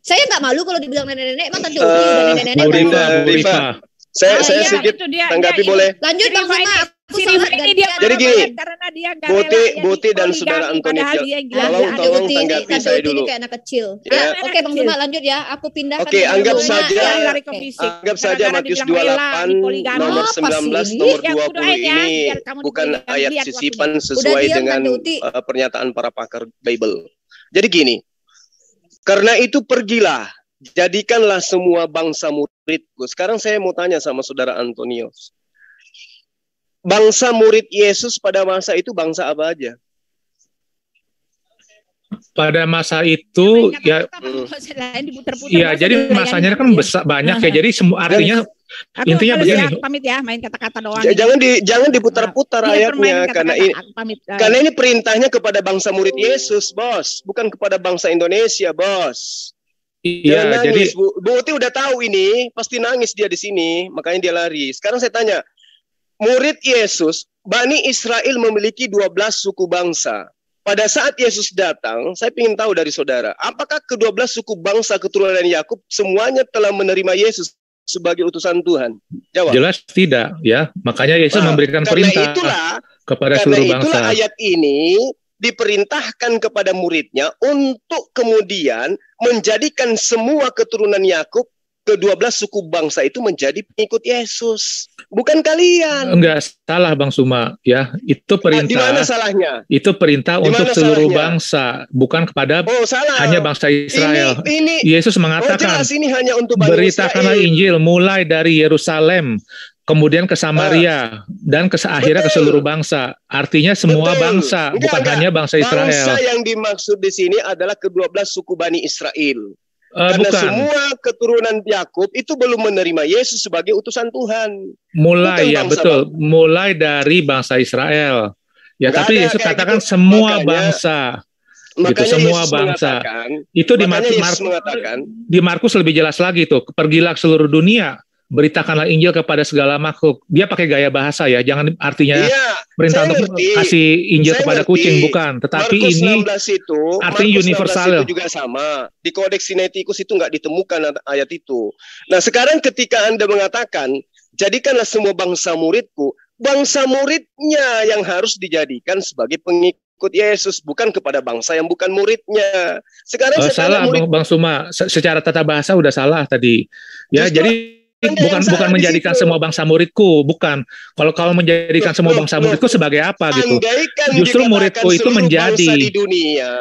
Saya nggak malu kalau dibilang nenek-nenek. Emang Tante Uti udah nenek-nenek. Bu Rifa. Saya sedikit tanggapi boleh. Lanjut Bang Suma. Jadi gini, Boti dan Saudara Antonius, tolong tanggapi saya dulu. Kayak anak kecil. Ya, oke Bang Suma lanjut ya. Aku pindahkan. Oke, anggap saja Matius 28 nomor 19 nomor 20 ini bukan ayat sisipan sesuai dengan pernyataan para pakar Bible. Jadi gini, karena itu pergilah, jadikanlah semua bangsa muridku. Sekarang saya mau tanya sama Saudara Antonius. bangsa murid Yesus pada masa itu bangsa apa aja? Pada masa itu ya, ya jadi masanya kan besar banyak ya. Jadi semua artinya intinya begini. Pamit ya, main kata-kata doang. Jangan diputar-putar ayatnya karena ini perintahnya kepada bangsa murid Yesus, Bos, bukan kepada bangsa Indonesia, Bos. Iya, jadi Bu Uti udah tahu ini, pasti nangis dia di sini, makanya dia lari. Sekarang saya tanya, murid Yesus, Bani Israel memiliki 12 suku bangsa. Pada saat Yesus datang, saya ingin tahu dari saudara, apakah ke-12 suku bangsa keturunan Yakub semuanya telah menerima Yesus sebagai utusan Tuhan? Jawab. Jelas tidak, ya. Makanya Yesus memberikan perintah kepada seluruh bangsa. Karena itulah ayat ini diperintahkan kepada muridnya untuk kemudian menjadikan semua keturunan Yakub, ke-12 suku bangsa itu menjadi pengikut Yesus. Bukan kalian. Enggak salah Bang Suma, ya. Itu perintah. Di mana salahnya? Itu perintah untuk seluruh bangsa, bukan kepada hanya bangsa Israel. Yesus mengatakan, ini hanya untuk Bani beritakanlah Israel. Injil mulai dari Yerusalem, kemudian ke Samaria, dan akhirnya ke seluruh bangsa. Artinya semua bangsa, bukan hanya bangsa Israel. Bangsa yang dimaksud di sini adalah ke-12 suku Bani Israel. Karena bukan. semua keturunan Yakub itu belum menerima Yesus sebagai utusan Tuhan. Mulai ya betul, mulai dari bangsa Israel. Ya, tapi Yesus katakan gitu. semua bangsa. Gitu, semua Yesus bangsa. Itu di Markus lebih jelas lagi tuh. Pergilah ke seluruh dunia, beritakanlah Injil kepada segala makhluk. Dia pakai gaya bahasa ya, jangan artinya perintah untuk kasih Injil kepada kucing, bukan. Tetapi Markus ini 16 itu, artinya universal. Itu juga sama. Di Kodeks Sinaiticus itu nggak ditemukan ayat itu. Nah sekarang ketika Anda mengatakan, jadikanlah semua bangsa muridku, bangsa muridnya yang harus dijadikan sebagai pengikut Yesus, bukan kepada bangsa yang bukan muridnya. Sekarang salah Bang Suma, secara tata bahasa udah salah tadi. Ya, jadi bukan menjadikan semua bangsa muridku, bukan. Kalau menjadikan semua bangsa muridku sebagai apa gitu? Justru muridku itu menjadi di dunia.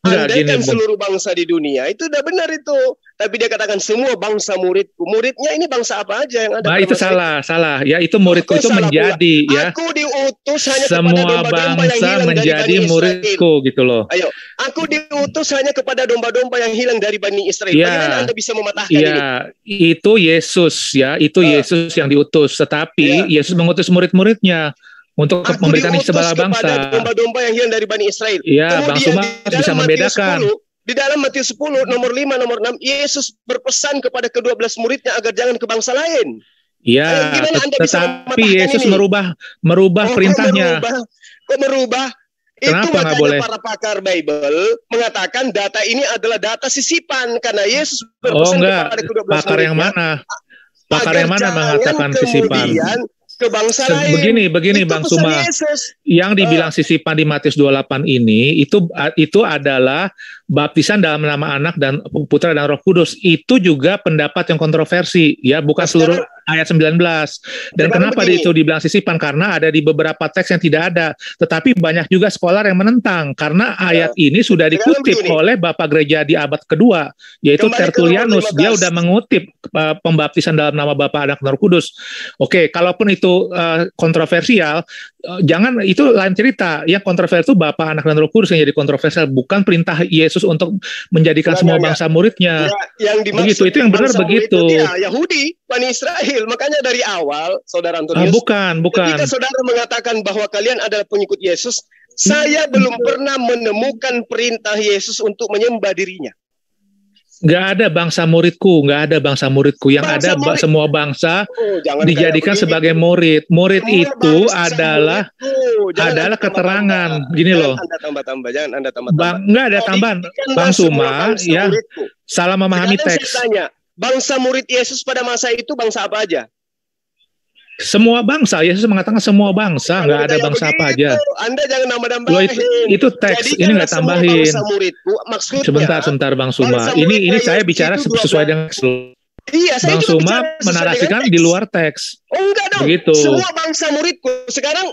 Andaikan seluruh bangsa di dunia, itu udah benar itu. Tapi dia katakan semua bangsa muridku. Muridnya ini bangsa apa aja yang ada? Nah, itu salah. Ya, itu muridku itu menjadi ya. Aku diutus hanya semua bangsa menjadi muridku gitu loh. Ayo, aku diutus hanya kepada domba-domba yang hilang dari Bani Israel. Ya, bagaimana Anda bisa mematahkan ini? Itu Yesus ya, itu Yesus yang diutus. Tetapi Yesus mengutus murid-muridnya untuk memberikan segala bangsa. Domba-domba yang hilang dari Bani Israel. Iya, Bang Suma bisa membedakan. Di dalam Matius 10, nomor 5, nomor 6, Yesus berpesan kepada ke-12 muridnya agar jangan ke bangsa lain. Iya, tetapi Yesus merubah perintahnya. Kok merubah? Kenapa itu makanya boleh? Para pakar Bible mengatakan data ini adalah data sisipan karena Yesus berpesan kepada ke-12 muridnya. Pakar yang mana? Pakar yang mana mengatakan sisipan? Ke bangsa lain. Begini Bang Suma, yang dibilang sisipan di Matius 28 ini itu adalah baptisan dalam nama Anak dan Putra dan Roh Kudus. Itu juga pendapat yang kontroversi, ya, bukan seluruh ayat 19. Dan kenapa itu dibilang sisipan? Karena ada di beberapa teks yang tidak ada. Tetapi banyak juga scholar yang menentang karena ayat ini sudah dikutip oleh Bapak Gereja di abad kedua, yaitu Tertullianus. Dia udah mengutip pembaptisan dalam nama Bapa, Anak dan Roh Kudus. Oke, kalaupun itu kontroversial, jangan, itu lain cerita. Yang kontroversial itu Bapa, Anak dan Roh Kudus yang jadi kontroversial, bukan perintah Yesus untuk menjadikan semua bangsa muridnya. Yang begitu, itu yang benar begitu. Yahudi, Bani Israel. Makanya dari awal, Saudara Antonius, bukan. Ketika saudara mengatakan bahwa kalian adalah pengikut Yesus, saya belum pernah menemukan perintah Yesus untuk menyembah dirinya. Nggak ada bangsa muridku, Yang ada semua bangsa dijadikan sebagai murid. Murid itu adalah keterangan. Gini loh. Jangan Anda tambah-tambah. Nggak ada tambahan. Bang Suma, ya, salah memahami teks. Bangsa murid Yesus pada masa itu bangsa apa aja? Semua bangsa. Yesus mengatakan semua bangsa, nggak ada bangsa apa aja. Anda jangan nambah-nambahin. Itu teks, ini nggak tambahin. Sebentar Bang Suma. Ini saya bicara sesuai dengan Bang Suma menarasikan di luar teks. Oh enggak dong. Begitu. Semua bangsa muridku. Sekarang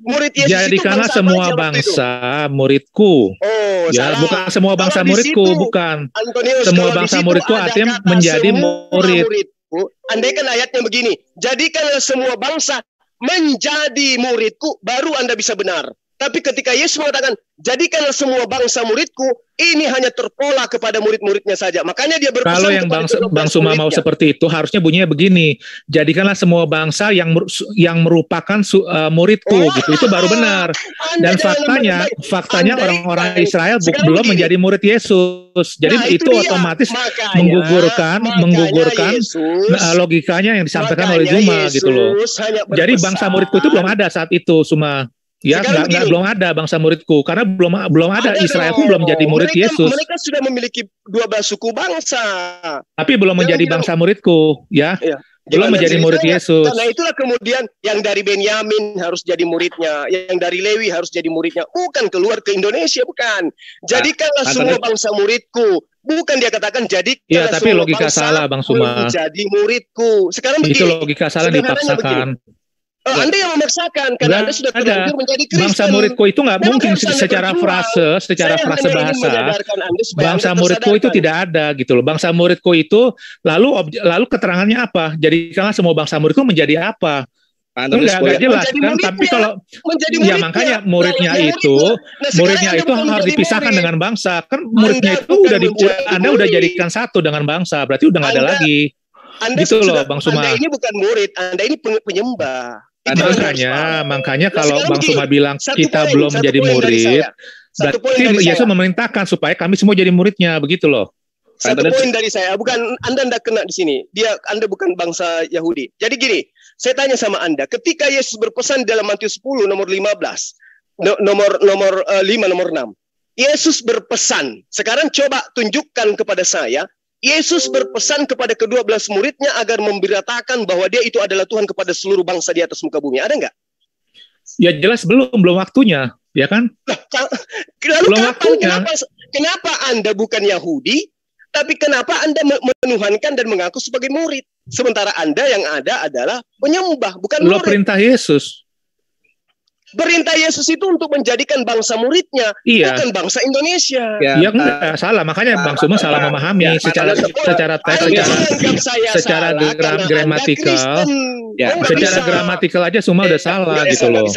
murid Yesus jadikanlah semua bangsa muridku. Oh, ya, salah. Bukan semua bangsa muridku, bukan. Antonius, semua bangsa muridku artinya menjadi murid. Andaikan ayatnya begini, jadikanlah semua bangsa menjadi muridku, baru Anda bisa benar. Tapi ketika Yesus mengatakan, jadikanlah semua bangsa muridku, ini hanya terpola kepada murid-muridnya saja. Makanya dia berpesan kalau yang Bang Suma mau seperti itu, harusnya bunyinya begini, jadikanlah semua bangsa yang merupakan muridku, gitu. Itu baru benar. Dan faktanya orang-orang Israel belum menjadi murid Yesus. Jadi itu otomatis menggugurkan logikanya yang disampaikan oleh Zuma, gitu loh. Jadi bangsa muridku itu belum ada saat itu, Suma. Ya, belum ada bangsa muridku karena belum ada Israel pun belum menjadi murid Yesus. Mereka sudah memiliki 12 suku bangsa. Tapi belum menjadi bangsa muridku, ya. Belum menjadi murid Yesus. Karena itulah kemudian yang dari Benyamin harus jadi muridnya, yang dari Lewi harus jadi muridnya. Bukan keluar ke Indonesia, bukan. Jadikanlah semua bangsa muridku. Bukan dia katakan jadikanlah ya, tapi semua logika bangsa salah, Bang Suma. Menjadi muridku. Sekarang begini. Itu logika salah dipaksakan. Anda yang memaksakan karena Anda sudah terlanjur menjadi Kristen. Bangsa muridku itu nggak mungkin secara frase bahasa. Bangsa muridku itu tidak ada gitu loh. Bangsa muridku itu lalu keterangannya apa? Jadikanlah semua bangsa muridku menjadi apa? Enggak jelas kan. Tapi kalau ya makanya muridnya itu harus dipisahkan dengan bangsa. Kan muridnya itu Anda udah jadikan satu dengan bangsa. Berarti udah nggak ada lagi. Gitu loh, Bang Suma. Anda ini bukan murid, Anda ini penyembah. Makanya kalau Bang Suma bilang kita belum menjadi murid, berarti Yesus memerintahkan supaya kami semua jadi muridnya, begitu loh. Satu poin dari saya, bukan Anda kena di sini. Anda bukan bangsa Yahudi. Jadi gini, saya tanya sama Anda, ketika Yesus berpesan dalam Matius 10 nomor 15, nomor 5 nomor 6. Yesus berpesan. Sekarang coba tunjukkan kepada saya, Yesus berpesan kepada ke-12 muridnya agar memberitakan bahwa dia itu adalah Tuhan kepada seluruh bangsa di atas muka bumi. Ada nggak? Ya jelas belum waktunya, ya kan? Lalu belum waktunya. Kenapa Anda bukan Yahudi, tapi kenapa Anda menuhankan dan mengaku sebagai murid? Sementara Anda yang ada adalah penyembah, bukan murid. Perintah Yesus. Perintah Yesus itu untuk menjadikan bangsa muridnya, bukan bangsa Indonesia. Ya enggak salah, makanya Bang Suma salah memahami secara teks, secara gramatikal. Secara gramatikal aja Suma udah salah gitu loh.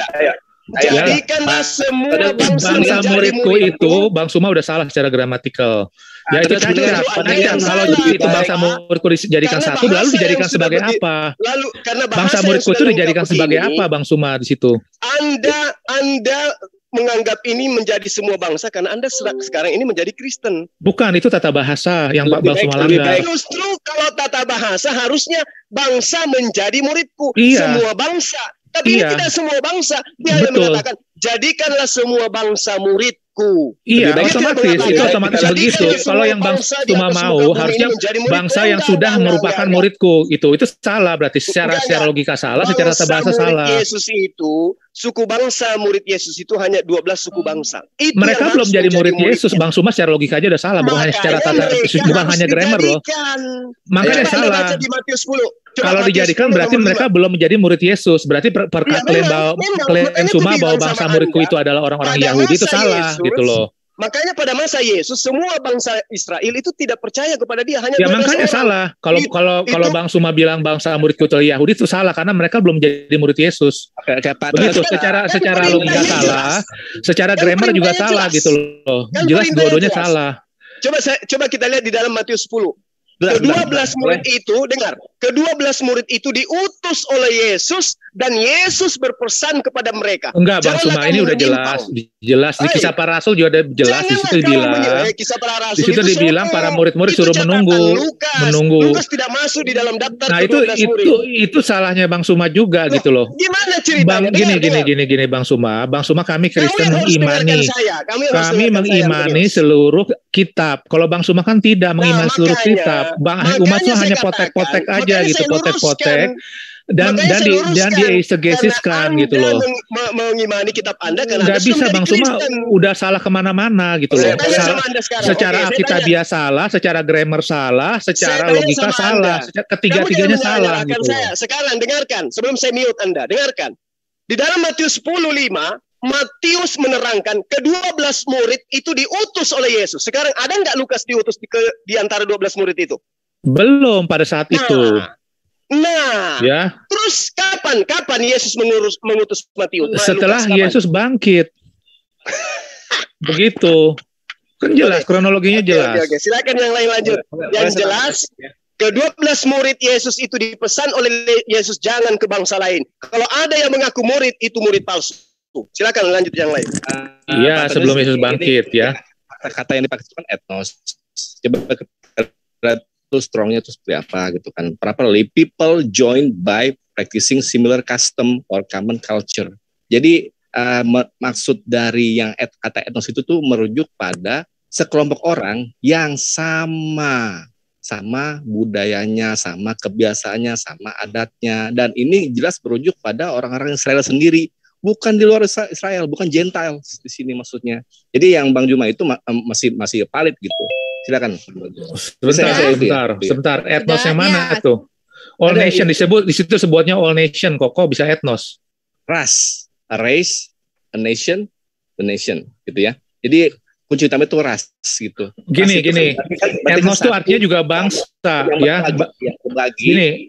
Jadikanlah semua bangsa muridku itu, Bang Suma udah salah secara gramatikal. Ya itu tadi kalau itu bangsa muridku dijadikan satu, lalu dijadikan sebagai apa? Lalu karena bangsa muridku itu dijadikan sebagai apa, Bang Suma di situ? Anda menganggap ini menjadi semua bangsa karena Anda sekarang ini menjadi Kristen. Bukan, itu tata bahasa yang Bang Suma langgar. Justru kalau tata bahasa harusnya bangsa menjadi muridku, semua bangsa. Tapi ini tidak semua bangsa. Dia hanya mengatakan, jadikanlah semua bangsa muridku. Iya, otomatis begitu. Kalau yang Bang Suma mau, harusnya bangsa yang sudah merupakan muridku. Itu salah berarti. Secara logika salah, secara bahasa salah. Yesus itu, suku bangsa murid Yesus itu hanya 12 suku bangsa. Mereka belum jadi murid Yesus. Bang Suma secara logika aja udah salah. Bukan hanya secara bukan hanya grammar loh. Makanya salah. Kalau dijadikan berarti mereka belum menjadi murid Yesus. Berarti klaim Suma bahwa bangsa muridku itu adalah orang-orang Yahudi itu salah gitu loh. Makanya pada masa Yesus semua bangsa Israel itu tidak percaya kepada dia, hanya makanya orang. Salah. Kalau Bang Suma bilang bangsa muridku itu Yahudi itu salah karena mereka belum jadi murid Yesus. Begitu secara logika salah, secara grammar juga salah gitu loh. Jelas dua-duanya salah. Coba kita lihat di dalam Matius 10. Ke-12 murid itu, dengar, ke-12 murid itu diutus oleh Yesus dan Yesus berpesan kepada mereka. Enggak, Bang Suma, ini udah jelas. Di Kisah Para Rasul juga ada jelas di situ dibilang. Di situ dibilang para murid-murid suruh menunggu. Lukas tidak masuk di dalam daftar ke-12 murid. Itu salahnya Bang Suma juga gitu loh. Gimana ceritanya? Gini Bang Suma. Bang Suma kami Kristen mengimani. Kami mengimani seluruh kitab. Kalau Bang Suma kan tidak mengimani seluruh kitab. Umat itu hanya potek-potek aja gitu, potek-potek dan dieisegesiskan gitu loh. Mengimani kitab Anda karena nggak bisa Bang Suma udah salah kemana-mana gitu loh. Secara alkitabiah salah, secara grammar salah, secara logika salah, ketiga-tiganya salah gitu. Sekarang dengarkan, sebelum saya mute Anda, dengarkan. Di dalam Matius 10:5 Matius menerangkan ke-12 murid itu diutus oleh Yesus. Sekarang ada nggak Lukas diutus di antara 12 murid itu? Belum pada saat itu. Nah, Ya, terus kapan Yesus mengutus Matius? setelah Lukas, kapan? Yesus bangkit. Begitu. Kan jelas, kronologinya jelas. Oke. Silakan yang lain lanjut. Yang jelas, ke-12 murid Yesus itu dipesan oleh Yesus jangan ke bangsa lain. Kalau ada yang mengaku murid, itu murid palsu. Silakan lanjut yang lain. Iya, sebelum Yesus bangkit ya. Kata yang dipakai itu kan etnos. Coba itu strongnya itu seperti apa gitu kan. Properly, people joined by practicing similar custom or common culture. Jadi maksud dari yang kata etnos itu tuh merujuk pada sekelompok orang yang sama budayanya, sama kebiasaannya, sama adatnya, dan ini jelas merujuk pada orang-orang Israel sendiri, bukan di luar Israel, bukan Gentiles di sini maksudnya. Jadi yang Bang Juma itu masih valid gitu. Silakan. Sebentar. Etnos yang mana tuh? All nation disebut di situ, sebutnya all nation. Kok bisa etnos? Ras, a race, a nation, the nation, gitu ya. Jadi kunci utama itu ras gitu. Gini. Etnos itu artinya juga bangsa, ya. Berbagi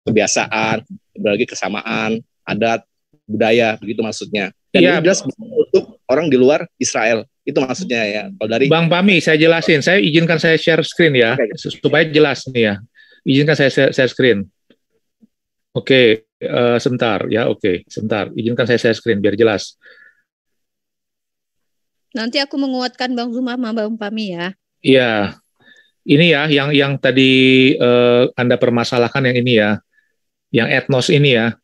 kebiasaan, berbagi kesamaan, adat, budaya, begitu maksudnya. Dan ini jelas untuk orang di luar Israel. Itu maksudnya ya. Kalau dari Bang Pami, saya jelasin. Saya izinkan saya share screen ya, supaya jelas nih ya. Izinkan saya share screen. Oke, sebentar ya. Oke, sebentar. Izinkan saya share screen biar jelas. Nanti aku menguatkan Bang Zuma sama Bang Pami ya. Iya. Ini ya yang tadi Anda permasalahkan yang ini ya. Yang etnos ini ya.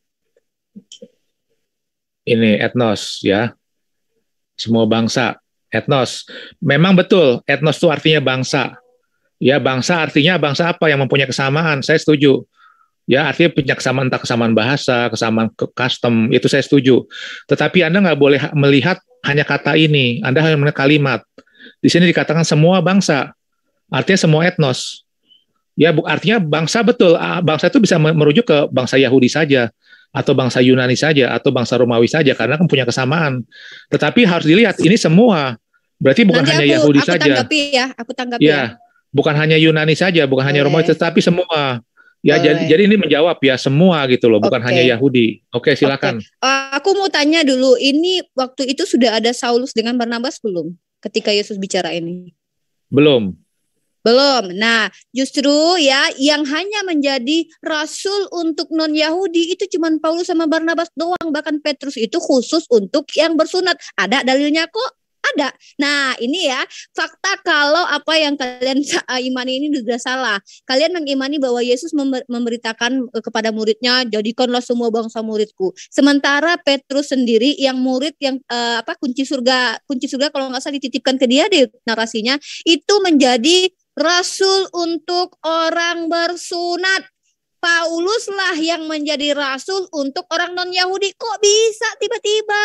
Ini etnos ya. Semua bangsa. Etnos. Memang betul, etnos itu artinya bangsa. Ya, bangsa artinya bangsa apa yang mempunyai kesamaan, saya setuju. Ya, artinya punya kesamaan, entah kesamaan bahasa, kesamaan custom, itu saya setuju. Tetapi Anda nggak boleh melihat hanya kata ini, Anda hanya melihat kalimat. Di sini dikatakan semua bangsa, artinya semua etnos. Ya, artinya bangsa betul, bangsa itu bisa merujuk ke bangsa Yahudi saja, atau bangsa Yunani saja, atau bangsa Romawi saja, karena kan punya kesamaan. Tetapi harus dilihat, ini semua. Berarti bukan hanya Yahudi saja. Aku tanggapi ya. Bukan hanya Yunani saja, bukan hanya Romawi, tetapi semua. Ya, jadi ini menjawab ya semua gitu loh, bukan hanya Yahudi. Oke, silakan. Aku mau tanya dulu, ini waktu itu sudah ada Saulus dengan Barnabas belum? Ketika Yesus bicara ini? Belum. Nah, justru ya yang hanya menjadi rasul untuk non-Yahudi itu cuma Paulus sama Barnabas doang. Bahkan Petrus itu khusus untuk yang bersunat. Ada dalilnya kok? Ada. Nah, ini ya fakta kalau apa yang kalian imani ini sudah salah. Kalian mengimani bahwa Yesus memberitakan kepada muridnya, jadikanlah semua bangsa muridku. Sementara Petrus sendiri yang murid yang kunci surga kalau nggak salah dititipkan ke dia di narasinya, itu menjadi rasul untuk orang bersunat. Paulus lah yang menjadi rasul untuk orang non-Yahudi. Kok bisa tiba-tiba?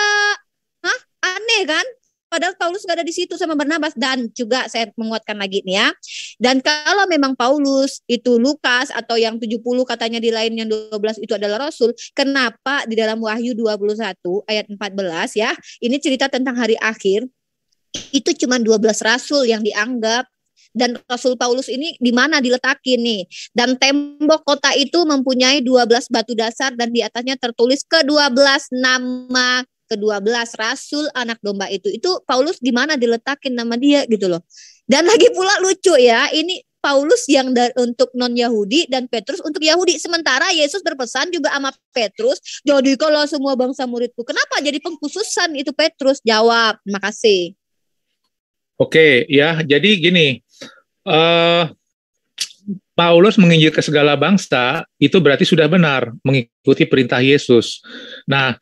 Hah? Aneh kan? Padahal Paulus gak ada di situ sama Barnabas. Dan juga saya menguatkan lagi nih ya. Dan kalau memang Paulus itu Lukas atau yang 70 katanya di lain yang 12 itu adalah rasul, kenapa di dalam Wahyu 21 ayat 14 ya, ini cerita tentang hari akhir, itu cuma 12 rasul yang dianggap. Dan Rasul Paulus ini di mana diletakin nih? Dan tembok kota itu mempunyai 12 batu dasar dan di atasnya tertulis ke-12 nama ke-12 rasul anak domba itu Paulus di mana diletakin nama dia gitu loh. Dan lagi pula lucu ya, ini Paulus yang untuk non-Yahudi dan Petrus untuk Yahudi. Sementara Yesus berpesan juga sama Petrus, jadikanlah semua bangsa muridku. Kenapa jadi pengkhususan itu Petrus? Jawab, terima kasih. Oke, ya, jadi gini, Paulus menginjil ke segala bangsa, itu berarti sudah benar mengikuti perintah Yesus. Nah,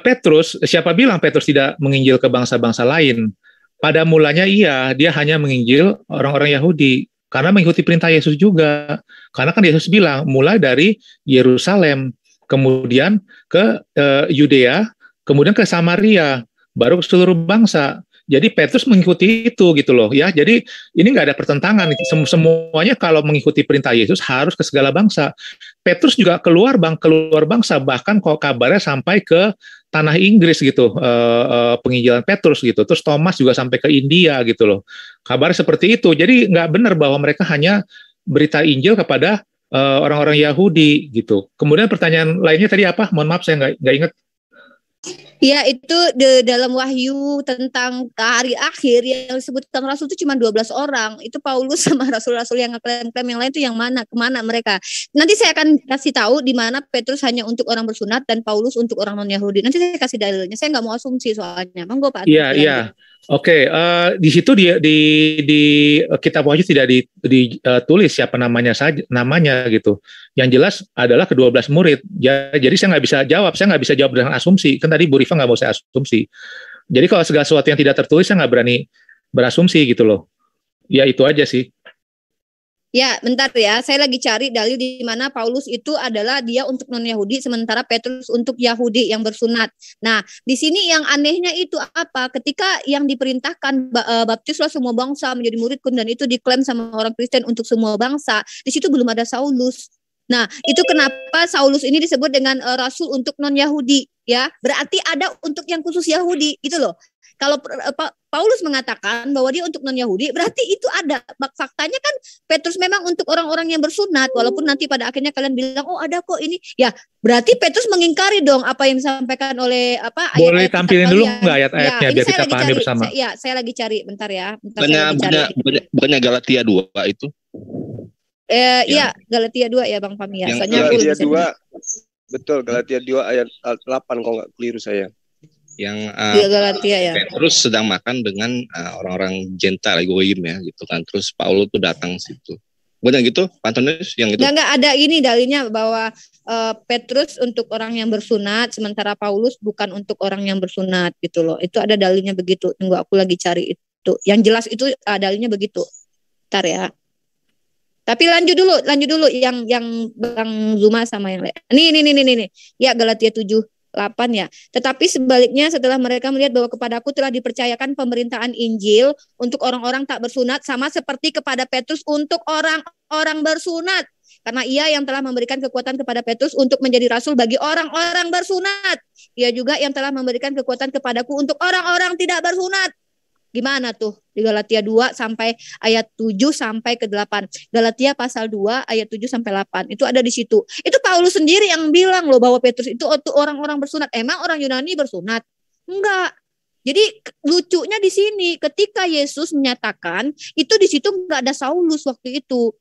Petrus, siapa bilang Petrus tidak menginjil ke bangsa-bangsa lain? Pada mulanya iya, dia hanya menginjil orang-orang Yahudi, karena mengikuti perintah Yesus juga. Karena kan Yesus bilang, mulai dari Yerusalem, kemudian ke Yudea, kemudian ke Samaria, baru ke seluruh bangsa. Jadi Petrus mengikuti itu gitu loh ya. Jadi ini nggak ada pertentangan. Semuanya kalau mengikuti perintah Yesus harus ke segala bangsa. Petrus juga keluar bangsa, bahkan kok kabarnya sampai ke tanah Inggris gitu, penginjilan Petrus gitu. Terus Thomas juga sampai ke India gitu loh. Kabarnya seperti itu. Jadi nggak benar bahwa mereka hanya berita Injil kepada orang-orang Yahudi gitu. Kemudian pertanyaan lainnya tadi apa? Mohon maaf saya nggak ingat. Ya, itu dalam Wahyu tentang hari akhir yang disebutkan Rasul itu cuma 12 orang. Itu Paulus sama Rasul-Rasul yang klaim-klaim yang lain itu yang mana? Kemana mereka? Nanti saya akan kasih tahu di mana Petrus hanya untuk orang bersunat dan Paulus untuk orang non-Yahudi. Nanti saya kasih dalilnya. Saya nggak mau asumsi soalnya. Monggo Pak. Iya. Oke, di situ di kitab Wahyu tidak ditulis siapa namanya gitu. Yang jelas adalah ke-12 murid. Jadi saya nggak bisa jawab dengan asumsi. Kan tadi Bu Rifa nggak mau saya asumsi. Jadi kalau segala sesuatu yang tidak tertulis saya nggak berani berasumsi gitu loh. Ya itu aja sih. Ya, bentar ya. Saya lagi cari dalil di mana Paulus itu adalah dia untuk non-Yahudi, sementara Petrus untuk Yahudi yang bersunat. Nah, di sini yang anehnya itu apa? Ketika yang diperintahkan baptislah semua bangsa menjadi muridku, dan itu diklaim sama orang Kristen untuk semua bangsa, di situ belum ada Saulus. Nah, itu kenapa Saulus ini disebut dengan rasul untuk non-Yahudi, ya. Berarti ada untuk yang khusus Yahudi, gitu loh. Kalau Paulus mengatakan bahwa dia untuk non-Yahudi, berarti itu ada. Faktanya kan Petrus memang untuk orang-orang yang bersunat, walaupun nanti pada akhirnya kalian bilang, oh ada kok ini. Ya, berarti Petrus mengingkari dong apa yang disampaikan oleh ayat-ayat. Boleh tampilin dulu nggak ayat-ayatnya biar kita pahami bersama? Saya lagi cari, bentar ya. Bukannya Galatia 2 itu? Iya, Galatia 2 ya Bang Fahmi ya. Galatia 2, betul, Galatia 2 ayat 8 kalau nggak keliru saya. Yang Galatia ya. Petrus sedang makan dengan orang-orang Gentile, Goyim ya gitu kan. Terus Paulus tuh datang situ. Bukan gitu, Pak Antonius yang itu? Nggak ada ini dalilnya bahwa Petrus untuk orang yang bersunat, sementara Paulus bukan untuk orang yang bersunat gitu loh. Itu ada dalilnya begitu. Tunggu aku lagi cari itu. Yang jelas itu dalilnya begitu. Bentar ya. Tapi lanjut dulu yang Bang Zuma sama yang lain. Nih. Ya Galatia 7:8 ya. Tetapi sebaliknya setelah mereka melihat bahwa kepadaku telah dipercayakan pemerintahan Injil untuk orang-orang tak bersunat, sama seperti kepada Petrus untuk orang-orang bersunat. Karena ia yang telah memberikan kekuatan kepada Petrus untuk menjadi rasul bagi orang-orang bersunat. Ia juga yang telah memberikan kekuatan kepadaku untuk orang-orang tidak bersunat. Gimana tuh di Galatia 2 sampai ayat 7 sampai ke 8. Galatia pasal 2 ayat 7 sampai 8. Itu ada di situ. Itu Paulus sendiri yang bilang loh bahwa Petrus itu untuk orang-orang bersunat. Emang orang Yunani bersunat? Enggak. Jadi lucunya di sini ketika Yesus menyatakan itu di situ enggak ada Saulus waktu itu.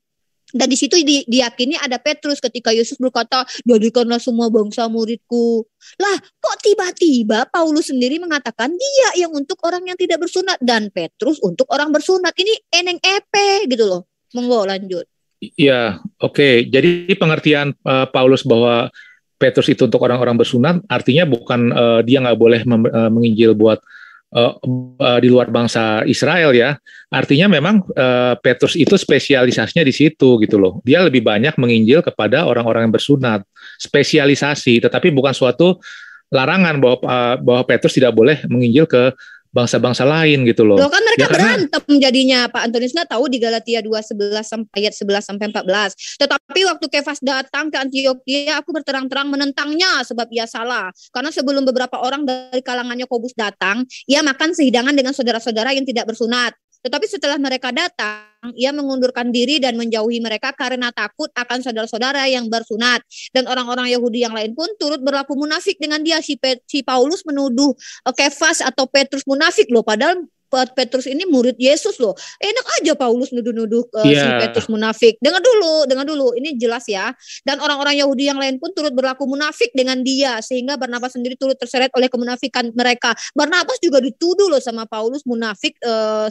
Dan di situ diyakini ada Petrus ketika Yesus berkata, jadikanlah semua bangsa muridku. Lah, kok tiba-tiba Paulus sendiri mengatakan dia yang untuk orang yang tidak bersunat dan Petrus untuk orang bersunat. Ini eneng epe gitu loh. Monggo lanjut. Iya, oke. Jadi pengertian Paulus bahwa Petrus itu untuk orang-orang bersunat artinya bukan dia nggak boleh menginjil buat di luar bangsa Israel ya. Artinya memang Petrus itu spesialisasinya di situ gitu loh. Dia lebih banyak menginjil kepada orang-orang yang bersunat. Spesialisasi, tetapi bukan suatu larangan bahwa Petrus tidak boleh menginjil ke bangsa-bangsa lain gitu loh. Loh kan mereka berantem jadinya Pak Antonius nggak tahu di Galatia 2:11 sampai ayat 11 sampai 14. Tetapi waktu Kefas datang ke Antiokhia, aku berterang-terang menentangnya sebab ia salah. Karena sebelum beberapa orang dari kalangan Yakobus datang, ia makan sehidangan dengan saudara-saudara yang tidak bersunat. Tetapi setelah mereka datang, ia mengundurkan diri dan menjauhi mereka karena takut akan saudara-saudara yang bersunat. Dan orang-orang Yahudi yang lain pun turut berlaku munafik dengan dia. Si Paulus menuduh Kefas atau Petrus munafik loh, padahal Petrus ini murid Yesus loh. Enak aja Paulus nuduh-nuduh si Petrus munafik. Dengar dulu, ini jelas ya. Dan orang-orang Yahudi yang lain pun turut berlaku munafik dengan dia, sehingga Barnabas sendiri turut terseret oleh kemunafikan mereka. Barnabas juga dituduh loh sama Paulus munafik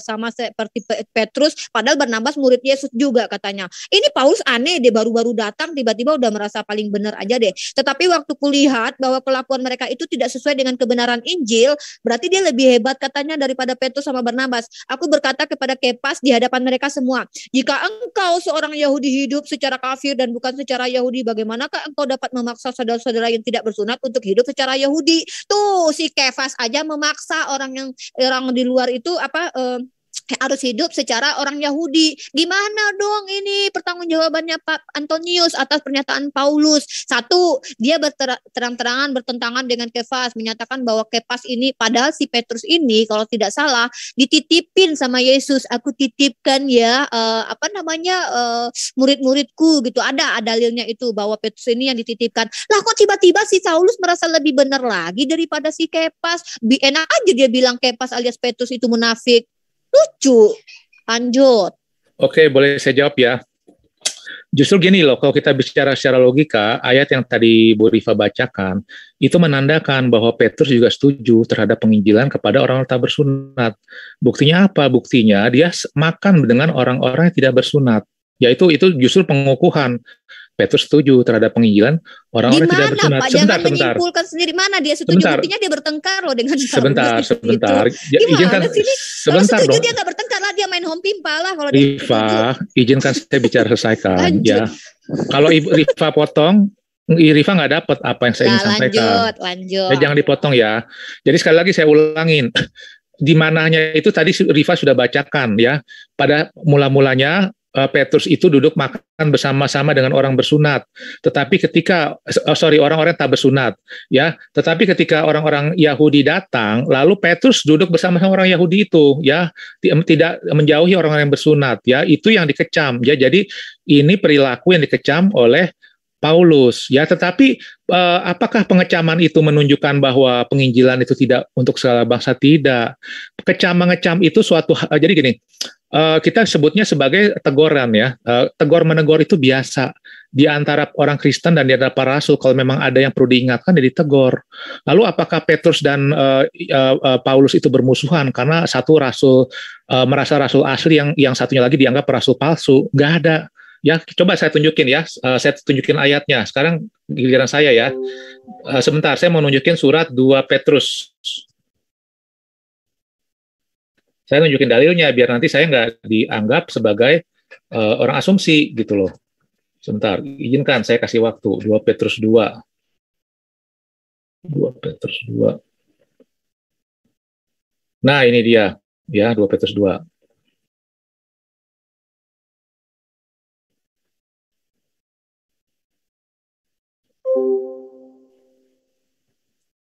sama seperti Petrus, padahal Barnabas murid Yesus juga katanya. Ini Paulus aneh deh, baru-baru datang tiba-tiba udah merasa paling benar aja deh. Tetapi waktu kulihat bahwa kelakuan mereka itu tidak sesuai dengan kebenaran Injil, berarti dia lebih hebat katanya daripada Petrus sama Barnabas. Aku berkata kepada Kefas di hadapan mereka semua, jika engkau seorang Yahudi hidup secara kafir dan bukan secara Yahudi, bagaimanakah engkau dapat memaksa saudara-saudara yang tidak bersunat untuk hidup secara Yahudi? Tuh si Kefas aja memaksa orang di luar itu harus hidup secara orang Yahudi. Gimana dong ini pertanggungjawabannya Pak Antonius atas pernyataan Paulus? Satu, dia terang-terangan bertentangan dengan Kefas, menyatakan bahwa Kefas ini, padahal si Petrus ini kalau tidak salah dititipin sama Yesus. Aku titipkan ya murid-muridku gitu. Ada dalilnya itu bahwa Petrus ini yang dititipkan. Lah kok tiba-tiba si Saulus merasa lebih benar lagi daripada si Kefas? Enak aja dia bilang Kefas alias Petrus itu munafik. Lucu. Lanjut. Oke, boleh saya jawab ya. Justru gini loh, kalau kita bicara secara logika, ayat yang tadi Bu Rifa bacakan, itu menandakan bahwa Petrus juga setuju terhadap penginjilan kepada orang tak bersunat. Buktinya apa? Buktinya dia makan dengan orang-orang yang tidak bersunat. Yaitu itu justru pengukuhan. Petrus setuju terhadap penginjilan orang-orang yang tidak bersunat. Pak? Jangan menyimpulkan sendiri mana dia setuju. Buktinya dia bertengkar loh dengan Sebentar. Gimana sih ini? Sebentar kalau setuju dong. dia nggak bertengkar lah, dia main home pimpa lah kalau Rifa, izinkan saya bicara selesaikan. Ya. Kalau Rifa potong, Rifa nggak dapat apa yang saya ingin sampaikan. Lanjut. Ya, jangan dipotong ya. Jadi sekali lagi saya ulangin. Di mananya itu tadi Rifa sudah bacakan ya. Pada mula-mulanya Petrus itu duduk makan bersama-sama dengan orang bersunat. Tetapi ketika orang-orang tak bersunat, ya. Tetapi ketika orang-orang Yahudi datang, lalu Petrus duduk bersama-sama orang Yahudi itu, ya, tidak menjauhi orang-orang yang bersunat, ya. Itu yang dikecam, ya. Jadi ini perilaku yang dikecam oleh Paulus, ya. Tetapi apakah pengecaman itu menunjukkan bahwa penginjilan itu tidak untuk segala bangsa? Tidak. Mengecam itu suatu, jadi gini. Kita sebutnya sebagai teguran ya. Tegur menegur itu biasa di antara orang Kristen dan di antara para rasul. Kalau memang ada yang perlu diingatkan, ya ditegur. Lalu apakah Petrus dan Paulus itu bermusuhan karena satu rasul merasa rasul asli, yang satunya lagi dianggap rasul palsu? Nggak ada. Ya, coba saya tunjukin ya. Saya tunjukin ayatnya. Sekarang giliran saya ya. Sebentar, saya mau nunjukin surat 2 Petrus. Saya nunjukin dalilnya biar nanti saya nggak dianggap sebagai orang asumsi gitu loh. Sebentar, izinkan saya kasih waktu. 2 Petrus 2. 2 Petrus 2. Nah, ini dia. Ya, 2 Petrus 2.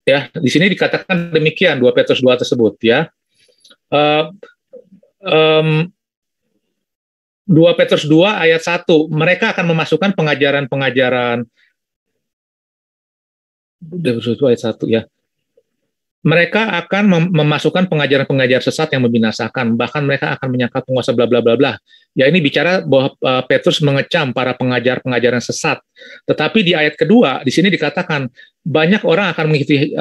Ya, di sini dikatakan demikian 2 Petrus 2 tersebut ya. 2 Petrus 2 ayat 1, mereka akan memasukkan pengajaran-pengajaran 2 Petrus 2 ayat 1 ya. Mereka akan memasukkan pengajaran-pengajaran sesat yang membinasakan, bahkan mereka akan menyangkal penguasa bla bla bla bla. Ya, ini bicara bahwa Petrus mengecam para pengajar-pengajaran sesat. Tetapi di ayat kedua di sini dikatakan banyak orang akan mengikuti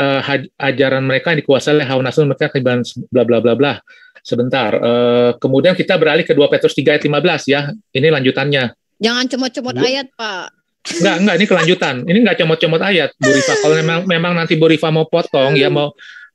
ajaran mereka yang dikuasai oleh hawa nafsu mereka kehidupan bla bla bla bla. Sebentar. Kemudian kita beralih ke 2 Petrus 3 ayat 15 ya. Ini lanjutannya. Jangan comot-comot ayat, Pak. Enggak, ini kelanjutan. Ini enggak comot-comot ayat, Bu Rifa. Kalau memang nanti Bu Rifa mau potong, ya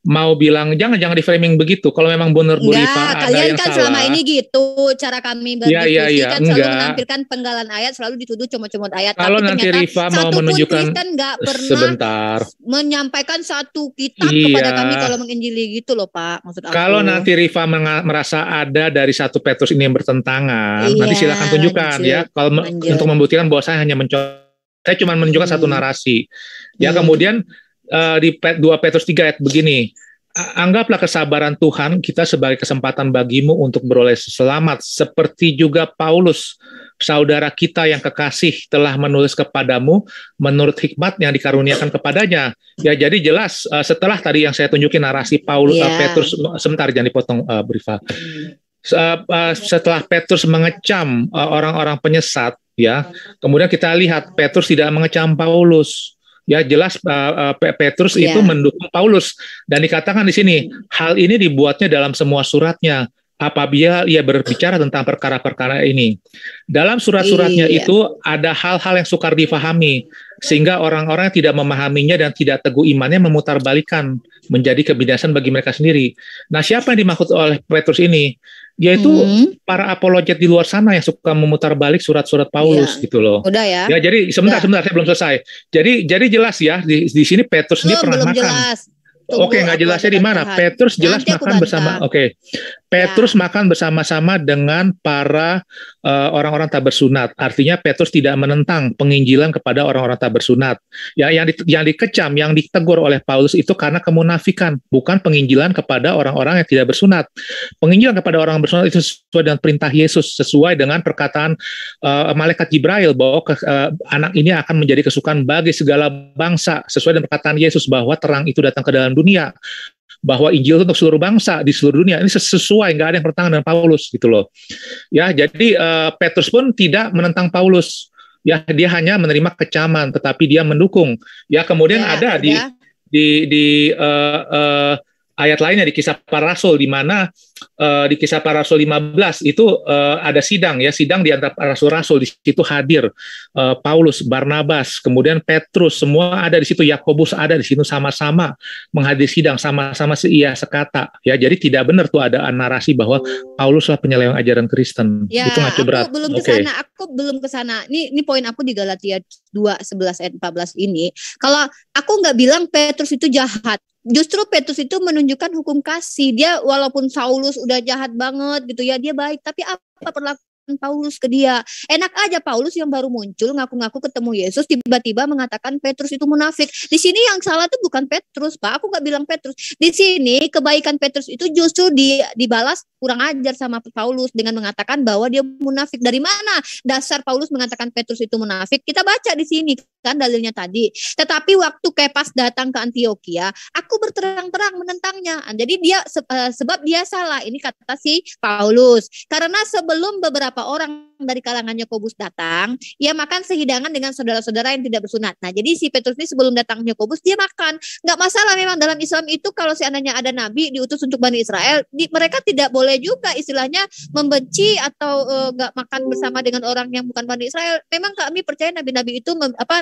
mau bilang jangan di framing begitu. Kalau memang benar Bu Rifa ada yang salah. Kalian kan selama ini gitu cara kami berdiskusi kan selalu menampilkan penggalan ayat, selalu dituduh comot-comot ayat. Kalau tapi nanti Rifa mau menunjukkan Kristen nggak pernah sebentar menyampaikan satu kitab kepada kami kalau menginjili gitu loh Pak. Maksud aku. Kalau nanti Rifa merasa ada dari 1 Petrus ini yang bertentangan, nanti silakan tunjukkan ya. Kalau untuk membuktikan bahwa saya hanya saya cuma menunjukkan satu narasi. Ya, kemudian di 2 Petrus 3 ayat begini, anggaplah kesabaran Tuhan kita sebagai kesempatan bagimu untuk beroleh selamat, seperti juga Paulus, saudara kita yang kekasih, telah menulis kepadamu menurut hikmat yang dikaruniakan kepadanya. Ya, jadi jelas setelah tadi yang saya tunjukin narasi Petrus, sebentar jangan dipotong Briva. Setelah Petrus mengecam orang-orang penyesat, ya, kemudian kita lihat Petrus tidak mengecam Paulus. Ya, jelas Petrus itu mendukung Paulus, dan dikatakan di sini hal ini dibuatnya dalam semua suratnya apabila ia berbicara tentang perkara-perkara ini. Dalam surat-suratnya itu ada hal-hal yang sukar difahami sehingga orang-orang yang tidak memahaminya dan tidak teguh imannya memutarbalikkan menjadi kebinasaan bagi mereka sendiri. Nah, siapa yang dimaksud oleh Petrus ini? Yaitu para apologet di luar sana yang suka memutarbalik surat-surat Paulus gitu loh. Udah ya. Ya, jadi sebentar saya belum selesai. Jadi jelas ya di sini Petrus ini pernah makan. Jelas. Oke, nggak jelasnya di mana. Petrus jelas makan bersama. Oke, Petrus makan bersama-sama dengan para orang-orang tak bersunat. Artinya Petrus tidak menentang penginjilan kepada orang-orang tak bersunat. Ya, yang dikecam, yang ditegur oleh Paulus itu karena kemunafikan, bukan penginjilan kepada orang-orang yang tidak bersunat. Penginjilan kepada orang bersunat itu sesuai dengan perintah Yesus, sesuai dengan perkataan malaikat Jibril bahwa anak ini akan menjadi kesukaan bagi segala bangsa, sesuai dengan perkataan Yesus bahwa terang itu datang ke dalam dunia, bahwa Injil itu untuk seluruh bangsa di seluruh dunia. Ini sesuai, nggak ada yang bertentangan dengan Paulus gitu loh. Ya, jadi Petrus pun tidak menentang Paulus. Ya, dia hanya menerima kecaman, tetapi dia mendukung. Ya, kemudian ada di ayat lainnya di Kisah Para Rasul, di mana di Kisah Para Rasul 15 itu ada sidang di antara rasul-rasul. Di situ hadir Paulus, Barnabas, kemudian Petrus, semua ada di situ. Yakobus ada di situ, sama-sama menghadiri sidang, sama-sama seia sekata. Ya, jadi tidak benar tuh ada narasi bahwa Paulus lah penyeleweng ajaran Kristen. Ya, itu ngaco berat. Aku belum ke sana. Ini poin aku di Galatia 2:11 ayat 14 ini. Kalau aku nggak bilang Petrus itu jahat. Justru Petrus itu menunjukkan hukum kasih. Dia walaupun Saulus udah jahat banget gitu ya, dia baik. Tapi apa perlakuan Paulus ke dia? Enak aja Paulus yang baru muncul ngaku-ngaku ketemu Yesus tiba-tiba mengatakan Petrus itu munafik. Di sini yang salah tuh bukan Petrus, Pak. Aku nggak bilang Petrus. Di sini kebaikan Petrus itu justru dibalas kurang ajar sama Paulus dengan mengatakan bahwa dia munafik. Dari mana dasar Paulus mengatakan Petrus itu munafik? Kita baca di sini kan dalilnya tadi. Tetapi waktu Kepas datang ke Antiokhia, aku berterang-terang menentangnya. Jadi dia sebab dia salah. Ini kata si Paulus. Karena sebelum beberapa orang dari kalangan Yakobus datang, ia makan sehidangan dengan saudara-saudara yang tidak bersunat. Nah, jadi si Petrus ini sebelum datang Yakobus dia makan. Nggak masalah memang dalam Islam itu kalau seandainya ada nabi diutus untuk Bani Israel, mereka tidak boleh juga istilahnya membenci atau nggak makan bersama dengan orang yang bukan Bani Israel. Memang kami percaya nabi-nabi itu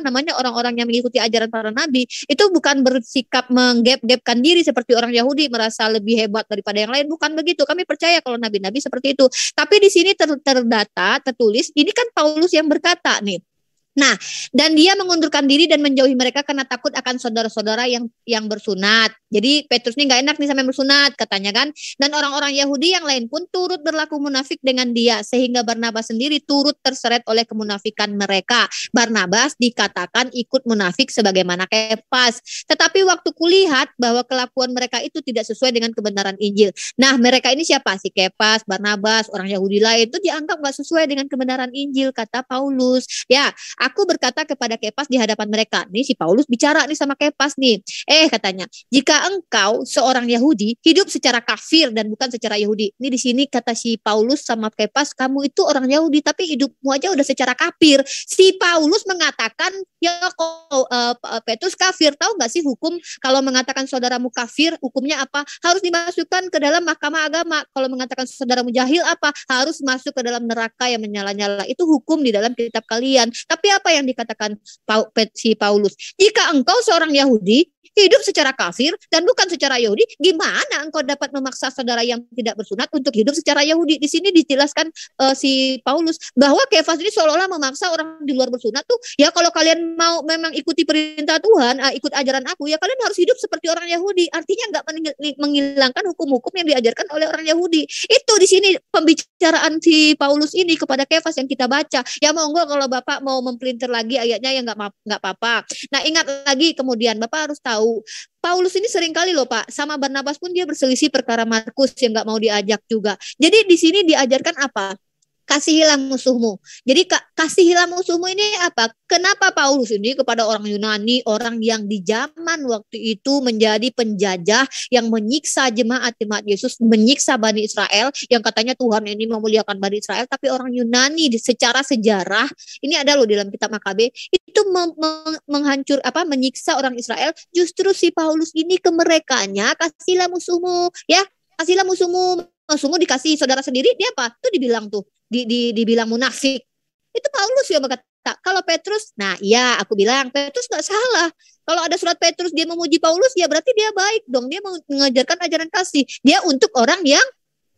orang-orang yang mengikuti ajaran para nabi itu bukan bersikap menggap-gapkan diri seperti orang Yahudi merasa lebih hebat daripada yang lain, bukan begitu. Kami percaya kalau nabi-nabi seperti itu. Tapi di sini tertulis ini kan Paulus yang berkata nih. Nah, dan dia mengundurkan diri dan menjauhi mereka karena takut akan saudara-saudara yang bersunat. Jadi Petrus ini nggak enak nih sama yang bersunat katanya kan. Dan orang-orang Yahudi yang lain pun turut berlaku munafik dengan dia. Sehingga Barnabas sendiri turut terseret oleh kemunafikan mereka. Barnabas dikatakan ikut munafik sebagaimana Kepas. Tetapi waktu kulihat bahwa kelakuan mereka itu tidak sesuai dengan kebenaran Injil. Nah, mereka ini siapa? Si Kepas, Barnabas, orang Yahudi lain itu dianggap nggak sesuai dengan kebenaran Injil, kata Paulus. Ya, aku berkata kepada Kepas di hadapan mereka. Nih si Paulus bicara nih sama Kepas nih. Katanya, jika engkau seorang Yahudi hidup secara kafir dan bukan secara Yahudi. Ini di sini kata si Paulus sama Kepas, kamu itu orang Yahudi tapi hidupmu aja udah secara kafir. Si Paulus mengatakan, ya kok Petrus kafir. Tahu nggak sih hukum kalau mengatakan saudaramu kafir, hukumnya apa? Harus dimasukkan ke dalam mahkamah agama. Kalau mengatakan saudaramu jahil apa? Harus masuk ke dalam neraka yang menyala-nyala. Itu hukum di dalam kitab kalian. Tapi apa yang dikatakan si Paulus? Jika engkau seorang Yahudi hidup secara kafir dan bukan secara Yahudi, gimana engkau dapat memaksa saudara yang tidak bersunat untuk hidup secara Yahudi? Di sini dijelaskan si Paulus bahwa Kefas ini seolah-olah memaksa orang di luar bersunat tuh, ya kalau kalian mau memang ikuti perintah Tuhan, ikut ajaran aku, ya kalian harus hidup seperti orang Yahudi. Artinya nggak menghilangkan hukum-hukum yang diajarkan oleh orang Yahudi. Itu di sini pembicaraan si Paulus ini kepada Kefas yang kita baca. Ya monggo kalau Bapak mau mempelintir lagi ayatnya ya nggak apa-apa. Nah, ingat lagi kemudian Bapak harus tahu Paulus ini sering kali loh Pak, sama Barnabas pun dia berselisih perkara Markus yang nggak mau diajak juga. Jadi di sini diajarkan apa? Kasihilah musuhmu. Jadi kasihilah musuhmu ini apa? Kenapa Paulus ini kepada orang Yunani, orang yang di zaman waktu itu menjadi penjajah yang menyiksa jemaat-jemaat Yesus, menyiksa Bani Israel, yang katanya Tuhan ini memuliakan Bani Israel, tapi orang Yunani secara sejarah, ini ada loh di dalam kitab Makabe, itu menyiksa orang Israel. Justru si Paulus ini ke merekanya, kasihilah musuhmu, ya, kasihilah musuhmu. Musuhmu dikasih saudara sendiri, dia apa? Itu dibilang tuh, dibilang munafik. Itu Paulus yang berkata. Kalau Petrus, nah iya aku bilang Petrus nggak salah. Kalau ada surat Petrus dia memuji Paulus, ya berarti dia baik dong. Dia mengajarkan ajaran kasih. Dia untuk orang yang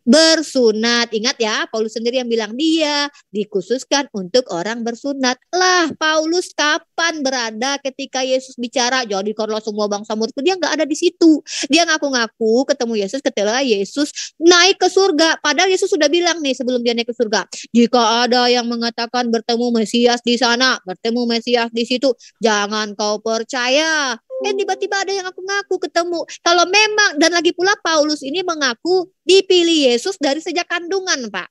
bersunat. Ingat ya, Paulus sendiri yang bilang dia dikhususkan untuk orang bersunat. Lah, Paulus kapan berada ketika Yesus bicara, jadikanlah semua bangsa muridku? Dia nggak ada di situ. Dia ngaku-ngaku ketemu Yesus ketika Yesus naik ke surga. Padahal Yesus sudah bilang nih sebelum dia naik ke surga, jika ada yang mengatakan bertemu Mesias di sana, bertemu Mesias di situ, jangan kau percaya. Tiba-tiba ada yang ngaku-ngaku ketemu. Kalau memang, dan lagi pula Paulus ini mengaku dipilih Yesus dari sejak kandungan, Pak.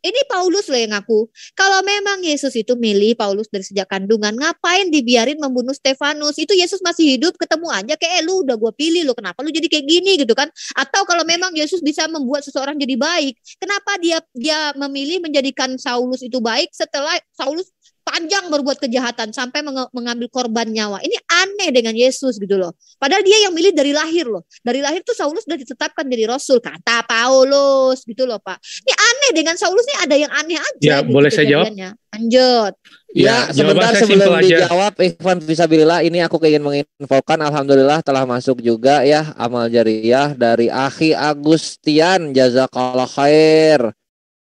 Ini Paulus loh yang ngaku. Kalau memang Yesus itu milih Paulus dari sejak kandungan, ngapain dibiarin membunuh Stefanus? Itu Yesus masih hidup, ketemu aja kayak lu udah gue pilih lo, kenapa lu jadi kayak gini gitu kan? Atau kalau memang Yesus bisa membuat seseorang jadi baik, kenapa dia memilih menjadikan Saulus itu baik setelah Saulus panjang berbuat kejahatan sampai mengambil korban nyawa? Ini aneh dengan Yesus gitu loh. Padahal dia yang milih dari lahir loh. Dari lahir tuh Saulus sudah ditetapkan jadi rasul, kata Paulus gitu loh, Pak. Ini aneh dengan Saulus nih, ada yang aneh aja. Ya, gitu boleh saya jawab? Lanjut. Ya, sebentar sebelum dijawab, Ikhwan Fisabilillah, ini aku ingin menginfokan, alhamdulillah telah masuk juga ya amal jariyah dari Akhi Agustian, jazakallah khair.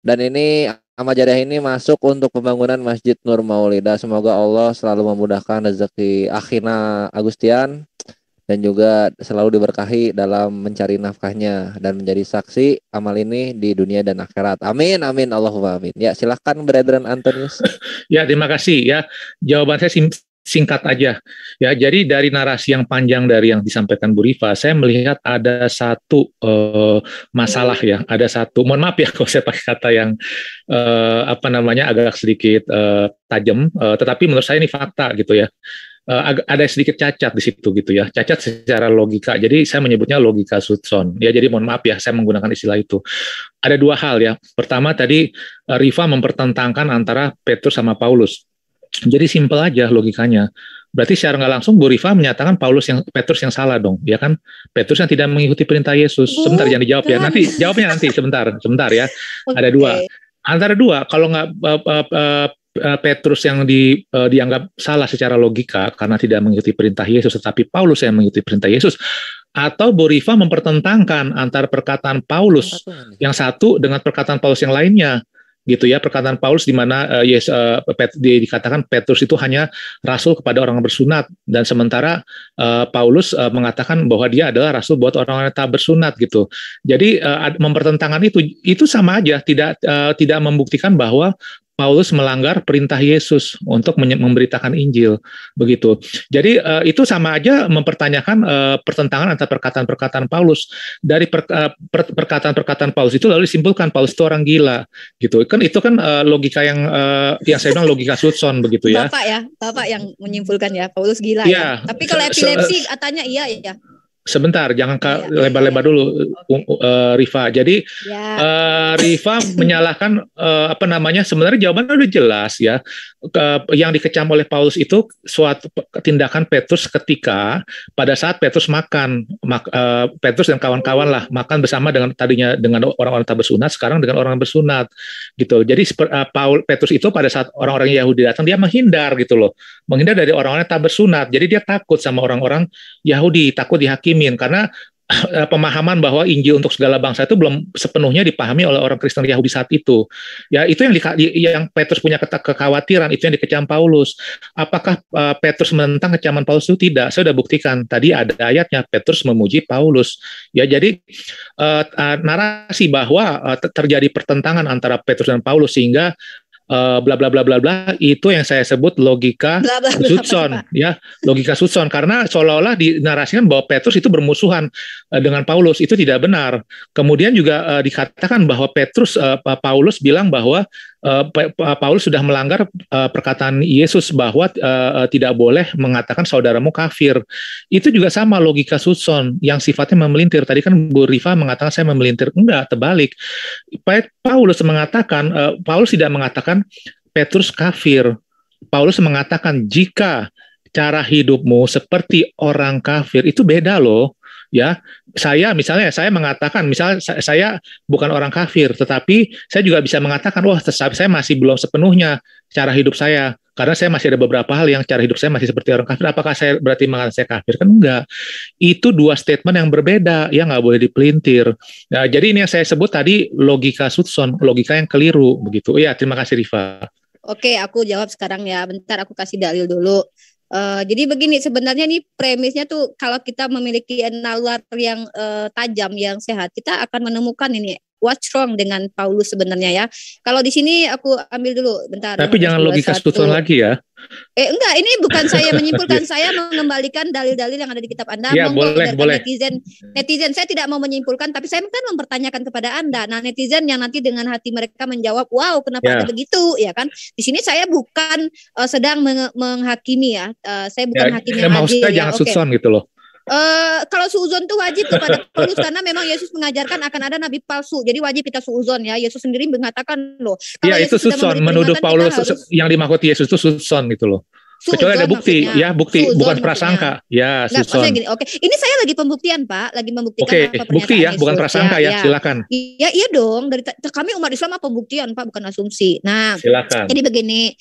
Dan ini amal jariah ini masuk untuk pembangunan Masjid Nur Maulida. Semoga Allah selalu memudahkan rezeki Akhina Agustian dan juga selalu diberkahi dalam mencari nafkahnya dan menjadi saksi amal ini di dunia dan akhirat. Amin, amin, Allahumma amin. Ya, silahkan Brethren Antonius. Ya, terima kasih ya. Jawaban saya singkat aja. Ya, jadi dari narasi yang panjang dari yang disampaikan Bu Rifa, saya melihat ada satu masalah ya. Ada satu, mohon maaf ya kalau saya pakai kata yang agak sedikit tajam, tetapi menurut saya ini fakta gitu ya. Ada sedikit cacat di situ gitu ya, cacat secara logika. Jadi saya menyebutnya logika Sutson. Ya, jadi mohon maaf ya, saya menggunakan istilah itu. Ada dua hal ya. Pertama tadi Rifa mempertentangkan antara Petrus sama Paulus. Jadi simpel aja logikanya. Berarti secara nggak langsung Bu Rifa menyatakan Petrus yang salah dong, ya kan? Petrus yang tidak mengikuti perintah Yesus. Sebentar, jangan dijawab ya. Nanti jawabnya nanti sebentar ya. Ada dua. Antara dua, kalau nggak Petrus yang dianggap salah secara logika karena tidak mengikuti perintah Yesus, tetapi Paulus yang mengikuti perintah Yesus, atau Bu Rifa mempertentangkan antara perkataan Paulus yang satu dengan perkataan Paulus yang lainnya, gitu ya. Perkataan Paulus di mana dikatakan Petrus itu hanya rasul kepada orang bersunat, dan sementara Paulus mengatakan bahwa dia adalah rasul buat orang-orang yang tak bersunat gitu. Jadi mempertentangkan itu sama aja, tidak membuktikan bahwa Paulus melanggar perintah Yesus untuk memberitakan Injil, begitu. Jadi itu sama aja mempertanyakan pertentangan antara perkataan-perkataan Paulus. Dari perkataan-perkataan Paulus itu lalu disimpulkan Paulus itu orang gila, gitu. Itu kan logika yang saya bilang logika Sutson, begitu ya. Bapak yang menyimpulkan ya Paulus gila ya. Tapi kalau epilepsi katanya iya ya. Sebentar, jangan lebar-lebar dulu, Rifa. Jadi Rifa menyalahkan sebenarnya jawabannya udah jelas ya. Yang dikecam oleh Paulus itu suatu tindakan Petrus ketika pada saat Petrus Petrus dan kawan-kawan lah makan bersama dengan orang-orang tak bersunat, sekarang dengan orang bersunat gitu. Jadi Petrus itu pada saat orang-orang Yahudi datang, dia menghindar gitu loh, menghindar dari orang-orang tak bersunat. Jadi dia takut sama orang-orang Yahudi, takut dihakimi. Karena pemahaman bahwa Injil untuk segala bangsa itu belum sepenuhnya dipahami oleh orang Kristen Yahudi saat itu. Ya, itu yang Petrus punya kekhawatiran, itu yang dikecam Paulus. Apakah Petrus menentang kecaman Paulus itu? Tidak. Saya sudah buktikan. Tadi ada ayatnya, Petrus memuji Paulus. Ya, jadi narasi bahwa terjadi pertentangan antara Petrus dan Paulus sehingga bla bla bla bla bla, itu yang saya sebut logika Sutson ya, logika Sutson, karena seolah-olah dinarasikan bahwa Petrus itu bermusuhan dengan Paulus. Itu tidak benar. Kemudian juga dikatakan bahwa Paulus bilang bahwa Paulus sudah melanggar perkataan Yesus bahwa tidak boleh mengatakan saudaramu kafir. Itu juga sama logika Sutson yang sifatnya memelintir. Tadi kan Bu Rifa mengatakan saya memelintir. Enggak, terbalik. Paulus tidak mengatakan Petrus kafir. Paulus mengatakan jika cara hidupmu seperti orang kafir, itu beda loh. Ya, saya mengatakan, misalnya saya bukan orang kafir, tetapi saya juga bisa mengatakan, wah, saya masih belum sepenuhnya cara hidup saya Karena saya masih ada beberapa hal yang cara hidup saya masih seperti orang kafir. Apakah saya berarti mengatakan saya kafir? Kan enggak. Itu dua statement yang berbeda, ya nggak boleh dipelintir. Nah, jadi ini yang saya sebut tadi logika Sutson, logika yang keliru begitu. Ya, terima kasih Rifa. Oke, aku jawab sekarang ya. Bentar, aku kasih dalil dulu. Jadi begini, sebenarnya nih premisnya tuh kalau kita memiliki nalar yang tajam, yang sehat, kita akan menemukan ini what's wrong dengan Paulus sebenarnya ya. Kalau di sini aku ambil dulu bentar. Tapi jangan logika Sutton lagi ya. Enggak, ini bukan saya menyimpulkan, saya mengembalikan dalil-dalil yang ada di kitab Anda. Ya, boleh. Netizen, saya tidak mau menyimpulkan, tapi saya kan mempertanyakan kepada Anda. Nah, netizen yang nanti dengan hati mereka menjawab, wow, kenapa ada begitu, ya kan? Di sini saya bukan sedang menghakimi ya. Saya bukan hakim yang adil. Maksudnya jangan Sutton gitu loh. Kalau suuzon itu wajib kepada Paulus karena memang Yesus mengajarkan akan ada nabi palsu. Jadi wajib kita suuzon ya. Yesus sendiri mengatakan loh. Iya, itu Sutton menuduh Paulus yang dimaksud Yesus itu Sutton gitu loh. Kecuali ada bukti, maksudnya. Ya bukti, bukan prasangka. Ya, Sutton. Oke. Ini saya lagi pembuktian, Pak, lagi membuktikan apa pernyataan bukti ya, Yesus. bukan prasangka ya. Silakan. Iya dong. Dari kami umat Islam pembuktian, Pak, bukan asumsi. Nah, silakan. Jadi begini.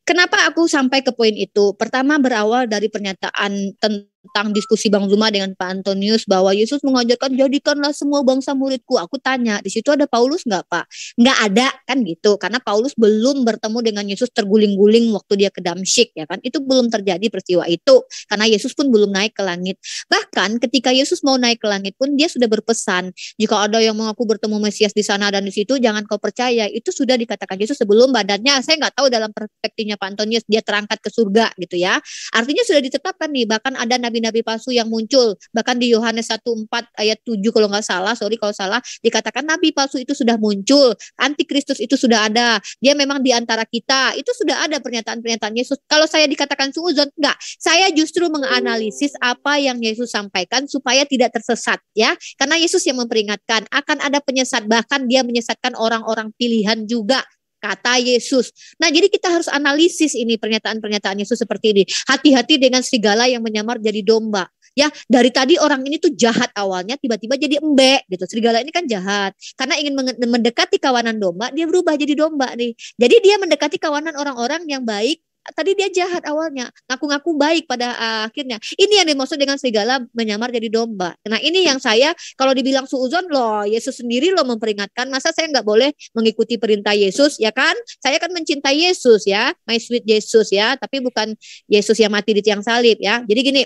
Kenapa aku sampai ke poin itu? Pertama berawal dari pernyataan tentang diskusi Bang Zuma dengan Pak Antonius bahwa Yesus mengajarkan jadikanlah semua bangsa muridku. Aku tanya, di situ ada Paulus nggak, Pak? Nggak ada kan gitu, karena Paulus belum bertemu dengan Yesus terguling-guling waktu dia ke Damsyik ya kan? Itu belum terjadi peristiwa itu, karena Yesus pun belum naik ke langit. Bahkan ketika Yesus mau naik ke langit pun dia sudah berpesan, jika ada yang mengaku bertemu Mesias di sana dan di situ, jangan kau percaya. Itu sudah dikatakan Yesus sebelum badannya. Saya nggak tahu dalam perspektifnya Pak Antonius dia terangkat ke surga gitu ya. Artinya sudah ditetapkan nih, bahkan ada nabi-nabi palsu yang muncul. Bahkan di Yohanes 1:4 ayat 7 kalau nggak salah, kalau salah, dikatakan nabi palsu itu sudah muncul, antikristus itu sudah ada, dia memang di antara kita. Itu sudah ada pernyataan-pernyataan Yesus. Kalau saya dikatakan suudzon, enggak. Saya justru menganalisis apa yang Yesus sampaikan supaya tidak tersesat ya. Karena Yesus yang memperingatkan akan ada penyesat, bahkan dia menyesatkan orang-orang pilihan juga, kata Yesus. Nah, jadi kita harus analisis ini pernyataan-pernyataan Yesus seperti ini. Hati-hati dengan serigala yang menyamar jadi domba. Ya, dari tadi orang ini tuh jahat awalnya, tiba-tiba jadi embek gitu. Serigala ini kan jahat. Karena ingin mendekati kawanan domba, dia berubah jadi domba nih. Jadi dia mendekati kawanan orang-orang yang baik. Tadi dia jahat awalnya, ngaku-ngaku baik pada akhirnya. Ini yang dimaksud dengan serigala menyamar jadi domba. Nah, ini yang saya kalau dibilang suudzon loh, Yesus sendiri loh memperingatkan. Masa saya nggak boleh mengikuti perintah Yesus ya kan? Saya kan mencintai Yesus ya, my sweet Yesus ya, tapi bukan Yesus yang mati di tiang salib ya. Jadi gini.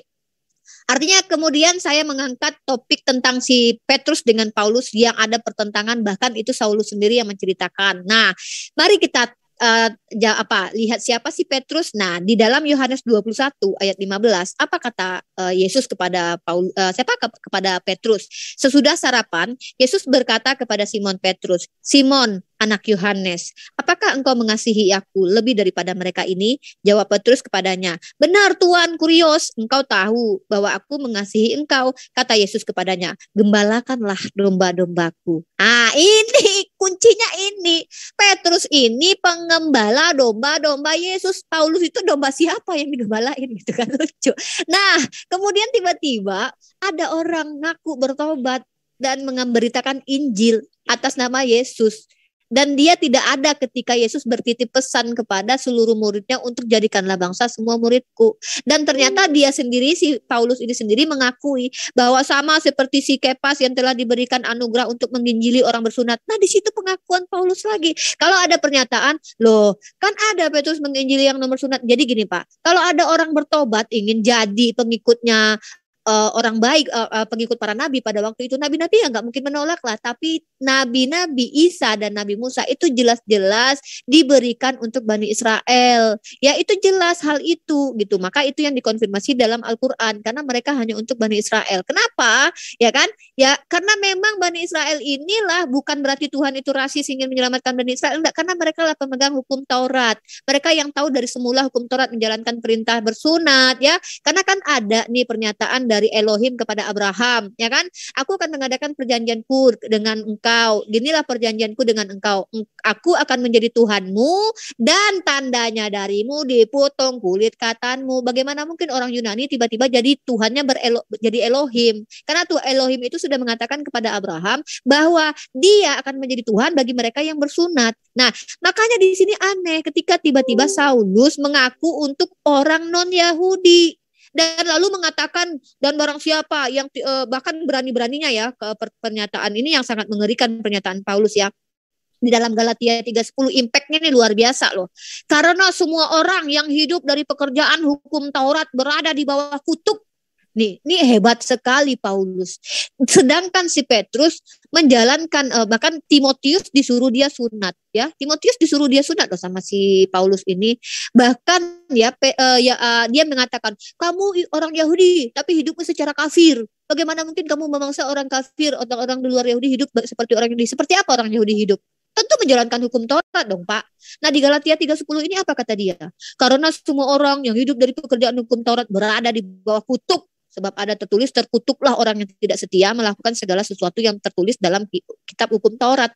Artinya kemudian saya mengangkat topik tentang si Petrus dengan Paulus yang ada pertentangan, bahkan itu Saulus sendiri yang menceritakan. Nah, mari kita lihat siapa sih Petrus. Nah, di dalam Yohanes 21 ayat 15 apa kata Yesus kepada kepada Petrus? Sesudah sarapan, Yesus berkata kepada Simon Petrus, "Simon, anak Yohanes, apakah engkau mengasihi aku lebih daripada mereka ini?" Jawab Petrus kepadanya, "Benar Tuhan, kurios, engkau tahu bahwa aku mengasihi engkau." Kata Yesus kepadanya, "Gembalakanlah domba-dombaku." Ah, ini kuncinya ini. Petrus ini pengembala domba-domba Yesus. Paulus itu domba siapa yang digembalain gitu kan, lucu. Nah, kemudian tiba-tiba ada orang ngaku bertobat dan memberitakan Injil atas nama Yesus. Dan dia tidak ada ketika Yesus bertitip pesan kepada seluruh muridnya untuk jadikanlah bangsa semua muridku. Dan ternyata dia sendiri, si Paulus ini sendiri mengakui bahwa sama seperti si Kepas yang telah diberikan anugerah untuk menginjili orang bersunat. Nah, di situ pengakuan Paulus lagi. Kalau ada pernyataan, loh kan ada Petrus menginjili yang nomor sunat. Jadi gini Pak, kalau ada orang bertobat ingin jadi pengikutnya orang baik, pengikut para nabi pada waktu itu, nabi-nabi ya nggak mungkin menolak lah. Tapi nabi-nabi Isa dan Nabi Musa itu jelas-jelas diberikan untuk Bani Israel. Ya itu jelas hal itu gitu. Maka itu yang dikonfirmasi dalam Al-Quran, karena mereka hanya untuk Bani Israel. Kenapa? Ya kan? Ya karena memang Bani Israel inilah, bukan berarti Tuhan itu rasis ingin menyelamatkan Bani Israel. Enggak, karena mereka lah pemegang hukum Taurat. Mereka yang tahu dari semula hukum Taurat, menjalankan perintah bersunat ya. Karena kan ada nih pernyataan dari Elohim kepada Abraham, ya kan? Aku akan mengadakan perjanjianku dengan engkau. Ginilah perjanjianku dengan engkau. Aku akan menjadi Tuhanmu dan tandanya darimu dipotong kulit katanmu. Bagaimana mungkin orang Yunani tiba-tiba jadi Tuhannya jadi Elohim? Karena Tuhan Elohim itu sudah mengatakan kepada Abraham bahwa dia akan menjadi Tuhan bagi mereka yang bersunat. Nah, makanya di sini aneh ketika tiba-tiba Saulus mengaku untuk orang non-Yahudi. Dan lalu mengatakan, dan barang siapa yang bahkan berani-beraninya ya, ke pernyataan ini yang sangat mengerikan, pernyataan Paulus ya, di dalam Galatia 3:10, impactnya ini luar biasa loh. Karena semua orang yang hidup dari pekerjaan hukum Taurat berada di bawah kutuk. Nih, ini hebat sekali Paulus. Sedangkan si Petrus menjalankan, bahkan Timotius disuruh dia sunat, ya. Timotius disuruh dia sunat loh sama si Paulus ini. Bahkan ya, dia mengatakan, kamu orang Yahudi tapi hidupmu secara kafir. Bagaimana mungkin kamu memangsa orang kafir atau orang di luar Yahudi hidup seperti orang Yahudi? Seperti apa orang Yahudi hidup? Tentu menjalankan hukum Taurat dong Pak. Nah di Galatia 3:10 ini apa kata dia? Karena semua orang yang hidup dari pekerjaan hukum Taurat berada di bawah kutuk. Sebab ada tertulis, terkutuklah orang yang tidak setia melakukan segala sesuatu yang tertulis dalam kitab hukum Taurat.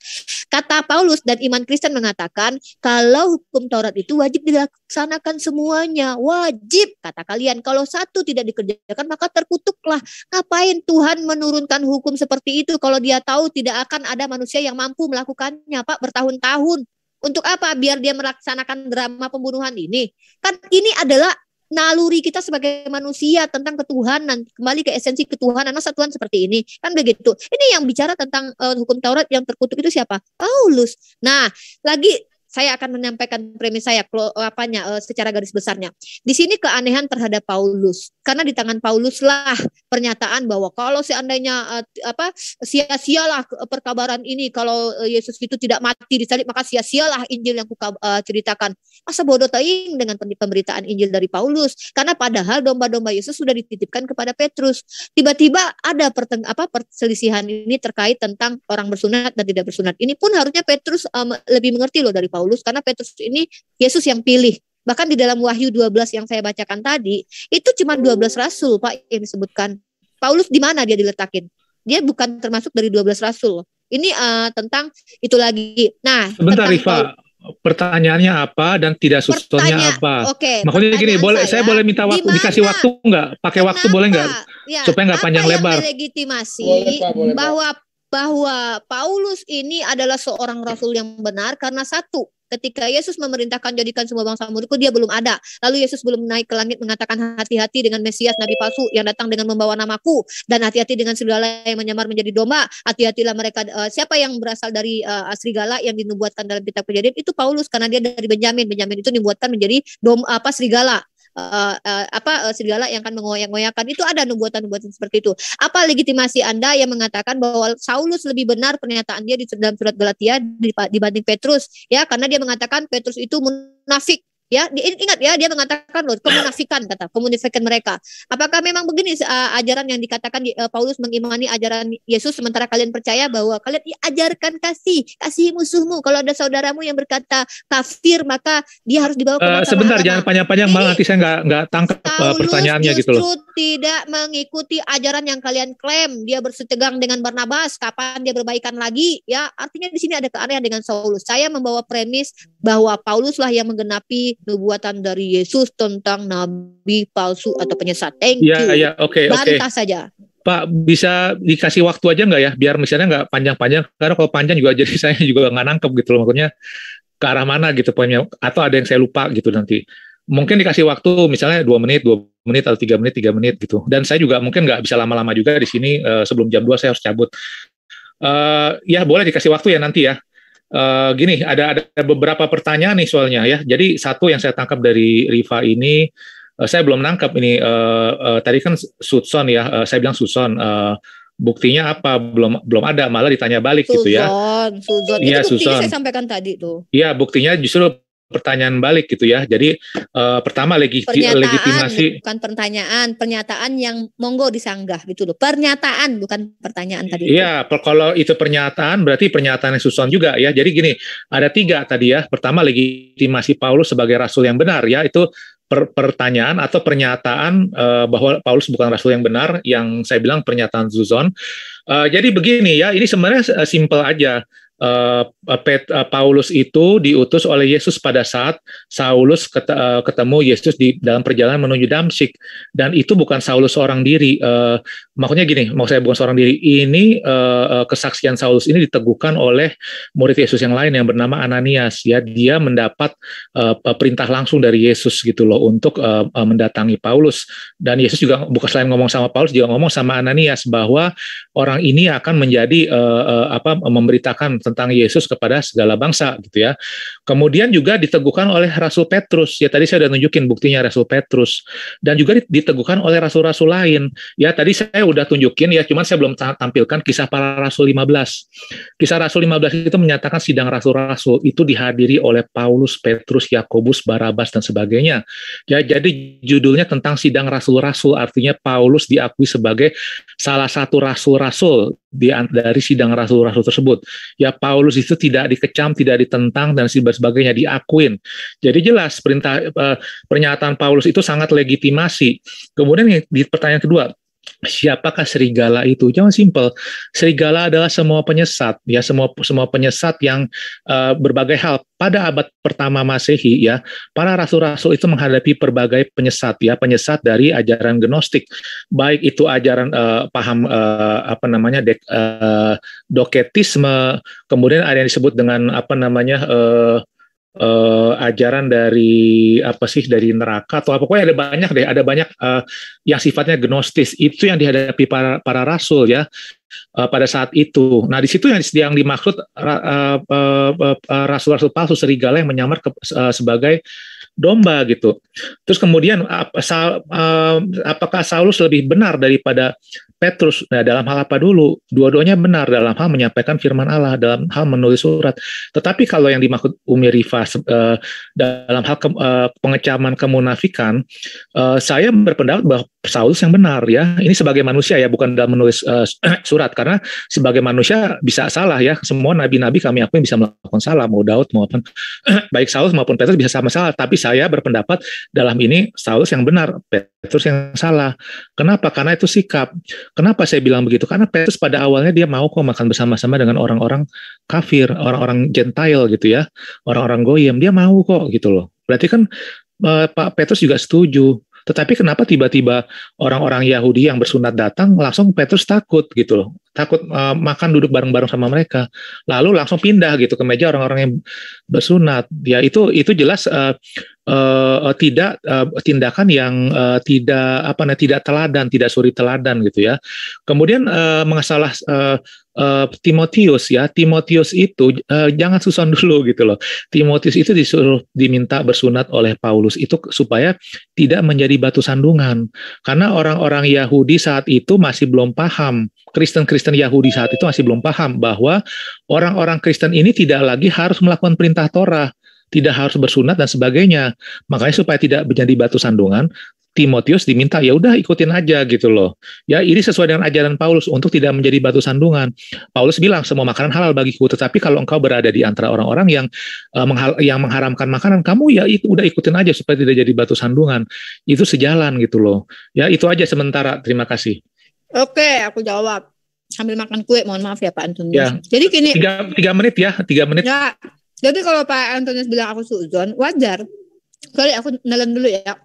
Kata Paulus dan iman Kristen mengatakan, kalau hukum Taurat itu wajib dilaksanakan semuanya. Wajib, kata kalian. Kalau satu tidak dikerjakan, maka terkutuklah. Ngapain Tuhan menurunkan hukum seperti itu kalau dia tahu tidak akan ada manusia yang mampu melakukannya, Pak, bertahun-tahun. Untuk apa? Biar dia melaksanakan drama pembunuhan ini. Kan ini adalah naluri kita sebagai manusia tentang ketuhanan, kembali ke esensi ketuhanan. Masa Tuhan seperti ini? Kan begitu. Ini yang bicara tentang hukum Taurat yang terkutuk itu siapa? Paulus. Nah, lagi saya akan menyampaikan premis saya secara garis besarnya. Di sini keanehan terhadap Paulus. Karena di tangan Paulus lah pernyataan bahwa kalau seandainya sia-sialah perkabaran ini, kalau Yesus itu tidak mati disalib, maka sia-sialah Injil yang ceritakan. Masa bodoh teing dengan pemberitaan Injil dari Paulus. Karena padahal domba-domba Yesus sudah dititipkan kepada Petrus. Tiba-tiba ada perselisihan ini terkait tentang orang bersunat dan tidak bersunat. Ini pun harusnya Petrus lebih mengerti loh dari Paulus, karena Petrus ini Yesus yang pilih. Bahkan di dalam Wahyu 12 yang saya bacakan tadi, itu cuma 12 rasul Pak yang disebutkan. Paulus di mana dia diletakin? Dia bukan termasuk dari 12 rasul. Ini tentang itu lagi. Nah, sebentar Rifa, pertanyaannya apa dan tidak susunnya apa? Oke, maksudnya gini, saya boleh minta waktu, dikasih waktu nggak? Pakai waktu boleh nggak? Ya, supaya nggak panjang lebar. Legitimasi bahwa Paulus ini adalah seorang rasul yang benar karena satu, ketika Yesus memerintahkan jadikan semua bangsa muridku, dia belum ada. Lalu Yesus belum naik ke langit mengatakan hati-hati dengan Mesias nabi palsu yang datang dengan membawa namaku, dan hati-hati dengan serigala yang menyamar menjadi domba. Hati-hatilah mereka, siapa yang berasal dari serigala yang dinubuatkan dalam kitab Kejadian itu Paulus, karena dia dari Benyamin. Benyamin itu dibuatkan menjadi serigala. Serigala yang akan mengoyak-ngoyakan. Itu ada nubuatan-nubuatan seperti itu. Apa legitimasi Anda yang mengatakan bahwa Saulus lebih benar pernyataan dia di dalam surat Galatia dibanding Petrus, ya, karena dia mengatakan Petrus itu munafik. Ya, ingat ya, dia mengatakan loh, kemunafikan mereka. Apakah memang begini ajaran yang dikatakan Paulus mengimani ajaran Yesus, sementara kalian percaya bahwa kalian diajarkan kasih musuhmu. Kalau ada saudaramu yang berkata kafir, maka dia harus dibawa ke mahkamah. Sebentar, jangan panjang-panjang, malah nanti saya nggak tangkap pertanyaannya gitu loh. Paulus tidak mengikuti ajaran yang kalian klaim. Dia bersetegang dengan Barnabas. Kapan dia berbaikan lagi? Ya, artinya di sini ada keanehan dengan Saulus. Saya membawa premis bahwa Paulus lah yang menggenapi nubuatan dari Yesus tentang nabi palsu atau penyesat. Thank you. Ya, oke. Bantah saja. Pak, bisa dikasih waktu aja nggak ya, biar misalnya nggak panjang-panjang, karena kalau panjang juga jadi saya juga nggak nangkep gitu loh, maksudnya ke arah mana gitu poinnya, atau ada yang saya lupa gitu nanti. Mungkin dikasih waktu misalnya 2 menit atau 3 menit gitu. Dan saya juga mungkin nggak bisa lama-lama juga di sini, sebelum jam 2 saya harus cabut. Ya boleh dikasih waktu ya nanti ya. Gini, ada beberapa pertanyaan nih soalnya ya. Jadi satu yang saya tangkap dari Rifa ini, saya belum nangkap ini. Tadi kan Sutson ya, saya bilang Sutson. Buktinya apa? Belum ada, malah ditanya balik gitu ya. Suzon. Iya, itu buktinya Suzon. saya sampaikan tadi tuh. Iya, buktinya justru pertanyaan balik gitu ya. Jadi pertama legitimasi, bukan pertanyaan, pernyataan yang monggo disanggah gitu loh. Pernyataan bukan pertanyaan tadi. Iya, kalau itu pernyataan berarti pernyataan yang Susan juga ya. Jadi gini, ada 3 tadi ya. Pertama legitimasi Paulus sebagai rasul yang benar ya, itu pertanyaan atau pernyataan bahwa Paulus bukan rasul yang benar, yang saya bilang pernyataan zuzon. Jadi begini ya, ini sebenarnya simpel aja. Paulus itu diutus oleh Yesus pada saat Saulus ketemu Yesus di dalam perjalanan menuju Damsyik, dan itu bukan Saulus seorang diri. Maksudnya gini, maksud saya bukan seorang diri. Ini kesaksian Saulus ini diteguhkan oleh murid Yesus yang lain yang bernama Ananias. Ya, dia mendapat perintah langsung dari Yesus gitu loh untuk mendatangi Paulus. Dan Yesus juga bukan selain ngomong sama Paulus, juga ngomong sama Ananias bahwa orang ini akan menjadi memberitakan tentang Yesus kepada segala bangsa gitu ya. Kemudian juga diteguhkan oleh Rasul Petrus. Ya, tadi saya sudah nunjukin buktinya Rasul Petrus, dan juga diteguhkan oleh rasul-rasul lain. Ya, tadi saya udah tunjukin ya, cuman saya belum tampilkan kisah para rasul 15. Kisah Rasul 15 itu menyatakan sidang rasul-rasul itu dihadiri oleh Paulus, Petrus, Yakobus, Barabas dan sebagainya. Ya, jadi judulnya tentang sidang rasul-rasul, artinya Paulus diakui sebagai salah satu rasul-rasul dari sidang rasul-rasul tersebut. Ya, Paulus itu tidak dikecam, tidak ditentang dan sebagainya, diakuin. Jadi jelas pernyataan Paulus itu sangat legitimasi. Kemudian di pertanyaan kedua, siapakah serigala itu? Jangan simpel. Serigala adalah semua penyesat, ya, semua penyesat yang berbagai hal. Pada abad pertama Masehi, ya, para rasul-rasul itu menghadapi berbagai penyesat, ya, penyesat dari ajaran Gnostik, baik itu ajaran paham doketisme, kemudian ada yang disebut dengan ajaran dari dari neraka atau pokoknya ada banyak yang sifatnya gnostis, itu yang dihadapi para rasul ya pada saat itu. Nah, di situ yang dimaksud rasul-rasul palsu, serigala yang menyamar sebagai domba gitu. Terus kemudian apakah Saulus lebih benar daripada Petrus? Nah, dalam hal apa dulu? Dua-duanya benar dalam hal menyampaikan firman Allah, dalam hal menulis surat. Tetapi kalau yang dimaksud Umi Rifa dalam hal pengecaman kemunafikan, saya berpendapat bahwa Saulus yang benar ya. Ini sebagai manusia ya, bukan dalam menulis surat, karena sebagai manusia bisa salah ya. Semua nabi-nabi kami akui bisa melakukan salah, mau Daud maupun baik Saulus maupun Petrus bisa sama salah. Tapi saya berpendapat dalam ini Saulus yang benar, Petrus yang salah. Kenapa? Karena itu sikap. Kenapa saya bilang begitu? Karena Petrus pada awalnya dia mau kok makan bersama-sama dengan orang-orang kafir, orang-orang Gentile gitu ya, orang-orang goyim, dia mau kok gitu loh. Berarti kan Pak Petrus juga setuju. Tetapi kenapa tiba-tiba orang-orang Yahudi yang bersunat datang, langsung Petrus takut gitu loh. Takut makan duduk bareng-bareng sama mereka. Lalu langsung pindah gitu ke meja orang-orang yang bersunat. Ya, itu jelas tidak tindakan yang tidak teladan, tidak suri teladan gitu ya. Kemudian mengasalah Timotius ya. Timotius itu jangan susun dulu gitu loh. Timotius itu diminta bersunat oleh Paulus itu supaya tidak menjadi batu sandungan. Karena orang-orang Yahudi saat itu masih belum paham. Kristen-Kristen Yahudi saat itu masih belum paham bahwa orang-orang Kristen ini tidak lagi harus melakukan perintah Torah, tidak harus bersunat dan sebagainya. Makanya supaya tidak menjadi batu sandungan, Timotius diminta ya udah ikutin aja gitu loh. Ya, ini sesuai dengan ajaran Paulus untuk tidak menjadi batu sandungan. Paulus bilang semua makanan halal bagiku, tetapi kalau engkau berada di antara orang-orang yang mengharamkan makanan, kamu ya itu udah ikutin aja supaya tidak jadi batu sandungan. Itu sejalan gitu loh. Ya, itu aja sementara. Terima kasih. Oke, aku jawab sambil makan kue. Mohon maaf ya Pak Antonius. Ya. Jadi gini. 3 menit ya, 3 menit. Ya. Jadi kalau Pak Antonius bilang aku suzon, wajar. Sorry, aku nelen dulu ya.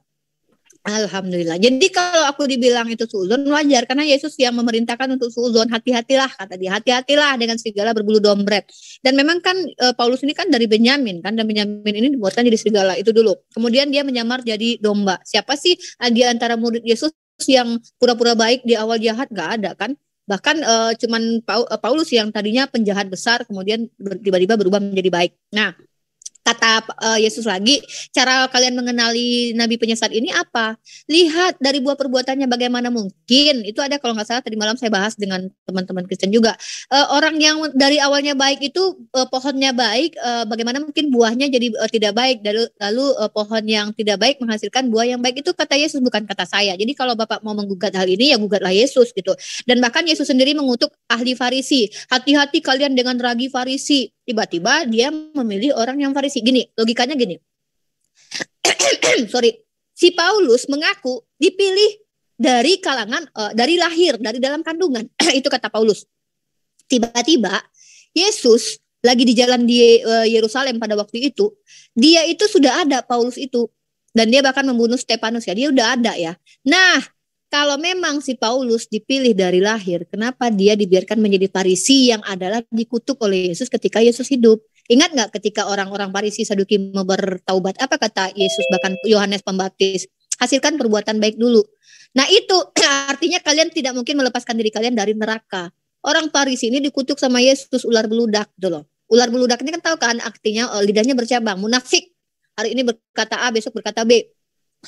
Alhamdulillah. Jadi kalau aku dibilang itu suzon, wajar. Karena Yesus yang memerintahkan untuk suzon. Hati-hatilah, kata dia. Hati-hatilah dengan serigala berbulu dompet. Dan memang kan Paulus ini kan dari Benyamin kan. Dan Benyamin ini dibuatkan jadi serigala. Itu dulu. Kemudian dia menyamar jadi domba. Siapa sih di antara murid Yesus yang pura-pura baik di awal jahat? Gak ada kan. Bahkan cuman Paulus yang tadinya penjahat besar kemudian tiba-tiba berubah menjadi baik. Nah, kata Yesus lagi, cara kalian mengenali nabi penyesat ini apa? Lihat dari buah perbuatannya bagaimana mungkin. Itu ada kalau nggak salah tadi malam saya bahas dengan teman-teman Kristen juga. Orang yang dari awalnya baik itu pohonnya baik, bagaimana mungkin buahnya jadi tidak baik. Lalu pohon yang tidak baik menghasilkan buah yang baik. Itu kata Yesus, bukan kata saya. Jadi kalau Bapak mau menggugat hal ini ya gugatlah Yesus gitu. Dan bahkan Yesus sendiri mengutuk ahli Farisi. Hati-hati kalian dengan ragi Farisi. Tiba-tiba dia memilih orang yang Farisi. Gini, logikanya gini. Sorry, si Paulus mengaku dipilih dari kalangan, dari lahir, dari dalam kandungan. Itu kata Paulus. Tiba-tiba Yesus lagi di jalan di Yerusalem pada waktu itu, dia itu sudah ada, Paulus itu. Dan dia bahkan membunuh Stefanus ya, dia udah ada ya. Nah, kalau memang si Paulus dipilih dari lahir, kenapa dia dibiarkan menjadi Farisi yang adalah dikutuk oleh Yesus ketika Yesus hidup? Ingat nggak ketika orang-orang Farisi Saduki mau bertaubat, apa kata Yesus, bahkan Yohanes Pembaptis? Hasilkan perbuatan baik dulu. Nah itu artinya kalian tidak mungkin melepaskan diri kalian dari neraka. Orang Farisi ini dikutuk sama Yesus, ular beludak gitu loh. Ular beludak ini kan tahu kan artinya lidahnya bercabang, munafik. Hari ini berkata A, besok berkata B.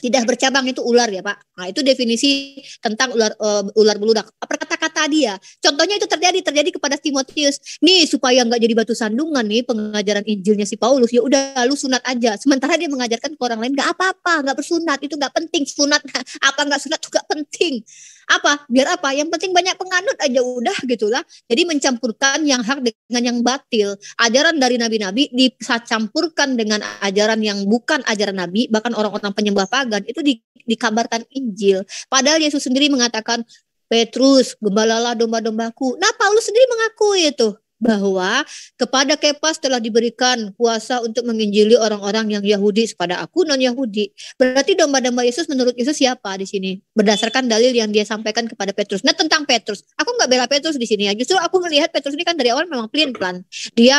Lidah bercabang itu ular ya Pak. Nah itu definisi tentang ular beludak. Kata-kata dia. Contohnya itu terjadi kepada Timotius. Nih supaya nggak jadi batu sandungan nih pengajaran Injilnya si Paulus. Ya udah lu sunat aja. Sementara dia mengajarkan ke orang lain nggak apa-apa, nggak bersunat itu nggak penting. Sunat apa nggak sunat juga penting. Apa? Biar apa? Yang penting banyak penganut aja udah gitulah. Jadi mencampurkan yang hak dengan yang batil. Ajaran dari nabi-nabi dicampurkan dengan ajaran yang bukan ajaran nabi, bahkan orang-orang penyembah pagan itu dikabarkan Injil. Padahal Yesus sendiri mengatakan, Petrus, gembalalah domba-dombaku. Nah, Paulus sendiri mengakui itu bahwa kepada Kefas telah diberikan kuasa untuk menginjili orang-orang yang Yahudi kepada aku non-Yahudi. Berarti domba-domba Yesus menurut Yesus siapa di sini? Berdasarkan dalil yang dia sampaikan kepada Petrus. Nah, tentang Petrus, aku nggak bela Petrus di sini ya. Justru aku melihat Petrus ini kan dari awal memang pelin-pelan. Dia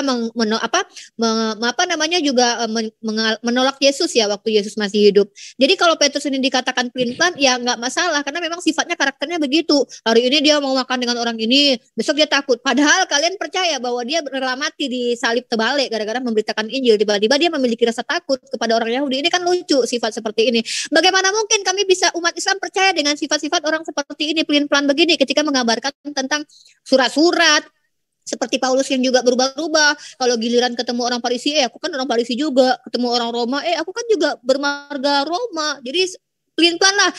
menolak Yesus ya waktu Yesus masih hidup. Jadi kalau Petrus ini dikatakan pelin-pelan ya nggak masalah karena memang sifatnya karakternya begitu. Hari ini dia mau makan dengan orang ini, besok dia takut. Padahal kalian percaya bahwa dia rela mati di salib terbalik gara-gara memberitakan Injil. Tiba-tiba dia memiliki rasa takut kepada orang Yahudi. Ini kan lucu sifat seperti ini. Bagaimana mungkin kami bisa umat Islam percaya dengan sifat-sifat orang seperti ini pelin-pelan begini ketika mengabarkan tentang surat-surat seperti Paulus yang juga berubah-ubah. Kalau giliran ketemu orang Farisi, aku kan orang Farisi juga. Ketemu orang Roma, aku kan juga bermarga Roma. Jadi pelin-pelan lah,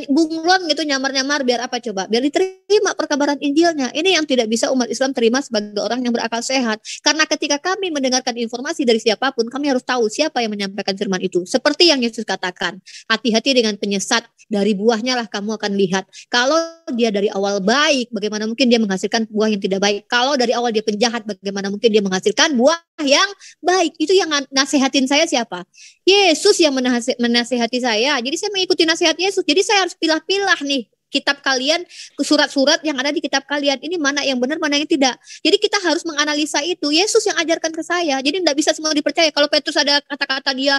bunglon gitu, nyamar-nyamar biar apa coba? Biar diterima perkabaran Injilnya. Ini yang tidak bisa umat Islam terima sebagai orang yang berakal sehat. Karena ketika kami mendengarkan informasi dari siapapun, kami harus tahu siapa yang menyampaikan firman itu. Seperti yang Yesus katakan, hati-hati dengan penyesat, dari buahnya lah kamu akan lihat. Kalau dia dari awal baik, bagaimana mungkin dia menghasilkan buah yang tidak baik? Kalau dari awal dia penjahat, bagaimana mungkin dia menghasilkan buah yang baik? Itu yang nasihatin saya siapa? Yesus yang menasihati saya. Jadi saya mengikuti nasihat Yesus. Jadi saya harus pilah-pilah nih kitab kalian, surat-surat yang ada di kitab kalian. Ini mana yang benar, mana yang tidak. Jadi kita harus menganalisa itu. Yesus yang ajarkan ke saya. Jadi tidak bisa semua dipercaya. Kalau Petrus ada kata-kata dia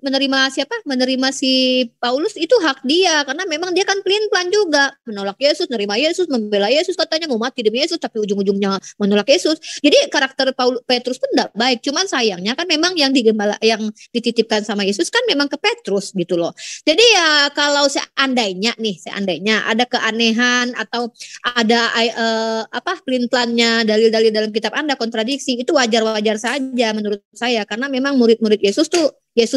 menerima siapa? Menerima si Paulus, itu hak dia. Karena memang dia kan pelin-pelan juga. Menolak Yesus, menerima Yesus, membela Yesus, katanya mau mati demi Yesus, tapi ujung-ujungnya menolak Yesus. Jadi karakter Petrus pun tidak baik. Cuman sayangnya kan memang yang dititipkan sama Yesus kan memang ke Petrus gitu loh. Jadi ya kalau seandainya ada keanehan atau ada pelin-pelannya dalil-dalil dalam kitab Anda kontradiksi, itu wajar-wajar saja menurut saya, karena memang murid-murid Yesus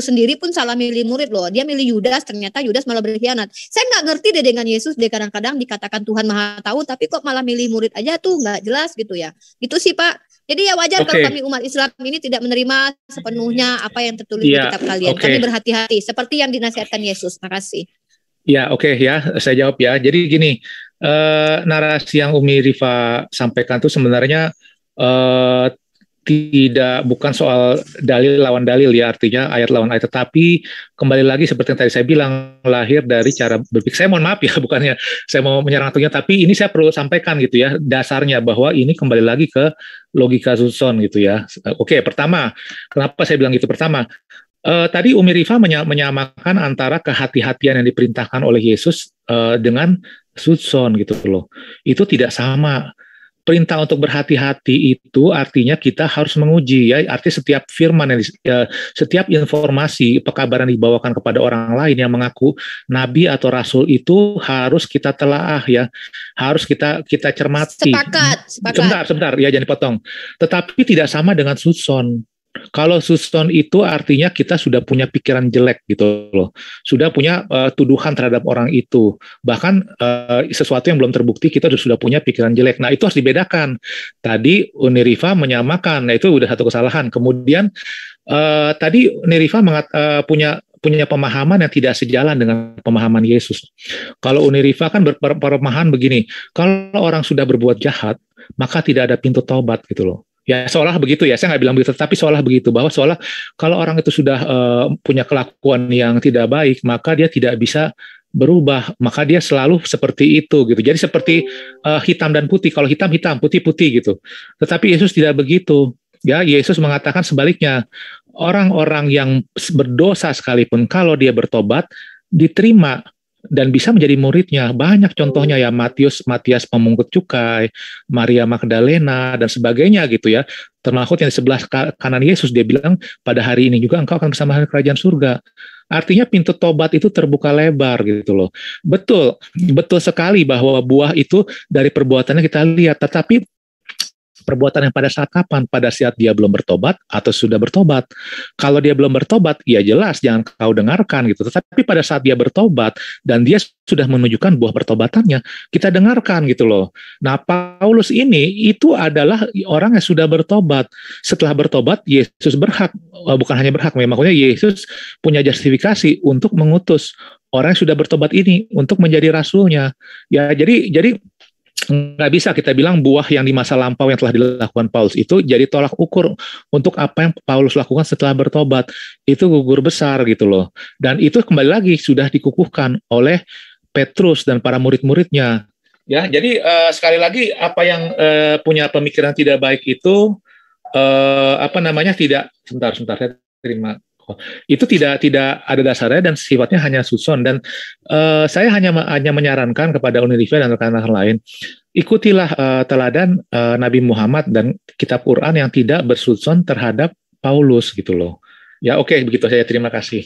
sendiri pun salah milih murid loh. Dia milih Yudas, ternyata Yudas malah berkhianat. Saya nggak ngerti deh dengan Yesus, dia kadang-kadang dikatakan Tuhan Maha Tahu, tapi kok malah milih murid aja tuh nggak jelas gitu ya. Gitu sih Pak. Jadi ya wajar kalau kami umat Islam ini tidak menerima sepenuhnya apa yang tertulis di kitab kalian. Kami berhati-hati seperti yang dinasihatkan Yesus. Makasih. Ya, ya, saya jawab ya. Jadi gini, narasi yang Umi Rifa sampaikan itu sebenarnya bukan soal dalil lawan dalil ya, artinya ayat lawan ayat, tetapi kembali lagi seperti yang tadi saya bilang, lahir dari cara berpikir. Saya mohon maaf ya, bukannya saya mau menyerang atunya, tapi ini saya perlu sampaikan gitu ya, dasarnya bahwa ini kembali lagi ke logika Zutson gitu ya. Oke, pertama, kenapa saya bilang gitu? Pertama, tadi Umi Rifa menyamakan antara kehati-hatian yang diperintahkan oleh Yesus dengan Zutson gitu loh. Itu tidak sama. Perintah untuk berhati-hati itu artinya kita harus menguji ya. Artinya setiap firman, setiap informasi, pekabaran dibawakan kepada orang lain yang mengaku nabi atau rasul itu harus kita telaah ya. Harus kita cermati. Sepakat. Sebentar ya, jangan dipotong. Tetapi tidak sama dengan Zutson. Kalau Zutson itu artinya kita sudah punya pikiran jelek gitu loh, sudah punya tuduhan terhadap orang itu, bahkan sesuatu yang belum terbukti kita sudah punya pikiran jelek. Nah itu harus dibedakan. Tadi Unirifa menyamakan, nah itu udah satu kesalahan. Kemudian tadi Unirifa punya punya pemahaman yang tidak sejalan dengan pemahaman Yesus. Kalau Uniriva kan berpemahaman begini, kalau orang sudah berbuat jahat, maka tidak ada pintu taubat gitu loh. Ya seolah begitu ya, saya nggak bilang begitu, tapi seolah begitu, bahwa seolah kalau orang itu sudah punya kelakuan yang tidak baik, maka dia tidak bisa berubah, maka dia selalu seperti itu gitu. Jadi seperti hitam dan putih, kalau hitam hitam, putih putih gitu. Tetapi Yesus tidak begitu. Ya, Yesus mengatakan sebaliknya, orang-orang yang berdosa sekalipun kalau dia bertobat diterima dan bisa menjadi muridnya. Banyak contohnya ya, Matias pemungut cukai, Maria Magdalena dan sebagainya gitu ya. Termasuk yang di sebelah kanan Yesus, dia bilang pada hari ini juga engkau akan bersama kerajaan surga. Artinya pintu tobat itu terbuka lebar gitu loh. Betul sekali bahwa buah itu dari perbuatannya kita lihat, tetapi perbuatan yang pada saat kapan? Pada saat dia belum bertobat atau sudah bertobat. Kalau dia belum bertobat, ya jelas jangan kau dengarkan gitu. Tetapi pada saat dia bertobat dan dia sudah menunjukkan buah pertobatannya, kita dengarkan gitu loh. Nah, Paulus ini itu adalah orang yang sudah bertobat. Setelah bertobat, Yesus berhak, bukan hanya berhak, maksudnya Yesus punya justifikasi untuk mengutus orang yang sudah bertobat ini untuk menjadi rasulnya. Ya, jadi nggak bisa kita bilang buah yang di masa lampau yang telah dilakukan Paulus itu jadi tolak ukur untuk apa yang Paulus lakukan setelah bertobat. Itu gugur besar gitu loh. Dan itu kembali lagi sudah dikukuhkan oleh Petrus dan para murid-muridnya. Ya, jadi sekali lagi apa yang punya pemikiran tidak baik itu tidak sebentar saya terima. Itu tidak ada dasarnya dan sifatnya hanya susun. Dan saya hanya menyarankan kepada Uniriva dan rekan-rekan lain, ikutilah teladan Nabi Muhammad dan kitab Quran yang tidak bersusun terhadap Paulus gitu loh. Ya oke, begitu saya, terima kasih.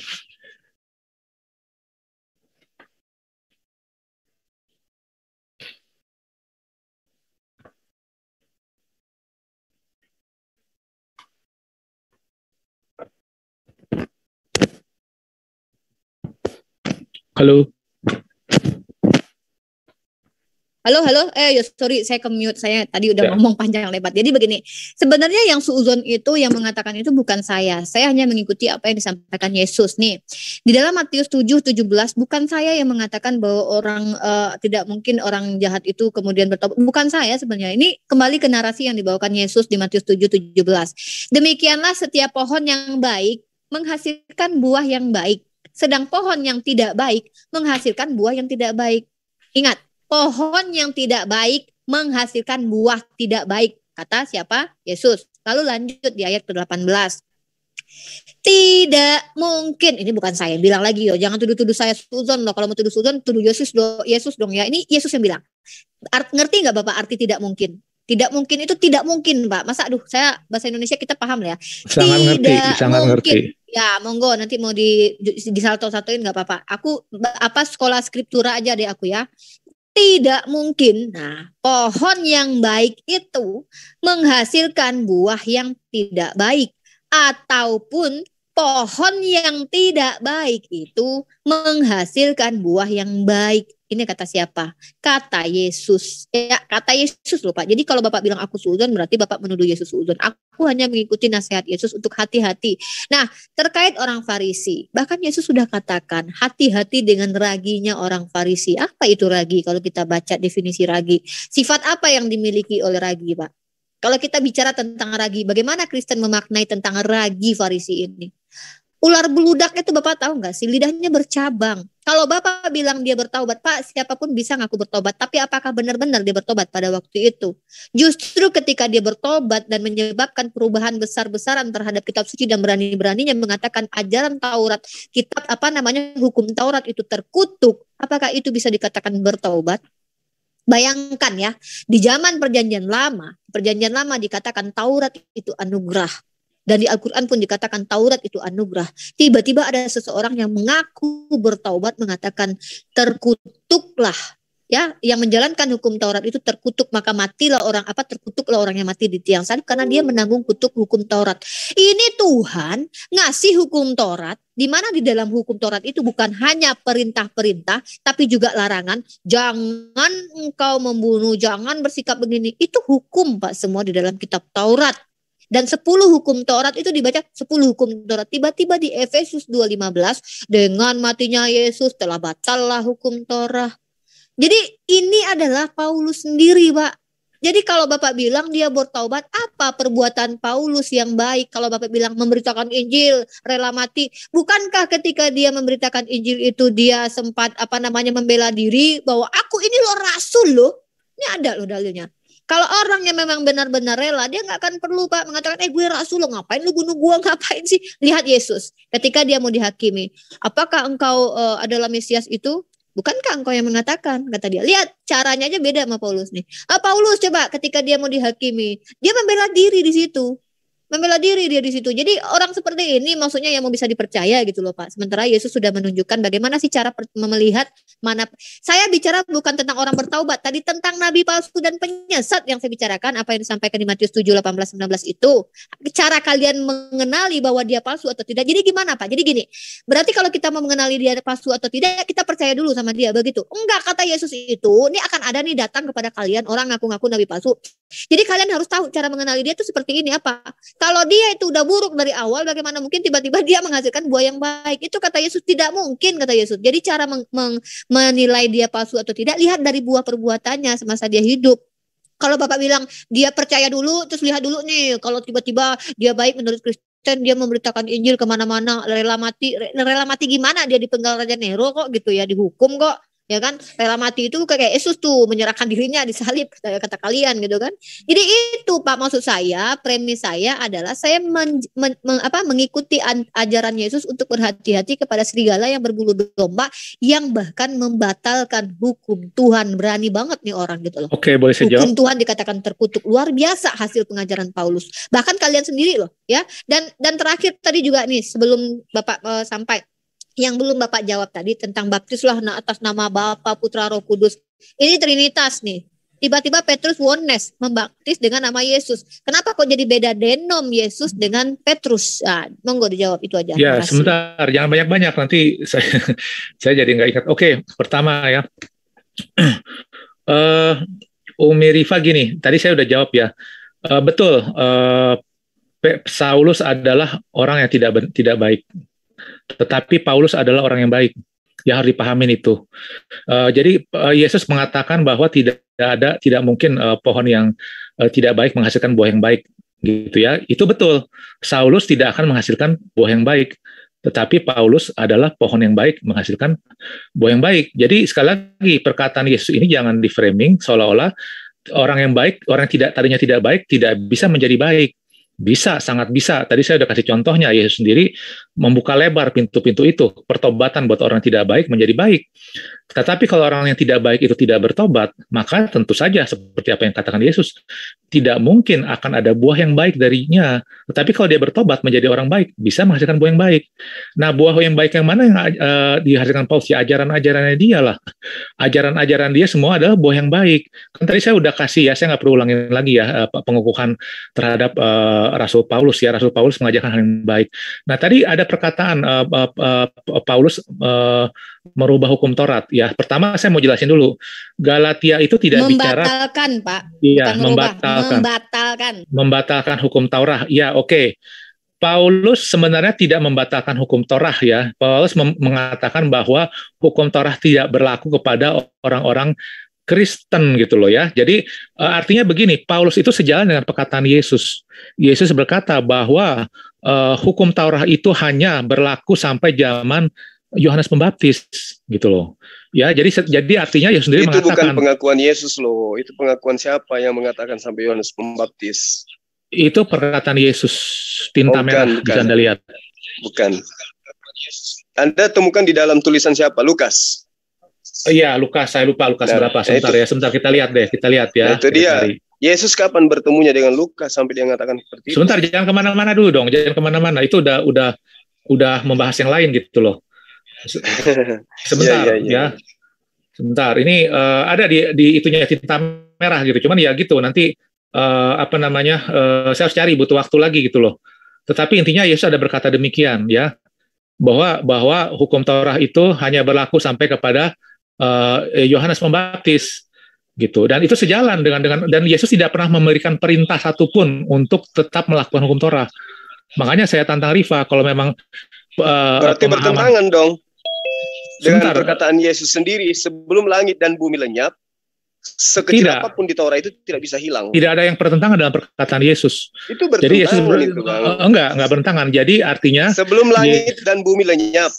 Halo. Halo, sorry saya ke-mute, saya tadi udah ngomong panjang lebar. Jadi begini, sebenarnya yang suuzon itu, yang mengatakan itu bukan saya hanya mengikuti apa yang disampaikan Yesus nih. Di dalam Matius 7:17, bukan saya yang mengatakan bahwa orang tidak mungkin orang jahat itu kemudian bertobat. Bukan saya sebenarnya, ini kembali ke narasi yang dibawakan Yesus di Matius 7:17. Demikianlah setiap pohon yang baik menghasilkan buah yang baik, sedang pohon yang tidak baik menghasilkan buah yang tidak baik. Ingat, pohon yang tidak baik menghasilkan buah tidak baik. Kata siapa? Yesus. Lalu lanjut di ayat ke-18. Tidak mungkin, ini bukan saya bilang lagi yo, jangan tuduh-tuduh saya suzon loh. Kalau mau tuduh suzon, tuduh Yesus dong ya. Ini Yesus yang bilang. Ngerti nggak Bapak arti tidak mungkin? Tidak mungkin itu tidak mungkin, Pak. Masa saya bahasa Indonesia kita paham lah ya. Sangat ngerti. Ya, monggo nanti mau disalto-saltoin nggak apa-apa. Aku sekolah skriptura aja deh aku ya. Tidak mungkin. Nah, pohon yang baik itu menghasilkan buah yang tidak baik, ataupun pohon yang tidak baik itu menghasilkan buah yang baik. Ini kata siapa? Kata Yesus. Ya, kata Yesus loh Pak. Jadi kalau Bapak bilang aku suudzon, berarti Bapak menuduh Yesus suudzon. Aku hanya mengikuti nasihat Yesus untuk hati-hati. Nah, terkait orang Farisi, bahkan Yesus sudah katakan, hati-hati dengan raginya orang Farisi. Apa itu ragi? Kalau kita baca definisi ragi, sifat apa yang dimiliki oleh ragi, Pak? Kalau kita bicara tentang ragi, bagaimana Kristen memaknai tentang ragi Farisi ini? Ular beludak itu Bapak tahu nggak sih? Lidahnya bercabang. Kalau Bapak bilang dia bertobat, Pak, siapapun bisa ngaku bertobat. Tapi apakah benar-benar dia bertobat pada waktu itu? Justru ketika dia bertobat dan menyebabkan perubahan besar-besaran terhadap kitab suci dan berani-beraninya mengatakan ajaran Taurat, hukum Taurat itu terkutuk. Apakah itu bisa dikatakan bertobat? Bayangkan ya, di zaman perjanjian lama dikatakan Taurat itu anugerah. Dan di Al-Quran pun dikatakan Taurat itu anugerah. Tiba-tiba ada seseorang yang mengaku bertaubat mengatakan terkutuklah. Ya, yang menjalankan hukum Taurat itu terkutuk, maka terkutuklah orang yang mati di tiang salib karena dia menanggung kutuk hukum Taurat. Ini Tuhan ngasih hukum Taurat, di mana di dalam hukum Taurat itu bukan hanya perintah-perintah, tapi juga larangan. Jangan engkau membunuh, jangan bersikap begini. Itu hukum Pak semua di dalam kitab Taurat. Dan 10 hukum Taurat itu dibaca 10 hukum Taurat. Tiba-tiba di Efesus 2:15 dengan matinya Yesus telah batallah hukum Taurat. Jadi ini adalah Paulus sendiri, Pak. Jadi kalau Bapak bilang dia bertaubat, apa perbuatan Paulus yang baik? Kalau Bapak bilang memberitakan Injil, rela mati, bukankah ketika dia memberitakan Injil itu dia sempat membela diri bahwa aku ini loh rasul loh. Ini ada loh dalilnya. Kalau orang yang memang benar-benar rela, dia nggak akan perlu Pak mengatakan, gue rasul lo, ngapain lu bunuh gue, ngapain sih? Lihat Yesus, ketika dia mau dihakimi, apakah engkau adalah Mesias itu? Bukankah engkau yang mengatakan, kata dia. Lihat caranya aja beda sama Paulus nih. Paulus coba ketika dia mau dihakimi, dia membela diri di situ. Membela diri dia di situ. Jadi orang seperti ini maksudnya yang mau bisa dipercaya gitu loh Pak. Sementara Yesus sudah menunjukkan bagaimana sih cara melihat mana. Saya bicara bukan tentang orang bertaubat, tadi tentang nabi palsu dan penyesat yang saya bicarakan, apa yang disampaikan di Matius 7, 18, 19 itu. Cara kalian mengenali bahwa dia palsu atau tidak. Jadi gimana Pak? Jadi gini, berarti kalau kita mau mengenali dia palsu atau tidak, kita percaya dulu sama dia begitu. Enggak, kata Yesus itu, ini akan ada nih datang kepada kalian orang ngaku-ngaku nabi palsu. Jadi kalian harus tahu cara mengenali dia itu seperti ini apa. Kalau dia itu udah buruk dari awal, bagaimana mungkin tiba-tiba dia menghasilkan buah yang baik? Itu kata Yesus tidak mungkin, kata Yesus. Jadi cara menilai dia palsu atau tidak, lihat dari buah perbuatannya semasa dia hidup. Kalau Bapak bilang dia percaya dulu, terus lihat dulu nih, kalau tiba-tiba dia baik menurut Kristen, dia memberitakan Injil kemana-mana, rela mati gimana? Dia dipenggal Raja Nero kok gitu ya, dihukum kok. Ya kan, rela mati itu kayak Yesus tuh menyerahkan dirinya disalib kata kalian gitu kan. Jadi itu Pak, maksud saya, premis saya adalah saya mengikuti ajaran Yesus untuk berhati-hati kepada serigala yang berbulu domba yang bahkan membatalkan hukum Tuhan. Berani banget nih orang gitu loh. Oke, boleh saya jawab. Hukum Tuhan dikatakan terkutuk, luar biasa hasil pengajaran Paulus. Bahkan kalian sendiri loh ya. Dan terakhir tadi juga nih sebelum Bapak sampai yang belum Bapak jawab tadi tentang baptislah atas nama Bapa, Putra, Roh Kudus. Ini Trinitas nih. Tiba-tiba Petrus oneness membaptis dengan nama Yesus. Kenapa kok jadi beda denom Yesus dengan Petrus? Monggo dijawab itu aja. Ya, sebentar, jangan banyak-banyak nanti saya jadi nggak ingat. Oke, pertama ya. Umi Rifa gini, tadi saya udah jawab ya. Betul, Saulus adalah orang yang tidak baik. Tetapi Paulus adalah orang yang baik, yang harus dipahamin itu. Jadi Yesus mengatakan bahwa tidak mungkin pohon yang tidak baik menghasilkan buah yang baik, gitu ya. Itu betul. Saulus tidak akan menghasilkan buah yang baik, tetapi Paulus adalah pohon yang baik menghasilkan buah yang baik. Jadi sekali lagi perkataan Yesus ini jangan di-framing seolah-olah orang yang baik, orang yang tadinya tidak baik tidak bisa menjadi baik. Bisa, sangat bisa. Tadi saya udah kasih contohnya, Yesus sendiri membuka lebar pintu-pintu itu, pertobatan buat orang tidak baik menjadi baik. Tetapi kalau orang yang tidak baik itu tidak bertobat, maka tentu saja seperti apa yang katakan Yesus, tidak mungkin akan ada buah yang baik darinya. Tetapi kalau dia bertobat menjadi orang baik, bisa menghasilkan buah yang baik. Nah, buah yang baik yang mana yang dihasilkan Paulus? Ya, ajaran-ajarannya dia lah. Ajaran-ajaran dia semua adalah buah yang baik. Kan tadi saya udah kasih ya, saya nggak perlu ulangin lagi ya, pengukuhan terhadap Rasul Paulus ya. Rasul Paulus mengajarkan hal yang baik. Nah, tadi ada perkataan Paulus merubah hukum Taurat. Ya, pertama saya mau jelasin dulu. Galatia itu tidak membatalkan, bicara Pak. Iya, membatalkan. Membatalkan hukum Taurat. Ya, oke. Paulus sebenarnya tidak membatalkan hukum Taurat ya. Paulus mengatakan bahwa hukum Taurat tidak berlaku kepada orang-orang Kristen gitu loh ya. Jadi artinya begini, Paulus itu sejalan dengan perkataan Yesus. Yesus berkata bahwa hukum Taurat itu hanya berlaku sampai zaman Yohanes Pembaptis gitu loh. Ya, jadi artinya Yesus sendiri itu mengatakan bukan pengakuan Yesus loh. Itu pengakuan siapa yang mengatakan sampai Yohanes Pembaptis? Itu perkataan Yesus tinta merah bisa Anda lihat. Bukan. Anda temukan di dalam tulisan siapa? Lukas. Iya, Lukas. Saya lupa Lukas berapa. Sebentar kita lihat deh. Kita lihat ya. Nah, itu dia. Cari. Yesus kapan bertemunya dengan Lukas sampai dia mengatakan seperti itu? Sebentar, jangan kemana-mana dulu dong. Jangan kemana-mana. Itu udah membahas yang lain gitu loh. Sebentar ya. Sebentar. Ini ada di itunya tinta merah gitu. Cuman ya gitu. Nanti saya harus cari, butuh waktu lagi gitu loh. Tetapi intinya Yesus ada berkata demikian ya, bahwa hukum Taurat itu hanya berlaku sampai kepada Yohanes Pembaptis. gitu. Dan itu sejalan dengan dan Yesus tidak pernah memberikan perintah satupun untuk tetap melakukan hukum Torah. Makanya saya tantang Rifa kalau memang berarti bertentangan dong dengan Sebentar. perkataan Yesus sendiri, sebelum langit dan bumi lenyap, sekecil Tidak. apapun di Torah itu tidak bisa hilang. Tidak ada yang bertentangan dalam perkataan Yesus. Itu Jadi Yesus bertentangan itu, Bang. enggak bertentangan. Jadi artinya Sebelum langit dan bumi lenyap,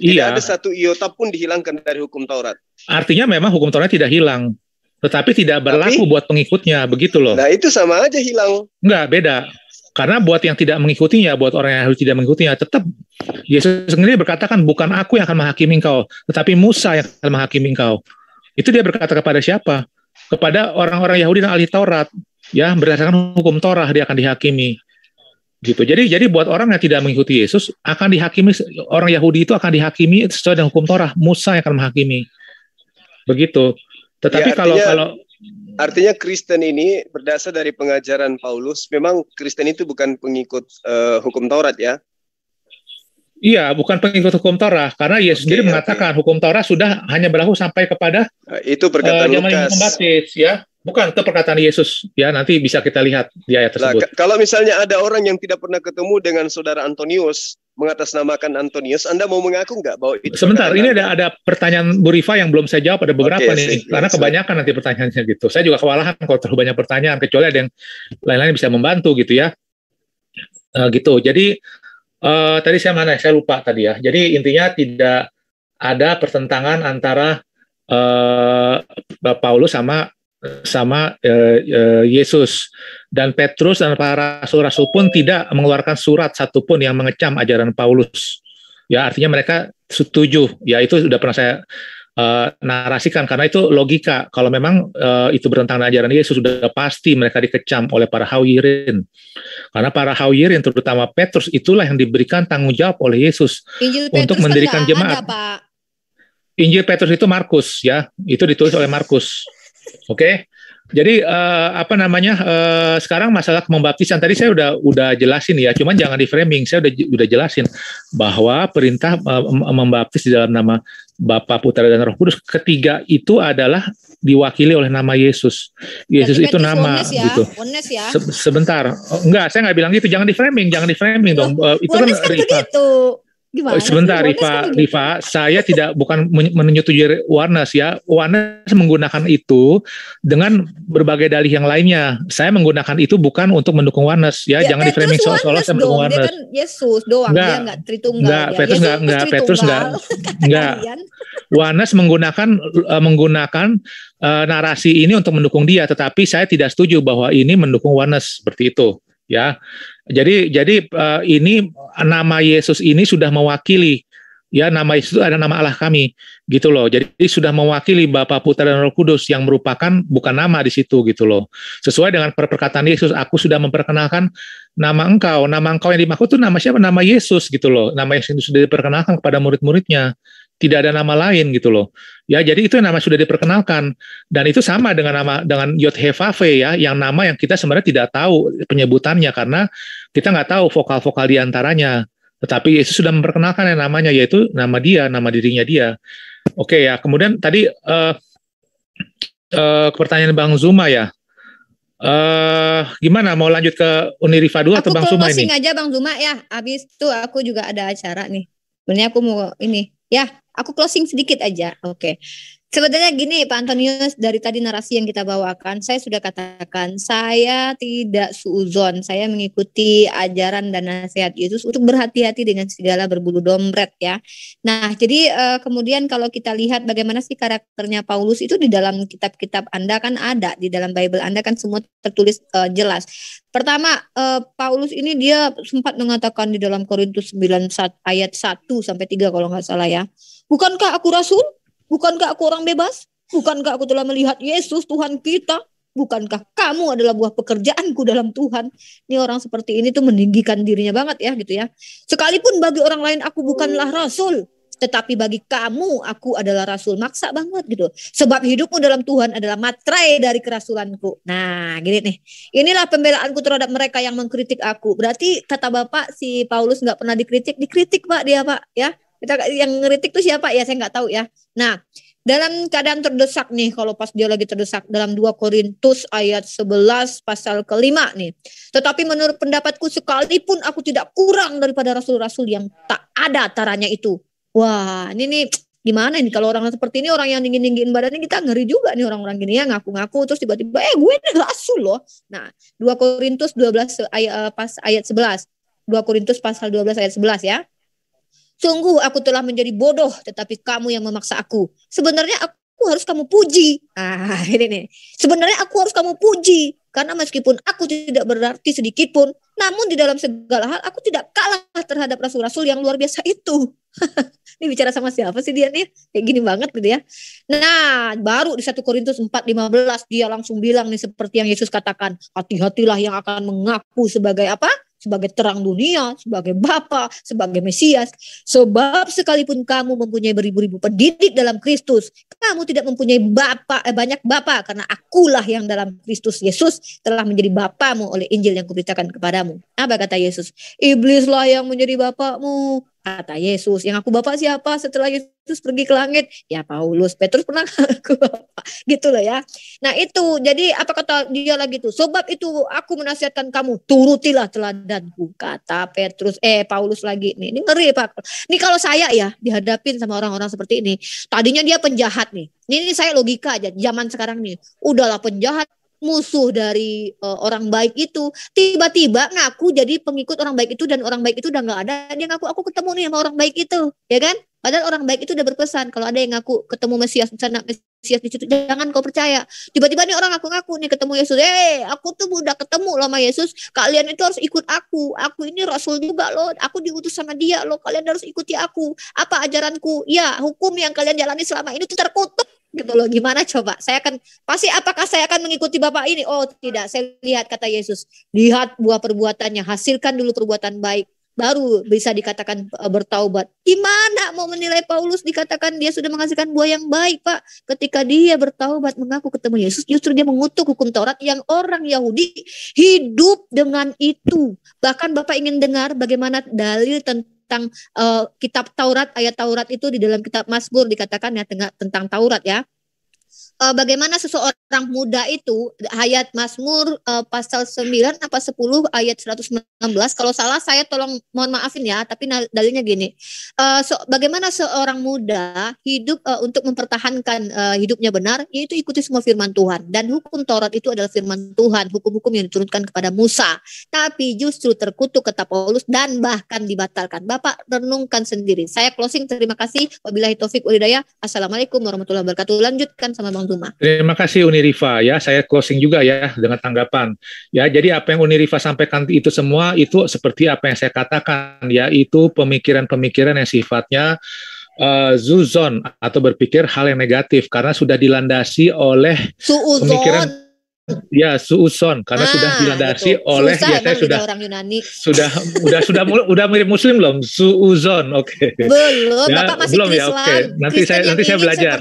iya. tidak ada satu iota pun dihilangkan dari hukum Taurat. Artinya memang hukum Torah tidak hilang, tetapi tidak berlaku buat pengikutnya, begitu loh. Nah, itu sama aja hilang. Enggak, beda. Karena buat yang tidak mengikutinya, buat orang yang harus tidak mengikutinya, tetap Yesus sendiri berkatakan, bukan aku yang akan menghakimi engkau, tetapi Musa yang akan menghakimi engkau. Itu dia berkata kepada siapa? Kepada orang-orang Yahudi dan ahli Taurat. Ya, berdasarkan hukum Torah dia akan dihakimi. Gitu. Jadi buat orang yang tidak mengikuti Yesus akan dihakimi, orang Yahudi itu akan dihakimi sesuai dengan hukum Torah. Musa yang akan menghakimi. Begitu. Tetapi Ya, artinya Kristen ini berdasar dari pengajaran Paulus, memang Kristen itu bukan pengikut hukum Taurat ya? Iya, bukan pengikut hukum Torah, karena Yesus sendiri mengatakan hukum Torah sudah hanya berlaku sampai kepada itu perkataan zaman Yohanes Lukas. Pembaptis, ya. Bukan, itu perkataan Yesus. Ya, nanti bisa kita lihat di ayat Nah, tersebut. kalau misalnya ada orang yang tidak pernah ketemu dengan saudara Antonius, mengatasnamakan Antonius, Anda mau mengaku nggak bahwa itu? Sebentar, ini ada pertanyaan Bu Rifa yang belum saya jawab, ada beberapa nih, karena kebanyakan nanti pertanyaannya gitu. Saya juga kewalahan kalau terlalu banyak pertanyaan, kecuali ada yang lain-lain bisa membantu gitu ya. Gitu. Jadi tadi saya lupa tadi ya. Jadi intinya tidak ada pertentangan antara Paulus sama Yesus, dan Petrus dan para rasul-rasul pun tidak mengeluarkan surat satupun yang mengecam ajaran Paulus. Ya, artinya mereka setuju. Ya, itu sudah pernah saya narasikan karena itu logika. Kalau memang itu bertentangan dengan ajaran Yesus, sudah pasti mereka dikecam oleh para hawirin. Karena para hawirin, terutama Petrus, itulah yang diberikan tanggung jawab oleh Yesus untuk mendirikan jemaat. Injil Petrus itu Markus, ya, itu ditulis oleh Markus. Oke. Jadi sekarang masalah pembaptisan tadi saya udah jelasin ya, cuman jangan di framing. Saya udah jelasin bahwa perintah membaptis di dalam nama Bapa, Putra dan Roh Kudus, ketiga itu adalah diwakili oleh nama Yesus. Yesus itu nama gitu. Ya? Sebentar. Enggak, saya nggak bilang gitu. Jangan di framing dong. Itu kan Rifa. Gimana? Sebentar, Rifa, saya bukan menyetujui Warnes ya. Warnes menggunakan itu dengan berbagai dalih yang lainnya. Saya menggunakan itu bukan untuk mendukung Warnes ya. Jangan di framing seolah-olah saya mendukung Warnes. Dia kan Yesus doang, dia nggak Tritunggal. Petrus enggak. Warnes menggunakan narasi ini untuk mendukung dia, tetapi saya tidak setuju bahwa ini mendukung Warnes seperti itu. Ya, jadi ini nama Yesus ini sudah mewakili, ya, nama Yesus ada nama Allah kami, gitu loh. Jadi sudah mewakili Bapa, Putra dan Roh Kudus yang merupakan bukan nama di situ, gitu loh. Sesuai dengan perkataan Yesus, aku sudah memperkenalkan nama engkau yang dimaksud itu nama siapa? Nama Yesus, gitu loh. Nama Yesus itu sudah diperkenalkan kepada murid-muridnya. Tidak ada nama lain gitu loh. Ya, jadi itu nama sudah diperkenalkan, dan itu sama dengan Yod-He-Vav-He ya, yang nama yang kita sebenarnya tidak tahu penyebutannya karena kita nggak tahu vokal-vokal di antaranya. Tetapi Yesus sudah memperkenalkan yang namanya, yaitu nama dia, nama dirinya dia. Oke ya, kemudian tadi pertanyaan Bang Zuma ya. Gimana, mau lanjut ke Unirifa 2 atau Bang Zuma ini? Aku closing aja Bang Zuma ya. Habis itu aku juga ada acara nih. Sebenarnya aku mau ini. Ya, aku closing sedikit aja. Oke. Sebenarnya gini Pak Antonius, dari tadi narasi yang kita bawakan, saya sudah katakan, saya tidak suuzon, saya mengikuti ajaran dan nasihat Yesus untuk berhati-hati dengan segala berbulu dompet ya. Nah, jadi kemudian kalau kita lihat bagaimana sih karakternya Paulus itu di dalam kitab-kitab Anda kan ada, di dalam Bible Anda kan semua tertulis jelas. Pertama, Paulus ini dia sempat mengatakan di dalam Korintus 9 ayat 1 sampai 3 kalau nggak salah ya. Bukankah aku rasul? Bukankah aku orang bebas? Bukankah aku telah melihat Yesus Tuhan kita? Bukankah kamu adalah buah pekerjaanku dalam Tuhan? Ini orang seperti ini tuh meninggikan dirinya banget ya gitu ya. Sekalipun bagi orang lain aku bukanlah rasul, tetapi bagi kamu aku adalah rasul. Maksa banget gitu. Sebab hidupmu dalam Tuhan adalah materai dari kerasulanku. Nah gini nih. Inilah pembelaanku terhadap mereka yang mengkritik aku. Berarti kata Bapak si Paulus nggak pernah dikritik. Dikritik Pak dia Pak ya. Kita yang ngeritik tuh siapa ya, saya nggak tahu ya. Nah, dalam keadaan terdesak nih, kalau pas dia lagi terdesak dalam 2 Korintus ayat 11 pasal kelima nih. Tetapi menurut pendapatku sekalipun aku tidak kurang daripada rasul-rasul yang tak ada taranya itu. Wah, ini nih gimana ini kalau orang seperti ini, orang yang dingin-dingin badannya, kita ngeri juga nih orang-orang gini ya, ngaku-ngaku terus tiba-tiba gue ini rasul loh. Nah, 2 Korintus 12 ayat 11. 2 Korintus pasal 12 ayat 11 ya. Sungguh aku telah menjadi bodoh, tetapi kamu yang memaksa aku. Sebenarnya aku harus kamu puji. Ini nih. Sebenarnya aku harus kamu puji. Karena meskipun aku tidak berarti sedikit pun, namun di dalam segala hal aku tidak kalah terhadap rasul-rasul yang luar biasa itu. Ini bicara sama siapa sih dia nih? Kayak gini banget gitu ya. Nah, baru di 1 Korintus 4:15 dia langsung bilang nih seperti yang Yesus katakan. Hati-hatilah yang akan mengaku sebagai apa? Sebagai terang dunia, sebagai Bapa, sebagai Mesias. Sebab sekalipun kamu mempunyai beribu-ribu pendidik dalam Kristus, kamu tidak mempunyai banyak bapa, karena akulah yang dalam Kristus Yesus telah menjadi bapamu oleh Injil yang kuberitakan kepadamu. Apa kata Yesus? Iblislah yang menjadi bapamu. Kata Yesus, yang aku bapak siapa setelah Yesus pergi ke langit? Ya Paulus, Petrus pernah aku bapak. Gitu loh ya. Nah itu, jadi apa kata dia lagi tuh? Sebab itu aku menasihatkan kamu, turutilah teladanku. Kata Paulus lagi nih. Ini ngeri Pak. Ini kalau saya ya dihadapin sama orang-orang seperti ini. Tadinya dia penjahat nih. Ini saya logika aja zaman sekarang nih. Udahlah penjahat, musuh dari orang baik itu, tiba-tiba ngaku jadi pengikut orang baik itu, dan orang baik itu udah nggak ada, dia ngaku aku ketemu nih sama orang baik itu, ya kan? Padahal orang baik itu udah berpesan kalau ada yang ngaku ketemu Mesias di sana, Mesias di situ, jangan kau percaya. Tiba-tiba nih orang ngaku-ngaku nih ketemu Yesus, aku tuh udah ketemu loh sama Yesus, kalian itu harus ikut aku ini rasul juga loh, aku diutus sama dia loh, kalian harus ikuti aku. Apa ajaranku? Ya, hukum yang kalian jalani selama ini tuh terkutuk. Gitu loh, gimana coba? Apakah saya akan mengikuti Bapak ini? Oh tidak, saya lihat kata Yesus, lihat buah perbuatannya, hasilkan dulu perbuatan baik, baru bisa dikatakan bertaubat. Gimana mau menilai Paulus dikatakan dia sudah menghasilkan buah yang baik, Pak? Ketika dia bertaubat mengaku ketemu Yesus, justru dia mengutuk hukum Taurat yang orang Yahudi hidup dengan itu. Bahkan Bapak ingin dengar bagaimana dalil tentang kitab Taurat, ayat Taurat itu di dalam kitab Mazmur dikatakan ya tentang Taurat ya. Bagaimana seseorang muda itu, ayat Mazmur pasal 9 apa 10 ayat 116, kalau salah saya tolong mohon maafin ya, tapi dalilnya gini, bagaimana seorang muda hidup untuk mempertahankan hidupnya benar, yaitu ikuti semua firman Tuhan, dan hukum Taurat itu adalah firman Tuhan, hukum-hukum yang diturunkan kepada Musa, tapi justru terkutuk kata Paulus dan bahkan dibatalkan. Bapak renungkan sendiri. Saya closing, terima kasih, wabillahi taufik wal hidayah. Assalamualaikum warahmatullahi wabarakatuh. Lanjutkan sama Bang Zuma. Terima kasih Uni Rifa ya, saya closing juga ya dengan tanggapan. Ya, jadi apa yang Uni Rifa sampaikan itu semua itu seperti apa yang saya katakan ya, itu pemikiran-pemikiran yang sifatnya zuzon atau berpikir hal yang negatif karena sudah dilandasi oleh pemikiran suuzon karena sudah dilandasi oleh saya sudah orang Yunani. Sudah mirip Muslim belum? Suuzon, oke. Belum, ya, Bapak masih belum ya, oke. Nanti saya belajar.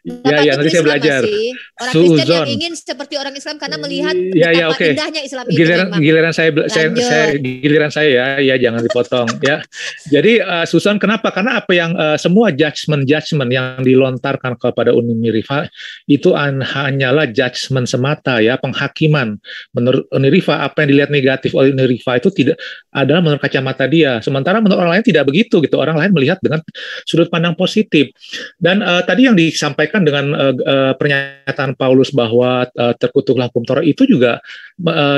Ya, nanti saya belajar. Orang Kristen yang ingin seperti orang Islam karena melihat betapa indahnya Islam itu. Giliran saya ya jangan dipotong ya. Jadi Susan kenapa? Karena apa yang semua judgement yang dilontarkan kepada Uni Rifa itu hanyalah judgement semata ya, penghakiman. Menurut Uni Rifa apa yang dilihat negatif oleh Uni Rifa itu tidak adalah menurut kacamata dia. Sementara menurut orang lain tidak begitu gitu. Orang lain melihat dengan sudut pandang positif. Dan tadi yang disampaikan dengan pernyataan Paulus bahwa terkutuklah hukum Taurat itu juga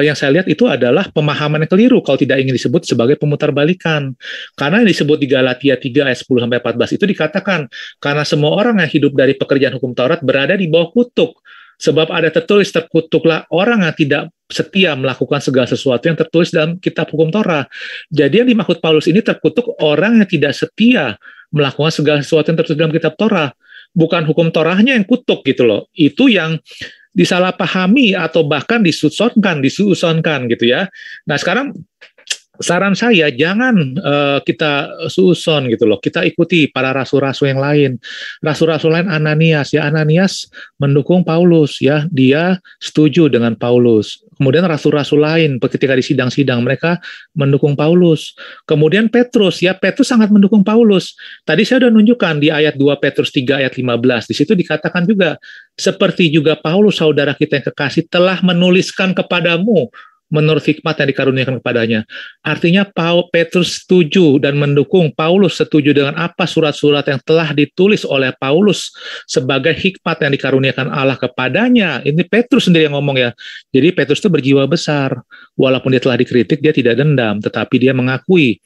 yang saya lihat itu adalah pemahaman yang keliru kalau tidak ingin disebut sebagai pemutarbalikan. Karena yang disebut di Galatia 3 ayat 10 sampai 14 itu dikatakan karena semua orang yang hidup dari pekerjaan hukum Taurat berada di bawah kutuk. Sebab ada tertulis terkutuklah orang yang tidak setia melakukan segala sesuatu yang tertulis dalam kitab hukum Taurat. Jadi yang dimaksud Paulus ini terkutuk orang yang tidak setia melakukan segala sesuatu yang tertulis dalam kitab Taurat. Bukan hukum Torahnya yang kutuk gitu loh. Itu yang disalahpahami atau bahkan disuuzonkan gitu ya. Nah sekarang saran saya jangan kita suuzon gitu loh. Kita ikuti para rasul-rasul yang lain. Rasul-rasul lain Ananias mendukung Paulus ya. Dia setuju dengan Paulus. Kemudian rasul-rasul lain ketika di sidang-sidang mereka mendukung Paulus. Kemudian Petrus sangat mendukung Paulus. Tadi saya sudah nunjukkan di ayat 2 Petrus 3 ayat 15. Di situ dikatakan juga, seperti juga Paulus saudara kita yang kekasih telah menuliskan kepadamu menurut hikmat yang dikaruniakan kepadanya. Artinya Petrus setuju dan mendukung, Paulus setuju dengan apa surat-surat yang telah ditulis oleh Paulus sebagai hikmat yang dikaruniakan Allah kepadanya. Ini Petrus sendiri yang ngomong ya. Jadi Petrus itu berjiwa besar. Walaupun dia telah dikritik, dia tidak dendam, tetapi dia mengakui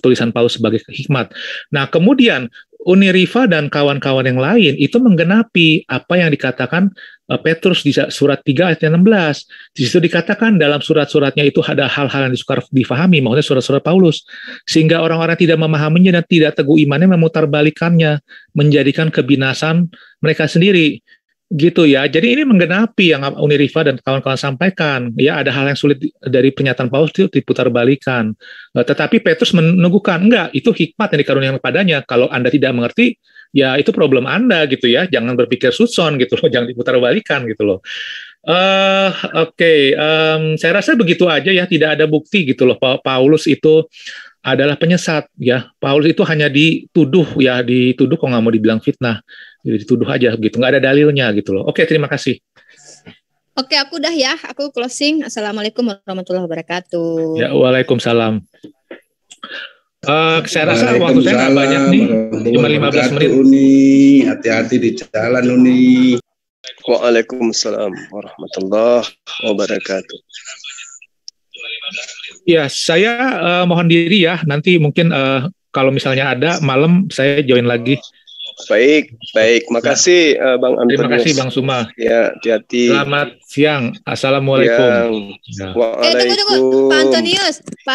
tulisan Paulus sebagai hikmat. Nah, kemudian Uniriva dan kawan-kawan yang lain itu menggenapi apa yang dikatakan Petrus di surat 3 ayat 16. Di situ dikatakan dalam surat-suratnya itu ada hal-hal yang sukar difahami, maksudnya surat-surat Paulus, sehingga orang-orang tidak memahaminya dan tidak teguh imannya memutarbalikannya, menjadikan kebinasan mereka sendiri. Gitu ya. Jadi ini menggenapi yang Uniriva dan kawan-kawan sampaikan. Ya, ada hal yang sulit dari pernyataan Paulus itu diputarbalikan. Tetapi Petrus meneguhkan, enggak, itu hikmat yang dikaruniakan kepadanya. Kalau Anda tidak mengerti, ya itu problem Anda gitu ya. Jangan berpikir sudson gitu loh, jangan diputarbalikan gitu loh. Oke. Saya rasa begitu aja ya, tidak ada bukti gitu loh. Paulus itu adalah penyesat ya. Paulus itu hanya dituduh kok nggak mau dibilang fitnah. Jadi dituduh aja gitu, nggak ada dalilnya gitu loh. Oke, terima kasih. Oke, aku udah ya, aku closing. Assalamualaikum warahmatullahi wabarakatuh. Ya, waalaikumsalam. Saya rasa waktu saya nggak banyak nih, cuma 15 menit. Uni, hati-hati di jalan Uni. Waalaikumsalam warahmatullahi wabarakatuh. Ya, saya mohon diri ya. Nanti mungkin kalau misalnya ada malam saya join lagi. Baik. Makasih Bang Antonius. Terima kasih Bang Suma. Ya, hati-hati. Selamat siang. Assalamualaikum. Ya. Tunggu. Pak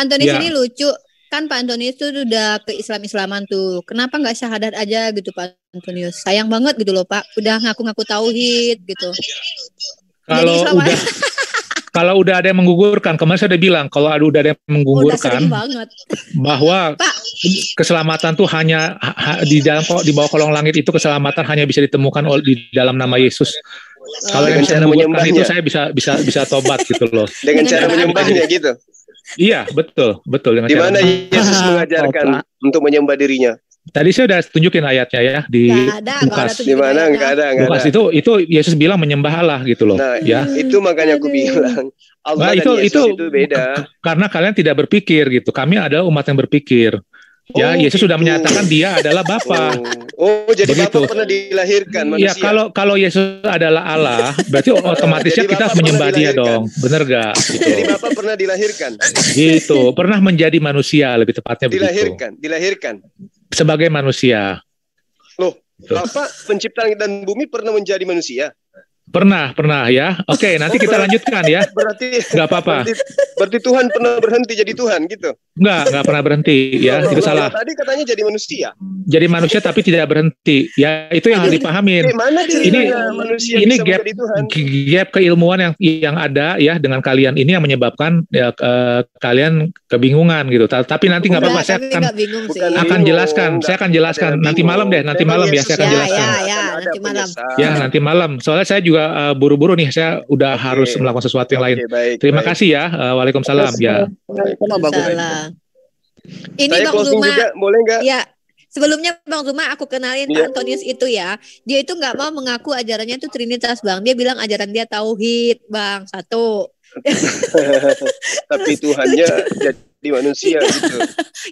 Antonius Ya. ini lucu. Kan Pak Antonius tuh udah ke Islaman tuh. Kenapa nggak syahadat aja gitu Pak Antonius? Sayang banget gitu loh Pak. Udah ngaku-ngaku tauhid gitu. Kalau udah ada yang menggugurkan, kemarin saya udah bilang kalau udah ada yang menggugurkan bahwa keselamatan tuh hanya di bawah kolong langit itu keselamatan hanya bisa ditemukan di dalam nama Yesus. Kalau yang bisa menggugurkan itu saya bisa tobat gitu loh. Dengan cara menyembahnya gitu. Iya, betul. Di mana Yesus mengajarkan untuk menyembah dirinya? Tadi saya udah tunjukin ayatnya ya di Lukas. Di mana nggak ada. Lukas itu Yesus bilang menyembah Allah gitu loh. Nah, ya. Itu makanya aku bilang Allah dan Yesus itu beda. Karena kalian tidak berpikir gitu. Kami adalah umat yang berpikir. Ya, Yesus sudah menyatakan dia adalah Bapa. Jadi Bapa pernah dilahirkan manusia. Ya, kalau Yesus adalah Allah, berarti otomatisnya kita harus menyembah dia dong. Bener gak? Gitu. Jadi Bapa pernah dilahirkan. Gitu, pernah menjadi manusia lebih tepatnya begitu. Dilahirkan. Sebagai manusia. Loh, Bapak pencipta langit dan bumi pernah menjadi manusia? Pernah ya. Oke, nanti kita lanjutkan ya. Berarti nggak apa-apa. Berarti Tuhan pernah berhenti jadi Tuhan gitu? Nggak pernah berhenti ya. Itu salah. Tadi katanya jadi manusia. Jadi manusia tapi tidak berhenti. Ya, itu yang harus dipahamin. Ini gap keilmuan yang ada ya dengan kalian ini yang menyebabkan ya, kalian kebingungan gitu. Tapi nanti nggak apa-apa, saya akan jelaskan. Saya akan jelaskan nanti malam ya. Saya akan jelaskan. Nanti malam. Soalnya saya juga buru-buru nih, saya udah harus melakukan sesuatu yang lain. Terima kasih ya. Waalaikumsalam. Ya. Waalaikumsalam. Ini Bang Zuma, boleh nggak? Ya, sebelumnya Bang Zuma aku kenalin Pak Antonius itu ya. Dia itu nggak mau mengaku ajarannya itu Trinitas Bang. Dia bilang ajaran dia tauhid Bang. Satu. Tapi Tuhannya jadi manusia gitu.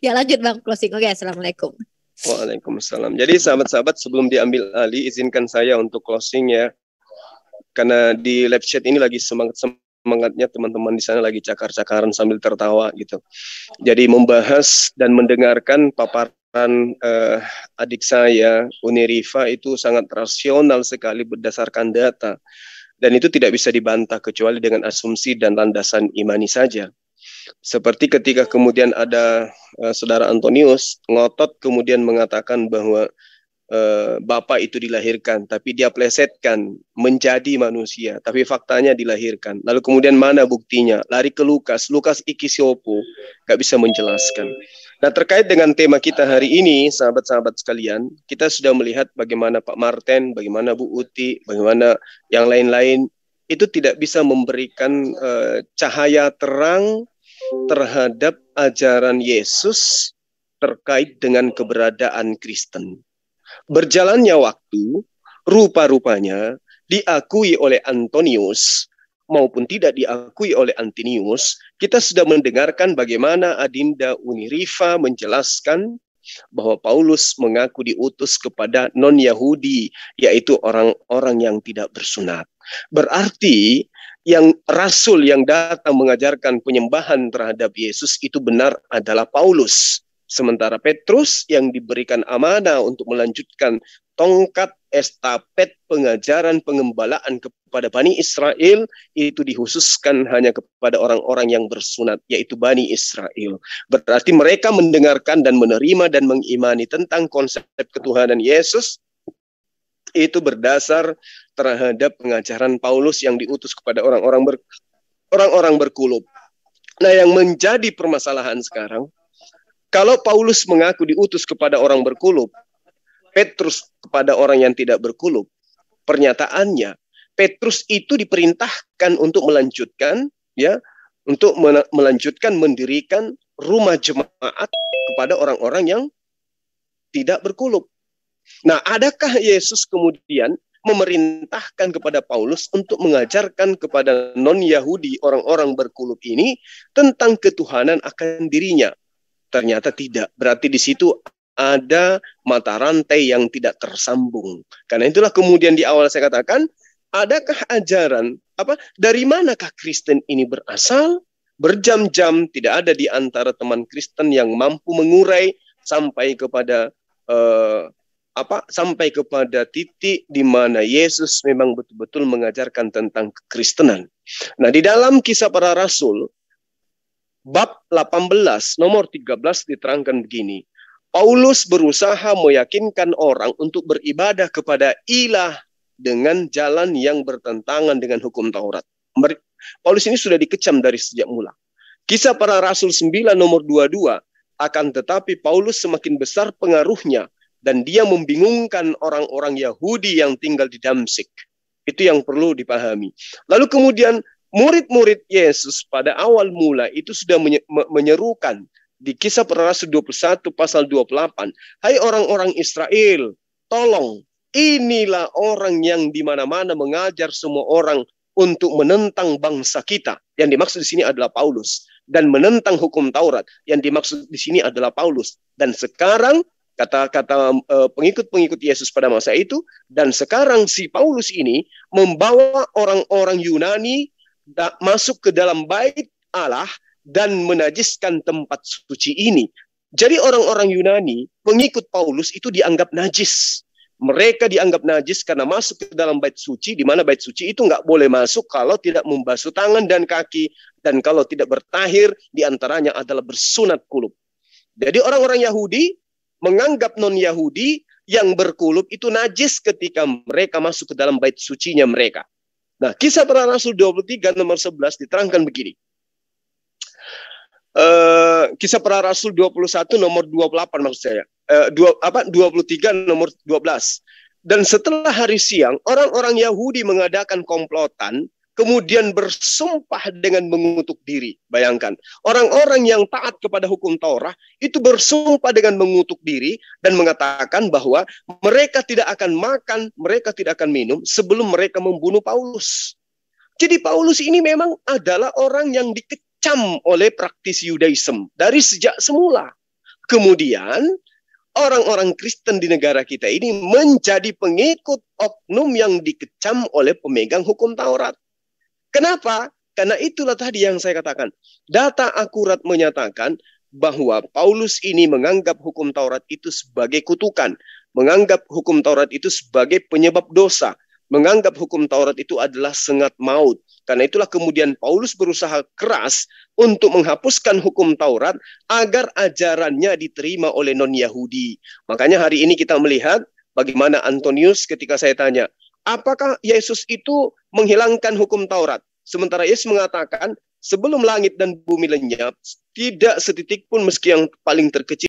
Ya lanjut Bang, closing. Oke, assalamualaikum. Waalaikumsalam. Jadi sahabat-sahabat sebelum diambil alih, izinkan saya untuk closing ya. Karena di live chat ini lagi semangatnya teman-teman di sana lagi cakar-cakaran sambil tertawa gitu. Jadi membahas dan mendengarkan paparan adik saya Uniriva itu sangat rasional sekali berdasarkan data. Dan itu tidak bisa dibantah kecuali dengan asumsi dan landasan imani saja. Seperti ketika kemudian ada saudara Antonius ngotot kemudian mengatakan bahwa Bapa itu dilahirkan, tapi dia plesetkan menjadi manusia, tapi faktanya dilahirkan. Lalu kemudian mana buktinya? Lari ke Lukas iki siopo, gak bisa menjelaskan. Nah, terkait dengan tema kita hari ini, sahabat-sahabat sekalian, kita sudah melihat bagaimana Pak Martin, bagaimana Bu Uti, bagaimana yang lain-lain itu tidak bisa memberikan cahaya terang terhadap ajaran Yesus terkait dengan keberadaan Kristen. Berjalannya waktu, rupa-rupanya diakui oleh Antonius maupun tidak diakui oleh Antinius, kita sudah mendengarkan bagaimana Adinda Unirifa menjelaskan bahwa Paulus mengaku diutus kepada non-Yahudi, yaitu orang-orang yang tidak bersunat. Berarti yang rasul yang datang mengajarkan penyembahan terhadap Yesus itu benar adalah Paulus. Sementara Petrus yang diberikan amanah untuk melanjutkan tongkat estafet pengajaran pengembalaan kepada Bani Israel itu dikhususkan hanya kepada orang-orang yang bersunat, yaitu Bani Israel. Berarti mereka mendengarkan dan menerima dan mengimani tentang konsep ketuhanan Yesus itu berdasar terhadap pengajaran Paulus yang diutus kepada orang-orang berkulub. Nah, yang menjadi permasalahan sekarang, kalau Paulus mengaku diutus kepada orang berkulub, Petrus kepada orang yang tidak berkulub, pernyataannya Petrus itu diperintahkan untuk melanjutkan, mendirikan rumah jemaat kepada orang-orang yang tidak berkulub. Nah, adakah Yesus kemudian memerintahkan kepada Paulus untuk mengajarkan kepada non-Yahudi, orang-orang berkulub ini tentang ketuhanan akan dirinya? Ternyata tidak. Berarti di situ ada mata rantai yang tidak tersambung. Karena itulah kemudian di awal saya katakan, adakah ajaran dari manakah Kristen ini berasal? Berjam-jam tidak ada di antara teman Kristen yang mampu mengurai sampai kepada sampai kepada titik di mana Yesus memang betul-betul mengajarkan tentang kekristenan. Nah, di dalam Kisah Para Rasul bab 18 nomor 13 diterangkan begini. Paulus berusaha meyakinkan orang untuk beribadah kepada ilah dengan jalan yang bertentangan dengan hukum Taurat. Paulus ini sudah dikecam dari sejak mula. Kisah Para Rasul 9 nomor 22, akan tetapi Paulus semakin besar pengaruhnya dan dia membingungkan orang-orang Yahudi yang tinggal di Damsyik. Itu yang perlu dipahami. Lalu kemudian murid-murid Yesus pada awal mula itu sudah menyerukan di Kisah Para Rasul 21 pasal 28. Hai orang-orang Israel, tolong, inilah orang yang di mana-mana mengajar semua orang untuk menentang bangsa kita. Yang dimaksud di sini adalah Paulus. Dan menentang hukum Taurat. Yang dimaksud di sini adalah Paulus. Dan sekarang kata-kata pengikut-pengikut Yesus pada masa itu, dan sekarang si Paulus ini membawa orang-orang Yunani masuk ke dalam bait Allah dan menajiskan tempat suci ini. Jadi orang-orang Yunani, pengikut Paulus itu dianggap najis. Mereka dianggap najis karena masuk ke dalam bait suci, di mana bait suci itu nggak boleh masuk kalau tidak membasuh tangan dan kaki, dan kalau tidak bertahir, diantaranya adalah bersunat kulub. Jadi orang-orang Yahudi menganggap non-Yahudi yang berkulub itu najis ketika mereka masuk ke dalam bait sucinya mereka. Nah, Kisah Para Rasul 23 nomor 11 diterangkan begini. Kisah Para Rasul 21 nomor 28 maksud saya. 23 nomor 12. Dan setelah hari siang, orang-orang Yahudi mengadakan komplotan, kemudian bersumpah dengan mengutuk diri. Bayangkan, orang-orang yang taat kepada hukum Taurat itu bersumpah dengan mengutuk diri dan mengatakan bahwa mereka tidak akan makan, mereka tidak akan minum sebelum mereka membunuh Paulus. Jadi Paulus ini memang adalah orang yang dikecam oleh praktisi Yudaism dari sejak semula. Kemudian orang-orang Kristen di negara kita ini menjadi pengikut oknum yang dikecam oleh pemegang hukum Taurat. Kenapa? Karena itulah tadi yang saya katakan. Data akurat menyatakan bahwa Paulus ini menganggap hukum Taurat itu sebagai kutukan. Menganggap hukum Taurat itu sebagai penyebab dosa. Menganggap hukum Taurat itu adalah sengat maut. Karena itulah kemudian Paulus berusaha keras untuk menghapuskan hukum Taurat agar ajarannya diterima oleh non-Yahudi. Makanya hari ini kita melihat bagaimana Antonius ketika saya tanya, apakah Yesus itu menghilangkan hukum Taurat? Sementara Yesus mengatakan, sebelum langit dan bumi lenyap, tidak setitik pun meski yang paling terkecil